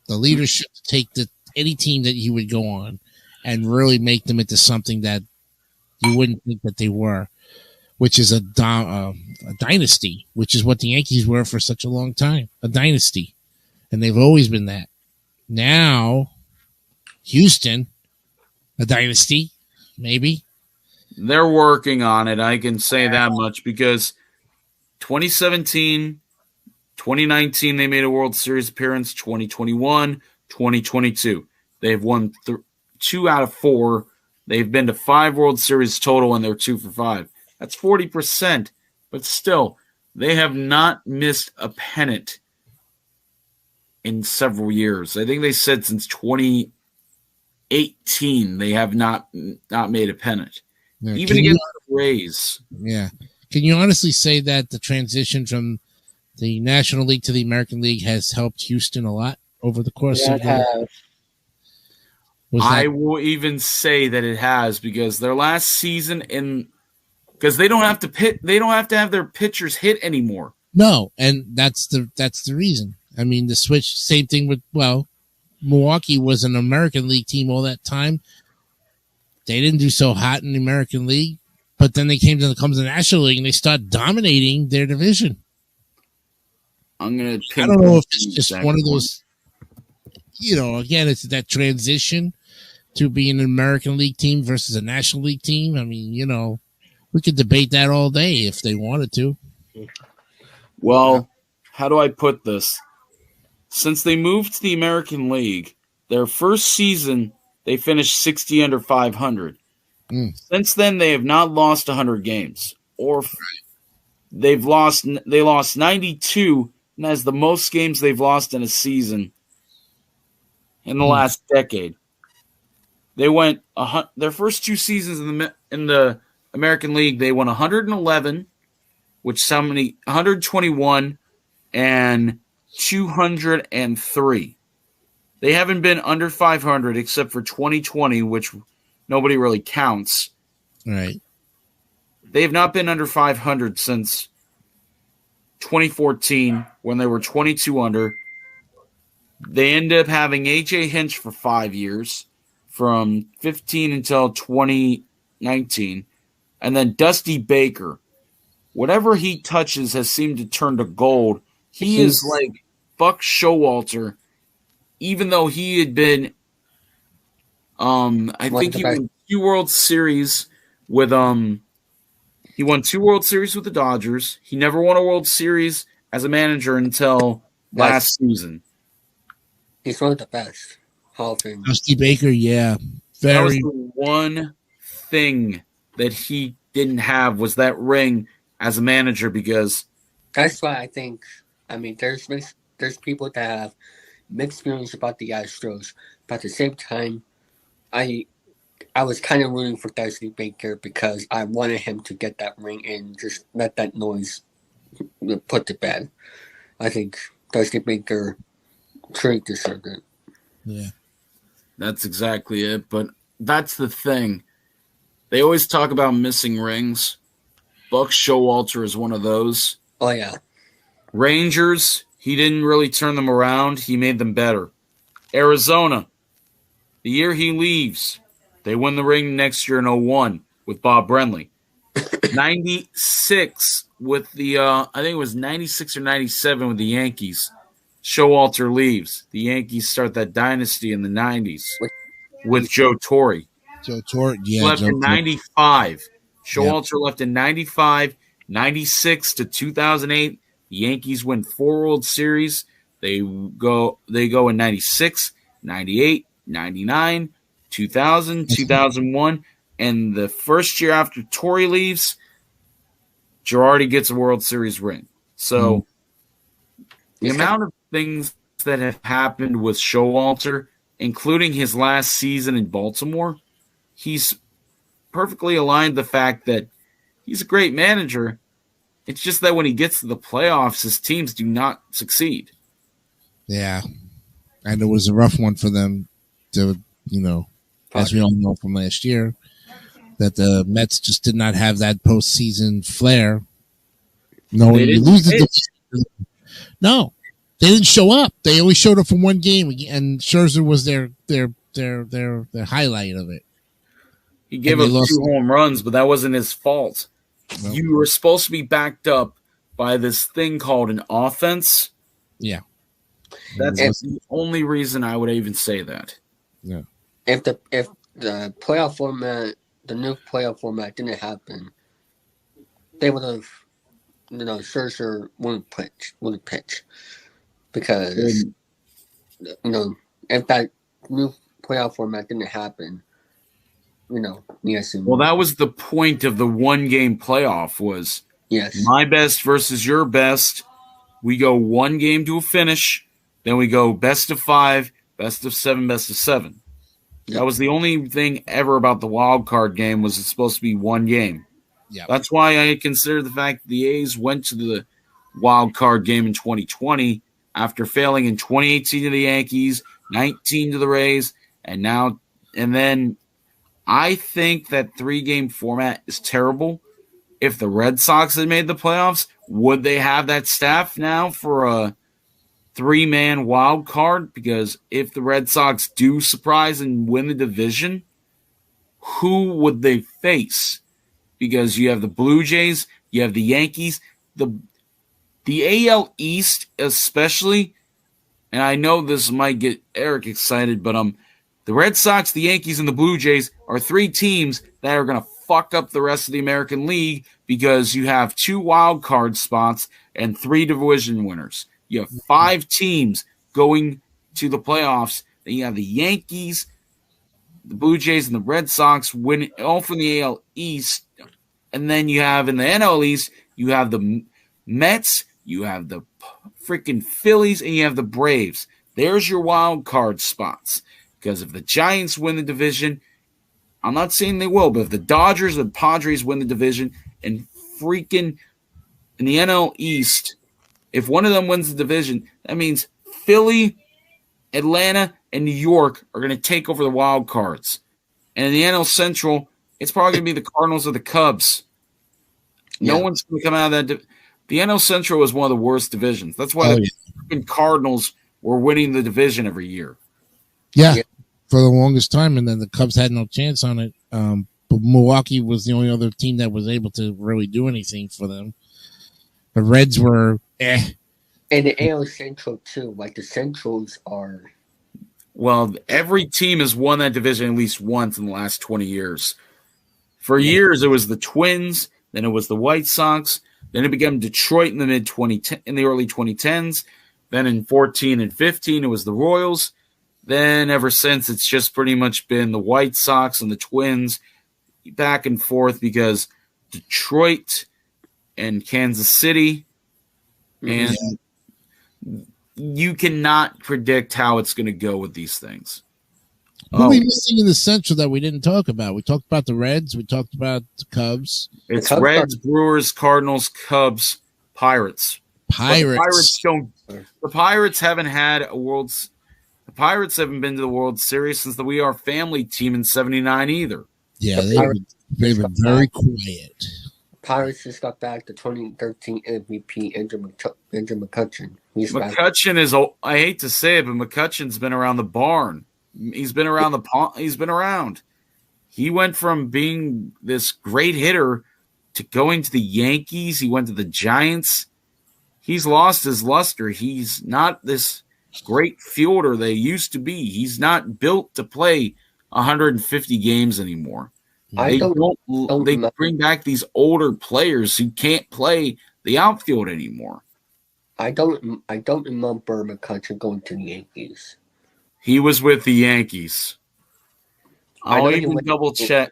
leadership to take any team that he would go on and really make them into something that you wouldn't think that they were, which is a dynasty, which is what the Yankees were for such a long time, a dynasty. And they've always been that. Now, Houston, a dynasty, maybe. They're working on it. I can say that much because 2017, 2019, they made a World Series appearance. 2021, 2022. They've won 2 out of 4. They've been to 5 World Series total, and they're 2 for 5. That's 40%. But still, they have not missed a pennant in several years. I think they said since 2018 they have not made a pennant. Yeah, even against the Rays. Yeah. Can you honestly say that the transition from the National League to the American League has helped Houston a lot over the course of the I will even say that it has, because their last season because they don't have to have their pitchers hit anymore. No, and that's the reason. I mean, the switch, same thing with Milwaukee was an American League team all that time. They didn't do so hot in the American League, but then they comes to the National League and they start dominating their division. I don't know if it's just one of those, again, it's that transition to being an American League team versus a National League team. I mean, we could debate that all day if they wanted to. Well, how do I put this? Since they moved to the American League, their first season, they finished 60 under 500. Since then, they have not lost 100 games. They lost 92, and that's the most games they've lost in a season in the last decade. They went their first 2 seasons in the American League. They won 111, which 121 and 203. They haven't been under 500 except for 2020, which nobody really counts. Right. They have not been under 500 since 2014 when they were 22 under. They ended up having A.J. Hinch for 5 years, from 15 until 20 19. And then Dusty Baker. Whatever he touches has seemed to turn to gold. He is like Buck Showalter, even though he had been I think he won 2 World Series with he won 2 World Series with the Dodgers. He never won a World Series as a manager until last season. He's one of the best Hall of Fame. Dusty Baker, yeah. That was the one thing that he didn't have was that ring as a manager, because that's why I think, I mean, there's people that have mixed feelings about the Astros, but at the same time, I was kind of rooting for Dusty Baker because I wanted him to get that ring and just let that noise put to bed. I think Dusty Baker truly deserved it. Yeah. That's exactly it. But that's the thing. They always talk about missing rings. Buck Showalter is one of those. Oh, yeah. Rangers, he didn't really turn them around. He made them better. Arizona, the year he leaves, they win the ring next year in 01 with Bob Brenly. 96 with the, I think it was 96 or 97 with the Yankees. Showalter leaves. The Yankees start that dynasty in the 90s with Joe Torre. Joe Torre, yeah. Left in 95. Showalter left in 95, 96 to 2008. The Yankees win 4 World Series. They go in 96, 98, 99, 2000, 2001, and the first year after Torre leaves, Girardi gets a World Series ring. So the amount of things that have happened with Showalter, including his last season in Baltimore, he's perfectly aligned the fact that he's a great manager. It's just that when he gets to the playoffs, his teams do not succeed. Yeah. And it was a rough one for them to, as we all know from last year, that the Mets just did not have that postseason flair. No, you lose the division. No, they didn't show up. They only showed up for one game, and Scherzer was their highlight of it. He gave up 2 home runs, but that wasn't his fault. No. You were supposed to be backed up by this thing called an offense. Yeah. That's the only reason I would even say that. Yeah. If the playoff format, the new playoff format didn't happen, they would have, Scherzer wouldn't pitch. Because, if that new playoff format didn't happen, yes. Well, that was the point of the 1-game playoff was my best versus your best. We go 1 game to a finish, then we go best of 5, best of 7, best of 7. Yep. That was the only thing ever about the wild card game was it's supposed to be 1 game. Yep. That's why I consider the fact the A's went to the wild card game in 2020 after failing in 2018 to the Yankees, 19 to the Rays, and then I think that 3-game format is terrible. If the Red Sox had made the playoffs, would they have that staff now for a 3-man wild card? Because if the Red Sox do surprise and win the division, who would they face? Because you have the Blue Jays, you have the Yankees, the AL East especially, and I know this might get Eric excited, but the Red Sox, the Yankees, and the Blue Jays are 3 teams that are going to fuck up the rest of the American League because you have 2 wild card spots and 3 division winners. You have 5 teams going to the playoffs. Then you have the Yankees, the Blue Jays, and the Red Sox winning all from the AL East. And then you have in the NL East, you have the Mets, you have the freaking Phillies, and you have the Braves. There's your wild card spots. Because if the Giants win the division, I'm not saying they will, but if the Dodgers and Padres win the division and freaking in the NL East, if one of them wins the division, that means Philly, Atlanta, and New York are going to take over the wild cards. And in the NL Central, it's probably going to be the Cardinals or the Cubs. No one's going to come out of that. The NL Central is one of the worst divisions. That's why the Cardinals were winning the division every year. Yeah, for the longest time, and then the Cubs had no chance on it. but Milwaukee was the only other team that was able to really do anything for them. The Reds were And the AL Central too. Like the Centrals are. Well, every team has won that division at least once in the last 20 years. For years, it was the Twins, then it was the White Sox, then it became Detroit in the early 2010s. Then in 14 and 15, it was the Royals. Then ever since, it's just pretty much been the White Sox and the Twins back and forth because Detroit and Kansas City, and you cannot predict how it's going to go with these things. Who are we missing in the Central that we didn't talk about? We talked about the Reds. We talked about the Cubs. It's Cubs Reds, Brewers, Cardinals, Cubs, Pirates. The Pirates haven't had a World's. The Pirates haven't been to the World Series since the We Are Family team in '79 either. Yeah, they've been very quiet. Pirates just got back the 2013 MVP Andrew McCutchen. McCutchen is. I hate to say it, but McCutchen's been around the barn. He's been around the pond. He's been around. He went from being this great hitter to going to the Yankees. He went to the Giants. He's lost his luster. He's not this great fielder they used to be. He's not built to play 150 games anymore. They bring back these older players who can't play the outfield anymore. I don't remember McCutchen going to the Yankees. He was with the Yankees. I'll even double check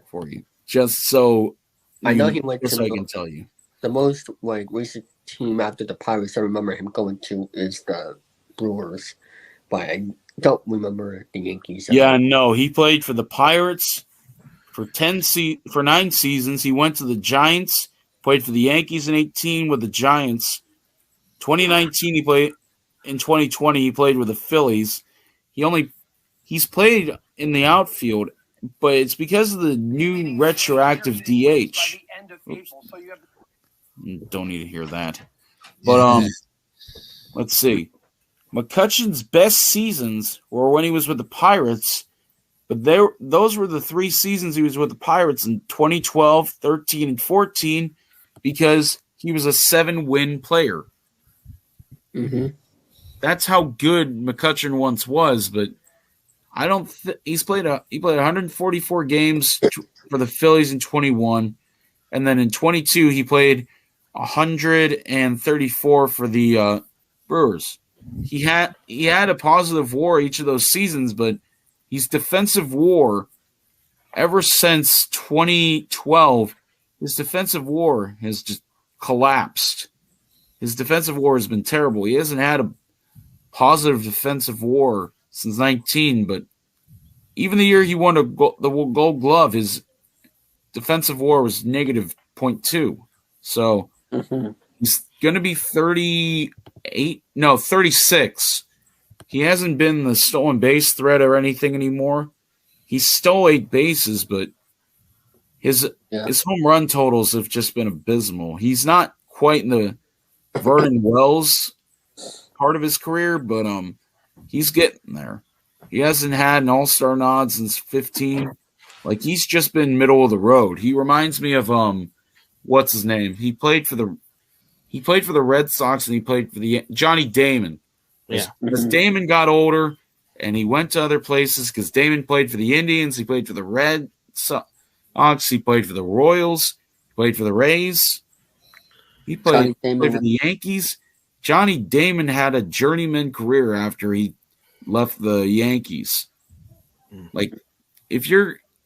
for you, just so I know he went to. I can tell you the most recent team after the Pirates I remember him going to is the Brewers, but I don't remember the Yankees. Yeah, no, he played for the Pirates for 9 seasons. He went to the Giants, played for the Yankees in 18 with the Giants. 2019 he played. In 2020, he played with the Phillies. He's played in the outfield, but it's because of the new retroactive DH. Don't need to hear that. But let's see. McCutchen's best seasons were when he was with the Pirates, but those were the 3 seasons he was with the Pirates in 2012, 13, and 14 because he was a 7-win player. Mm-hmm. That's how good McCutchen once was, but I don't. He played 144 games for the Phillies in 21, and then in 22 he played 134 for the Brewers. He had a positive WAR each of those seasons, but he's defensive WAR ever since 2012. His defensive WAR has just collapsed. His defensive WAR has been terrible. He hasn't had a positive defensive WAR since 19, but even the year he won the Gold Glove, his defensive WAR was negative 0.2. So he's going to be 36. He hasn't been the stolen base threat or anything anymore. He stole 8 bases, but his home run totals have just been abysmal. He's not quite in the Vernon Wells part of his career, but he's getting there. He hasn't had an all-star nod since 15. Like, he's just been middle of the road. He reminds me of what's his name? He played for the Red Sox and he played for the Johnny Damon. Yeah. As Damon got older and he went to other places because Damon played for the Indians, he played for the Red Sox, he played for the Royals, he played for the Rays, he played for the Yankees. Johnny Damon had a journeyman career after he left the Yankees. Like, if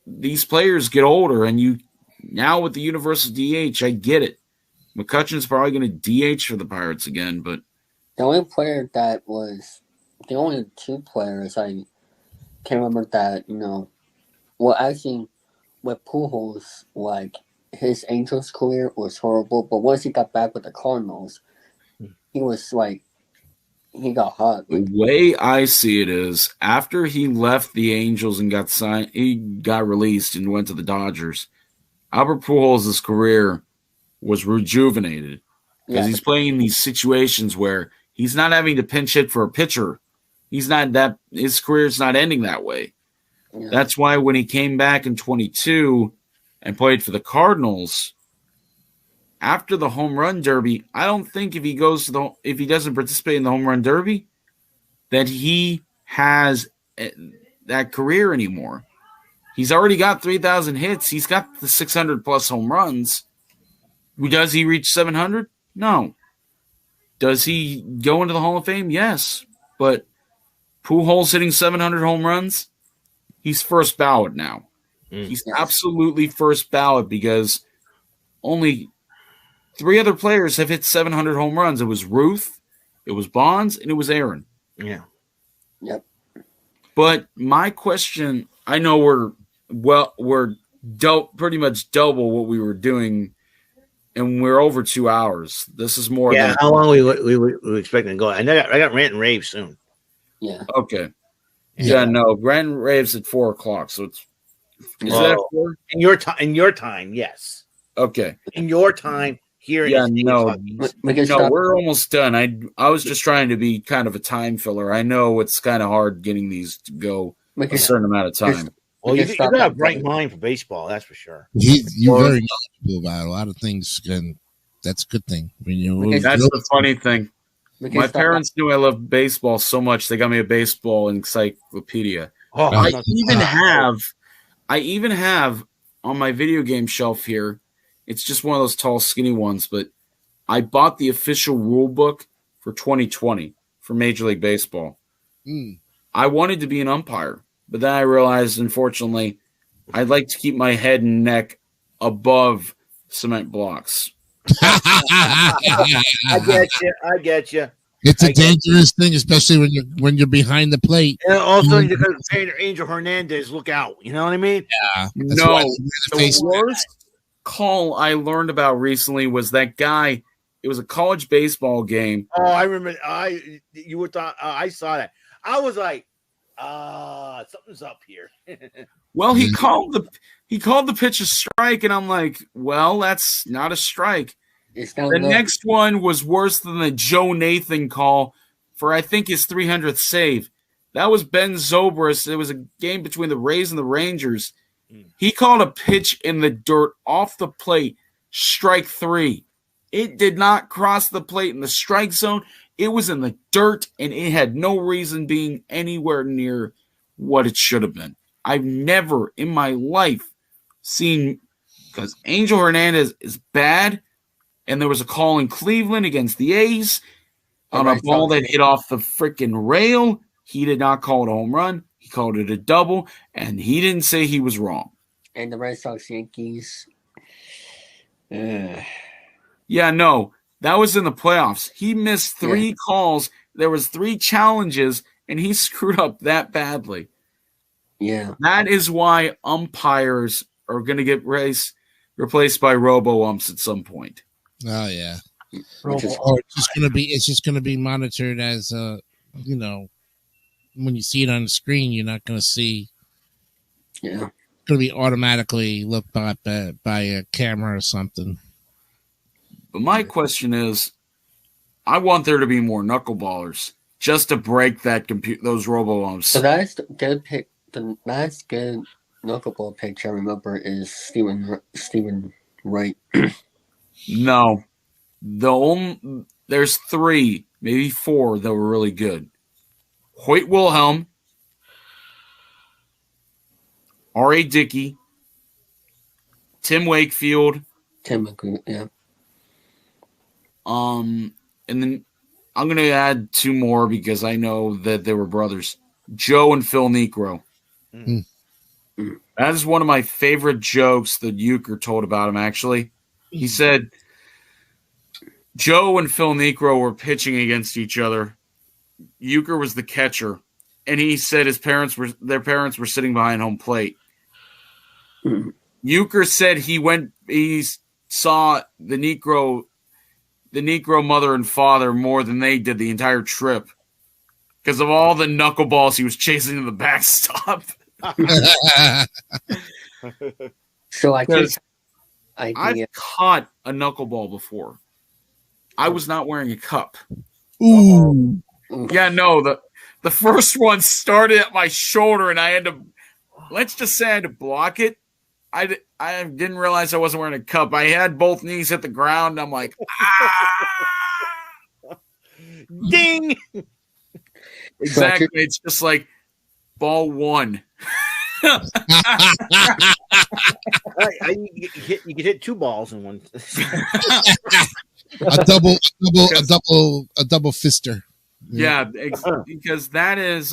these players get older and you now with the universal DH, I get it. McCutchen's probably going to DH for the Pirates again, but the only two players I can remember that, actually with Pujols, like his Angels career was horrible, but once he got back with the Cardinals, he was like, he got hot. The way I see it is, after he left the Angels and got signed, he got released and went to the Dodgers. Albert Pujols' career was rejuvenated because he's playing in these situations where he's not having to pinch hit for a pitcher. His career's not ending that way. Yeah. That's why when he came back in 22 and played for the Cardinals, after the home run derby, I don't think if he doesn't participate in the home run derby, that he has that career anymore. He's already got 3,000 hits. He's got the 600 plus home runs. Does he reach 700? No. Does he go into the Hall of Fame? Yes. But Pujols hitting 700 home runs, he's first ballot now. He's absolutely first ballot because only 3 other players have hit 700 home runs. It was Ruth, it was Bonds, and it was Aaron. Yeah. Yep. But my question, I know we're pretty much double what we were doing, and we're over 2 hours. This is more. Yeah. How long we expecting to go? I got rant and rave soon. Yeah. Okay. Yeah. No, rant and rave's at 4:00. So it's that 4? In your time, yes. Okay. In your time here. Yeah. No. We're almost done. I was just trying to be kind of a time filler. I know it's kind of hard getting these to go a certain amount of time. Well, you got a bright mind for baseball, that's for sure. You're very knowledgeable about a lot of things, and that's a good thing. That's the funny thing. My parents knew I loved baseball so much they got me a baseball encyclopedia. I even have on my video game shelf here. It's just one of those tall, skinny ones, but I bought the official rule book for 2020 for Major League Baseball. I wanted to be an umpire, but then I realized, unfortunately, I'd like to keep my head and neck above cement blocks. I get you. It's a dangerous thing, especially when you're behind the plate. And also, you got Angel Hernandez, look out. You know what I mean? Yeah. No, the worst call I learned about recently was that guy. It was a college baseball game. Oh, I remember. I saw that. I was like, something's up here. Well, he called the pitch a strike, and I'm like, well, that's not a strike. The next one was worse than the Joe Nathan call for, I think, his 300th save. That was Ben Zobrist. It was a game between the Rays and the Rangers. He called a pitch in the dirt off the plate, strike 3. It did not cross the plate in the strike zone. It was in the dirt, and it had no reason being anywhere near what it should have been. I've never in my life seen, because Angel Hernandez is bad, and there was a call in Cleveland against the A's on a ball that hit off the freaking rail. He did not call it a home run. He called it a double, and he didn't say he was wrong. And the Red Sox Yankees. Yeah, no, that was in the playoffs. He missed 3 calls. There was 3 challenges, and he screwed up that badly. Yeah. That is why umpires are going to get replaced by robo-umps at some point. Oh, yeah. It's just gonna be monitored as when you see it on the screen, you're not gonna see. Yeah. It's gonna be automatically looked at by a camera or something. But my question is, I want there to be more knuckleballers just to break those robo-umps. So that's the good pick. The last good knuckleball pitch I remember is Stephen Wright. No, there's 3, maybe 4 that were really good. Hoyt Wilhelm, R.A. Dickey, Tim Wakefield. Yeah. And then I'm going to add 2 more because I know that they were brothers. Joe and Phil Necro. That is one of my favorite jokes that Euchre told about him, actually. He said Joe and Phil Necro were pitching against each other. Euchre was the catcher, and he said their parents were sitting behind home plate. Euchre said he saw the Necro mother and father more than they did the entire trip because of all the knuckleballs he was chasing to the backstop. So I've caught a knuckleball before. I was not wearing a cup. Ooh. Yeah, no, the first one started at my shoulder, and I had to let's just say I had to block it. I didn't realize I wasn't wearing a cup. I had both knees hit the ground. I'm like, Ding! Exactly. It's just like ball one. You can hit 2 balls in one. a double fister. Yeah, because that is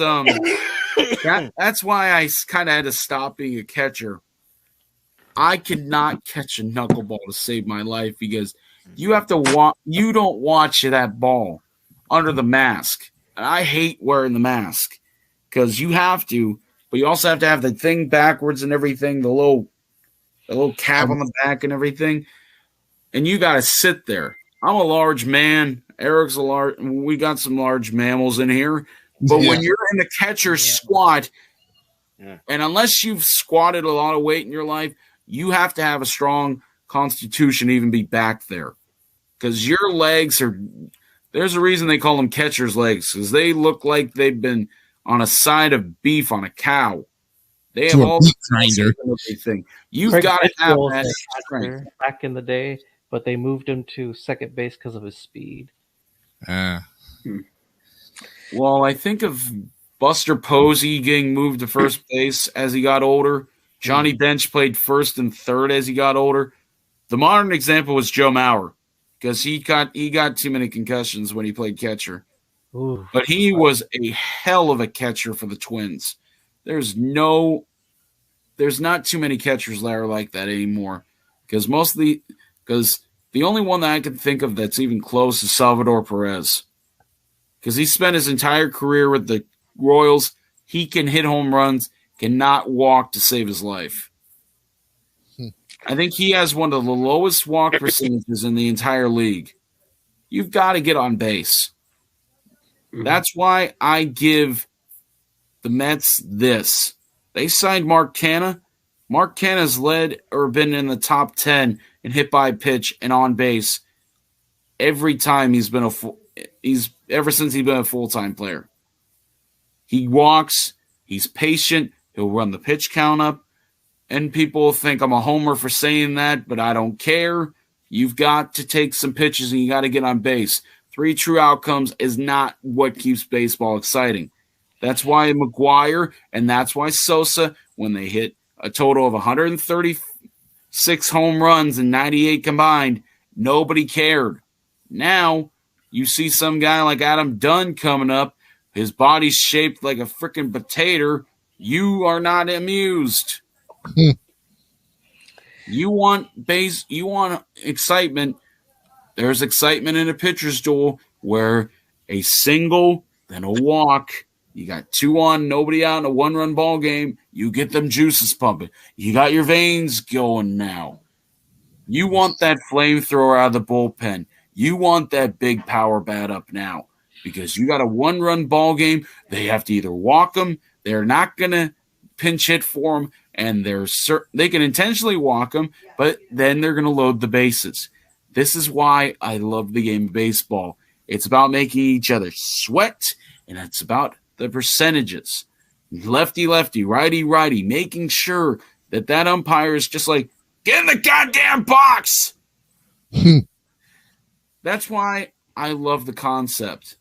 that's why I kind of had to stop being a catcher. I could not catch a knuckleball to save my life because you have to watch. You don't watch that ball under the mask, and I hate wearing the mask because you have to, but you also have to have the thing backwards and everything, the little cap on the back and everything, and you got to sit there. I'm a large man. Eric's a large. We got some large mammals in here, but when you're in the catcher's squat, and unless you've squatted a lot of weight in your life, you have to have a strong constitution to even be back there because your legs are. There's a reason they call them catcher's legs because they look like they've been on a side of beef on a cow. They have all the everything. You've got to have that strength. Back in the day, but they moved him to second base because of his speed. Well, I think of Buster Posey getting moved to first base as he got older. Johnny Bench played first and third as he got older. The modern example was Joe Mauer because he got too many concussions when he played catcher. Ooh. But he was a hell of a catcher for the Twins. There's not too many catchers that are like that anymore because the only one that I can think of that's even close is Salvador Perez because he spent his entire career with the Royals. He can hit home runs, cannot walk to save his life. I think he has one of the lowest walk percentages in the entire league. You've got to get on base. That's why I give the Mets this. They signed Mark Canha. Mark Canha's led or been in the top 10 in hit by pitch and on base every time ever since he's been a full-time player. He walks, he's patient, he'll run the pitch count up, and people think I'm a homer for saying that, but I don't care. You've got to take some pitches and you got to get on base. 3 true outcomes is not what keeps baseball exciting. That's why McGuire and that's why Sosa, when they hit a total of 136 home runs and 98 combined, nobody cared. Now, you see some guy like Adam Dunn coming up, his body's shaped like a freaking potato. You are not amused. You want excitement. There's excitement in a pitcher's duel where a single, then a walk. You got 2 on, nobody out in a 1-run ball game. You get them juices pumping. You got your veins going now. You want that flamethrower out of the bullpen. You want that big power bat up now because you got a 1-run ball game. They have to either walk them. They're not going to pinch hit for them, and they can intentionally walk them, but then they're going to load the bases. This is why I love the game of baseball. It's about making each other sweat, and it's about the percentages. Lefty, lefty, righty, righty, making sure that umpire is just like, get in the goddamn box. That's why I love the concept.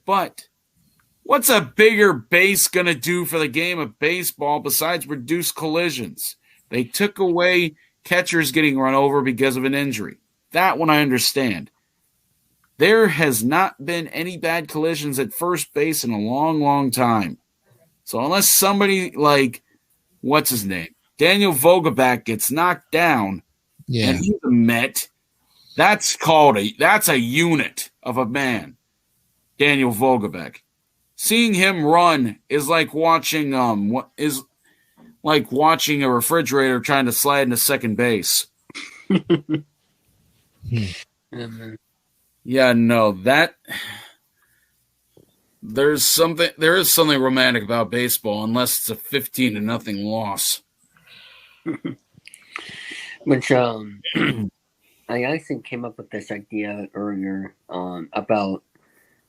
But what's a bigger base going to do for the game of baseball besides reduce collisions? They took away catchers getting run over because of an injury. That one I understand. There has not been any bad collisions at first base in a long, long time. So unless somebody like, what's his name? Daniel Vogelbach gets knocked down and he's a Met, that's a unit of a man. Daniel Vogelbach. Seeing him run is like watching a refrigerator trying to slide into second base. Yeah, no, there is something romantic about baseball unless it's a 15-0 loss. Which I actually came up with this idea earlier about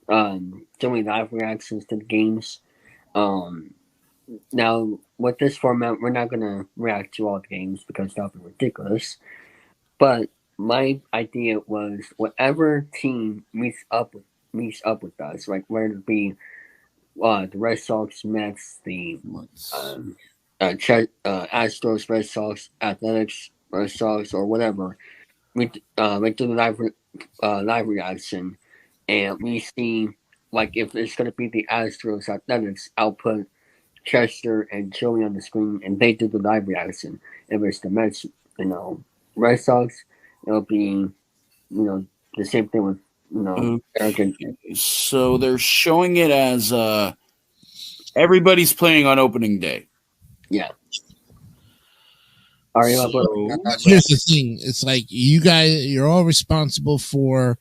doing live reactions to the games. Now with this format, we're not gonna react to all the games because that would be ridiculous. But my idea was whatever team meets up with us, like whether it be the Red Sox, Mets, the Astros, Red Sox, Athletics, Red Sox, or whatever. We do the live reaction, and we see like if it's gonna be the Astros Athletics, I'll put Chester and Joey on the screen, and they do the live reaction. If it's the Mets, Red Sox, it'll be the same thing with Eric and So they're showing it as everybody's playing on opening day. yeah. Are you Here's the thing: it's like you're all responsible for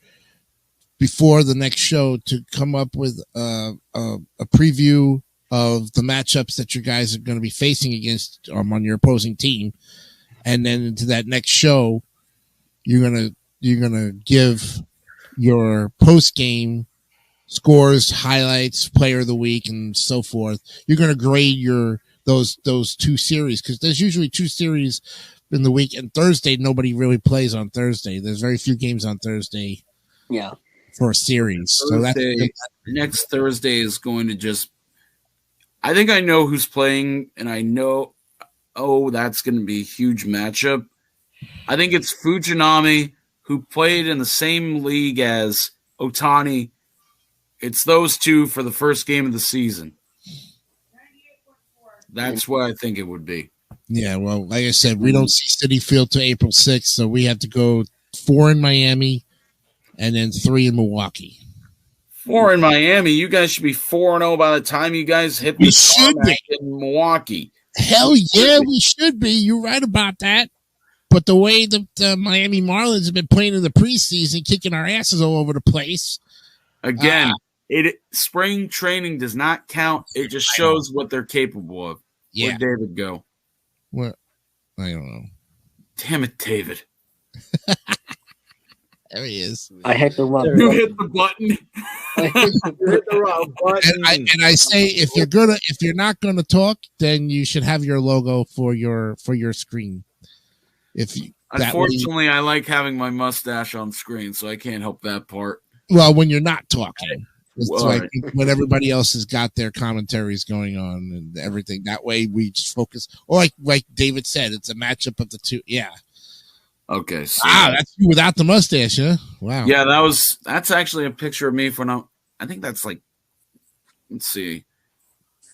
before the next show to come up with a preview of the matchups that you guys are going to be facing against on your opposing team, and then into that next show, you're gonna give your post game scores, highlights, player of the week, and so forth. You're gonna grade those two series because there's usually two series in the week, and Thursday nobody really plays on Thursday. There's very few games on Thursday. Yeah. For a series. Next Thursday is going to just. I think I know who's playing, and I know. Oh, that's going to be a huge matchup. I think it's Fujinami, who played in the same league as Otani. It's those two for the first game of the season. That's what I think it would be. Yeah, well, like I said, we don't see Citi Field till April 6th, so we have to go 4 in Miami and then 3 in Milwaukee. 4 in Miami. You guys should be 4-0 by the time you guys hit the tarmac in Milwaukee. Hell yeah, we should be. You're right about that. But the way the Miami Marlins have been playing in the preseason, kicking our asses all over the place. Again, spring training does not count. It just shows what they're capable of. Yeah. Where'd David go? What? I don't know. Damn it, David. There he is. I hit the wrong. You hit the button. You hit the wrong button. And I say if you're not gonna talk, then you should have your logo for your screen. Unfortunately, I like having my mustache on screen, so I can't help that part. Well, when you're not talking, it's like right. when everybody else has got their commentaries going on and everything. That way, we just focus. Or like David said, it's a matchup of the two. Yeah. Okay. So, that's you without the mustache, huh? Wow. Yeah, that's actually a picture of me for now. I think that's like, let's see,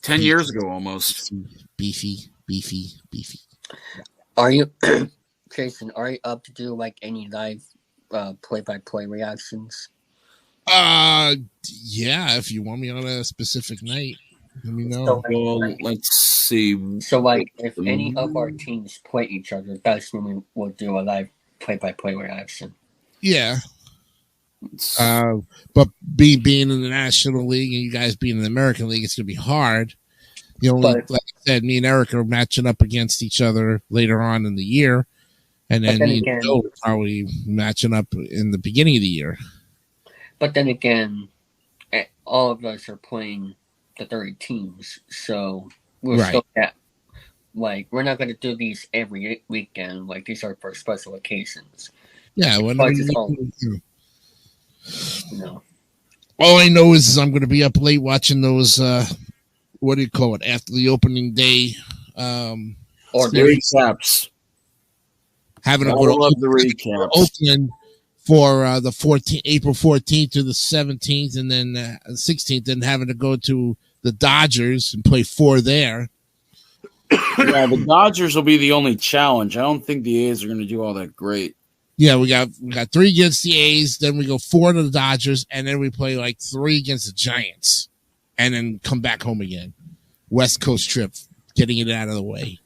10 years ago almost. Beefy. Are you, Jason? Are you up to do like any live play-by-play reactions? Yeah. If you want me on a specific night, let me know. Well, let's see. So, like, if any of our teams play each other, that's when we will do a live play-by-play reaction. Yeah. But being in the National League and you guys being in the American League, it's going to be hard. Like I said, me and Eric are matching up against each other later on in the year. And then me and Joe are probably matching up in the beginning of the year. But then again, all of us are playing the 30 teams, so we're still we're not going to do these every weekend. Like, these are for special occasions. Yeah, all I know is I'm going to be up late watching those. What do you call it? After the opening day, or the recaps. Having a the recaps. Oakland for the April 14th to the 17th, and then 16th, and having to go to the Dodgers and play 4 there. Yeah, the Dodgers will be the only challenge. I don't think the A's are going to do all that great. Yeah, we got 3 against the A's, then we go 4 to the Dodgers, and then we play like 3 against the Giants, and then come back home again. West Coast trip, getting it out of the way.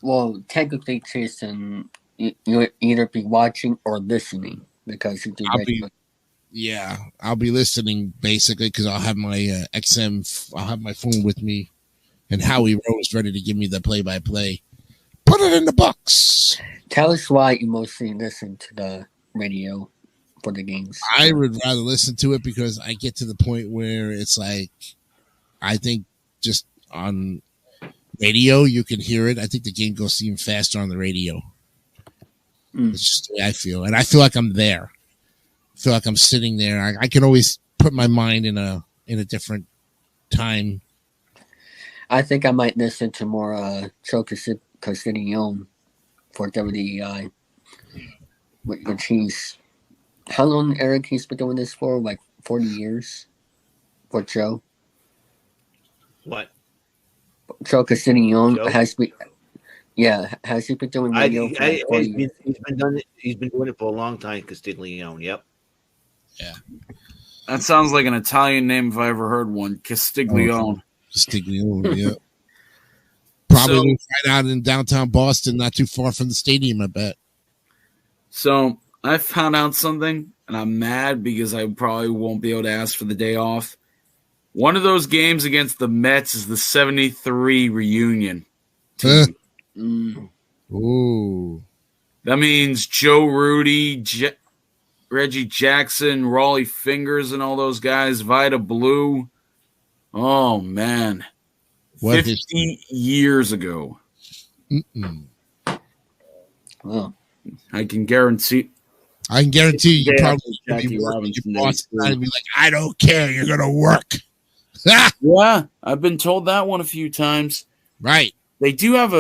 Well, technically, Jason, you'll either be watching or listening because you do. I'll be listening basically because I'll have my I'll have my phone with me, and Howie Rose ready to give me the play-by-play. Put it in the books. Tell us why you mostly listen to the radio for the games. I would rather listen to it because I get to the point where it's like, I think just on radio, you can hear it. I think the game goes even faster on the radio. It's just the way I feel, and I feel like I'm there. I feel like I'm sitting there. I can always put my mind in a different time. I think I might listen to more Joe Castiglione for WDEI, which he's. How long, Eric? He's been doing this for? Like 40 years for Joe. What? Joe Castiglione Joe? has been. Yeah, has he been doing radio for like 40 years? He's been doing it for a long time, Castiglione. Yep. Yeah. That sounds like an Italian name if I ever heard one. Castiglione. Castiglione, yeah. Probably So- right out in downtown Boston, not too far from the stadium, I bet. So I found out something, and I'm mad because I probably won't be able to ask for the day off. One of those games against the Mets is the 73 reunion. Ooh. That means Joe Rudy, Reggie Jackson, Raleigh Fingers, and all those guys, Vida Blue. Oh, man. What 50 years ago. Oh. I can guarantee. I can guarantee you Yeah, probably Jackie be working Robinson in days, Boston and be like, I don't care, you're gonna work. Yeah, I've been told that one a few times. Right. They do have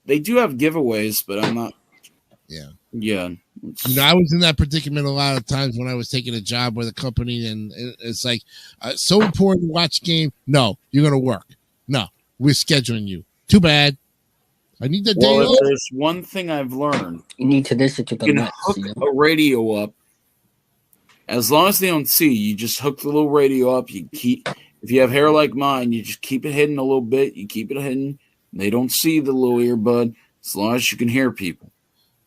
giveaways, but I'm not. Yeah. Yeah. You know, I was in that predicament a lot of times when I was taking a job with a company, and it's like so important to watch game. No, you're gonna work. No, we're scheduling you. Too bad. I need the day Well, if off. there's one thing I've learned, You need to listen to the you can Mets. hook You know? a radio up. As long as they don't see you, just hook the little radio up. You keep, if you have hair like mine, you just keep it hidden a little bit. You keep it hidden. They don't see the little earbud as long as you can hear people.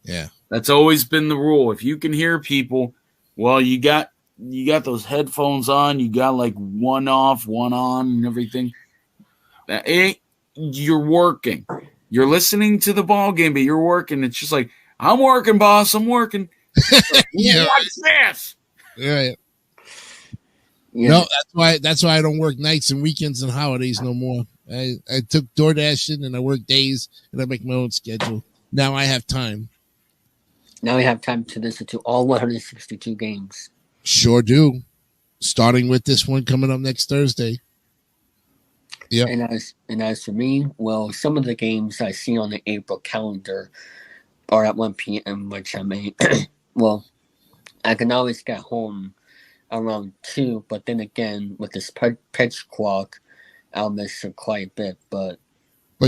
Yeah. That's always been the rule. If you can hear people, well, you got those headphones on. You got like one off, one on, and everything. You're working. You're listening to the ball game, but you're working. It's just like, I'm working, boss. I'm working. Yeah. What's this? Yeah. Yeah. No, that's why I don't work nights and weekends and holidays no more. I took DoorDash and I work days and I make my own schedule. Now I have time. Now we have time to listen to all 162 games. Sure do. Starting with this one coming up next Thursday. Yeah. And as for me, well, some of the games I see on the April calendar are at 1 p.m., which I may, well, I can always get home around 2, but then again, with this pitch clock, I'll miss quite a bit. But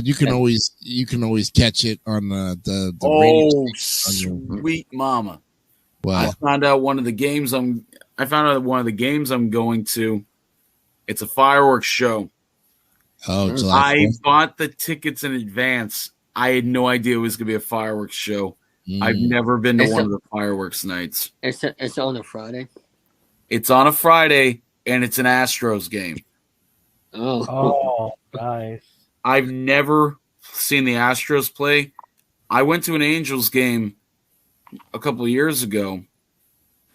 you can always catch it on the Oh, radio. sweet mama! Wow. I found out one of the games I'm going to. It's a fireworks show. Oh, July I 4th. bought the tickets in advance. I had no idea it was going to be a fireworks show. I've never been to one of the fireworks nights. it's on a Friday. It's on a Friday, and it's an Astros game. Oh, nice. I've never seen the Astros play. I went to an Angels game a couple of years ago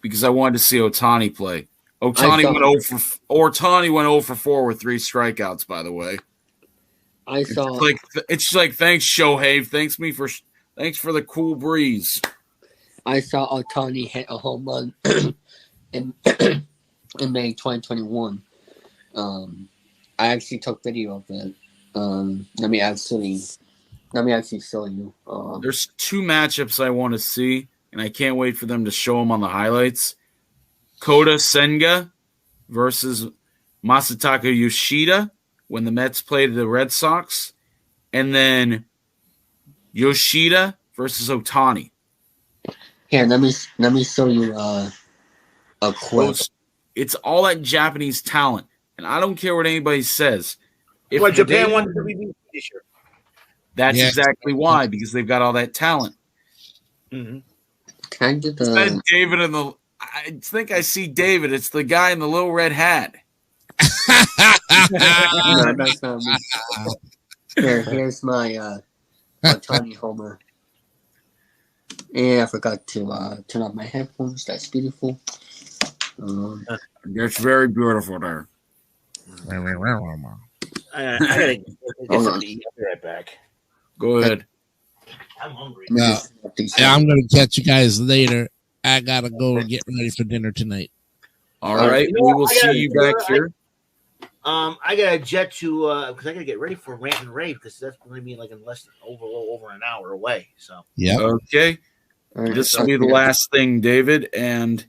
because I wanted to see Ohtani play. Ohtani went 0 for 4 with 3 strikeouts, by the way. It's like thanks, Shohei. Thanks for the cool breeze. I saw Ohtani hit a home run in May 2021. I actually took video of it. Let me actually show you. There's 2 matchups I want to see, and I can't wait for them to show them on the highlights. Kota Senga versus Masataka Yoshida when the Mets played the Red Sox, and then Yoshida versus Ohtani. Here, let me show you a clip. It's all that Japanese talent, and I don't care what anybody says. What Japan won the WBC this year? That's Yeah. exactly why, because they've got all that talent. Mm-hmm. Can I do It's that the? David in the. I think I see David. It's the guy in the little red hat. No, that's not me. Here's my Ohtani homer. Yeah, I forgot to turn off my headphones. That's beautiful. That's very beautiful there. I gotta get Hold something on. to eat. I'll be right back. Go ahead. I'm hungry. No, yeah, I'm gonna catch you guys later. I gotta go and get ready for dinner tonight. All right. You know We what? will I see gotta- you back here. I got a jet to because I gotta get ready for rant and rave because that's going to be like in less than over an hour away. So Yep. Okay. All right, This will be the okay. last thing, David. And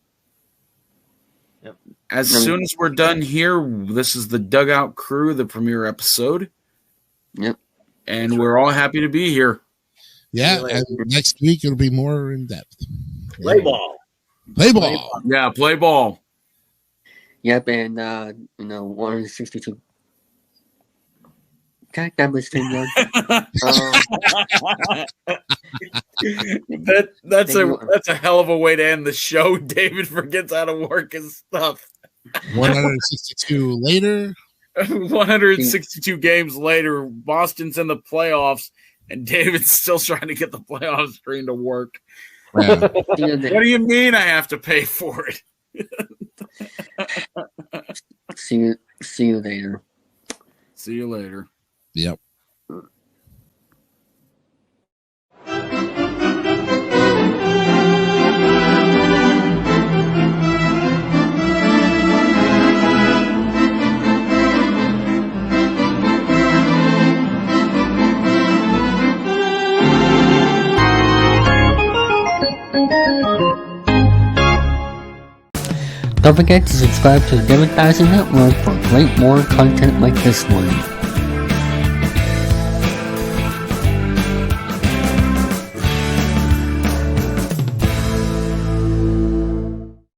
Yep. as soon as we're done here, this is the Dugout Crew, the premiere episode. Yep. And we're all happy to be here. Yeah, and next week it'll be more in depth. play ball. Play ball. Yeah, play ball. Yep, and 162. God, that was too young. That's a hell of a way to end the show. David forgets how to work his stuff. 162 later. 162 games later, Boston's in the playoffs, and David's still trying to get the playoff screen to work. Yeah. What do you mean I have to pay for it? See you later. See you later. Yep. Don't forget to subscribe to the Advertising Network for great more content like this one.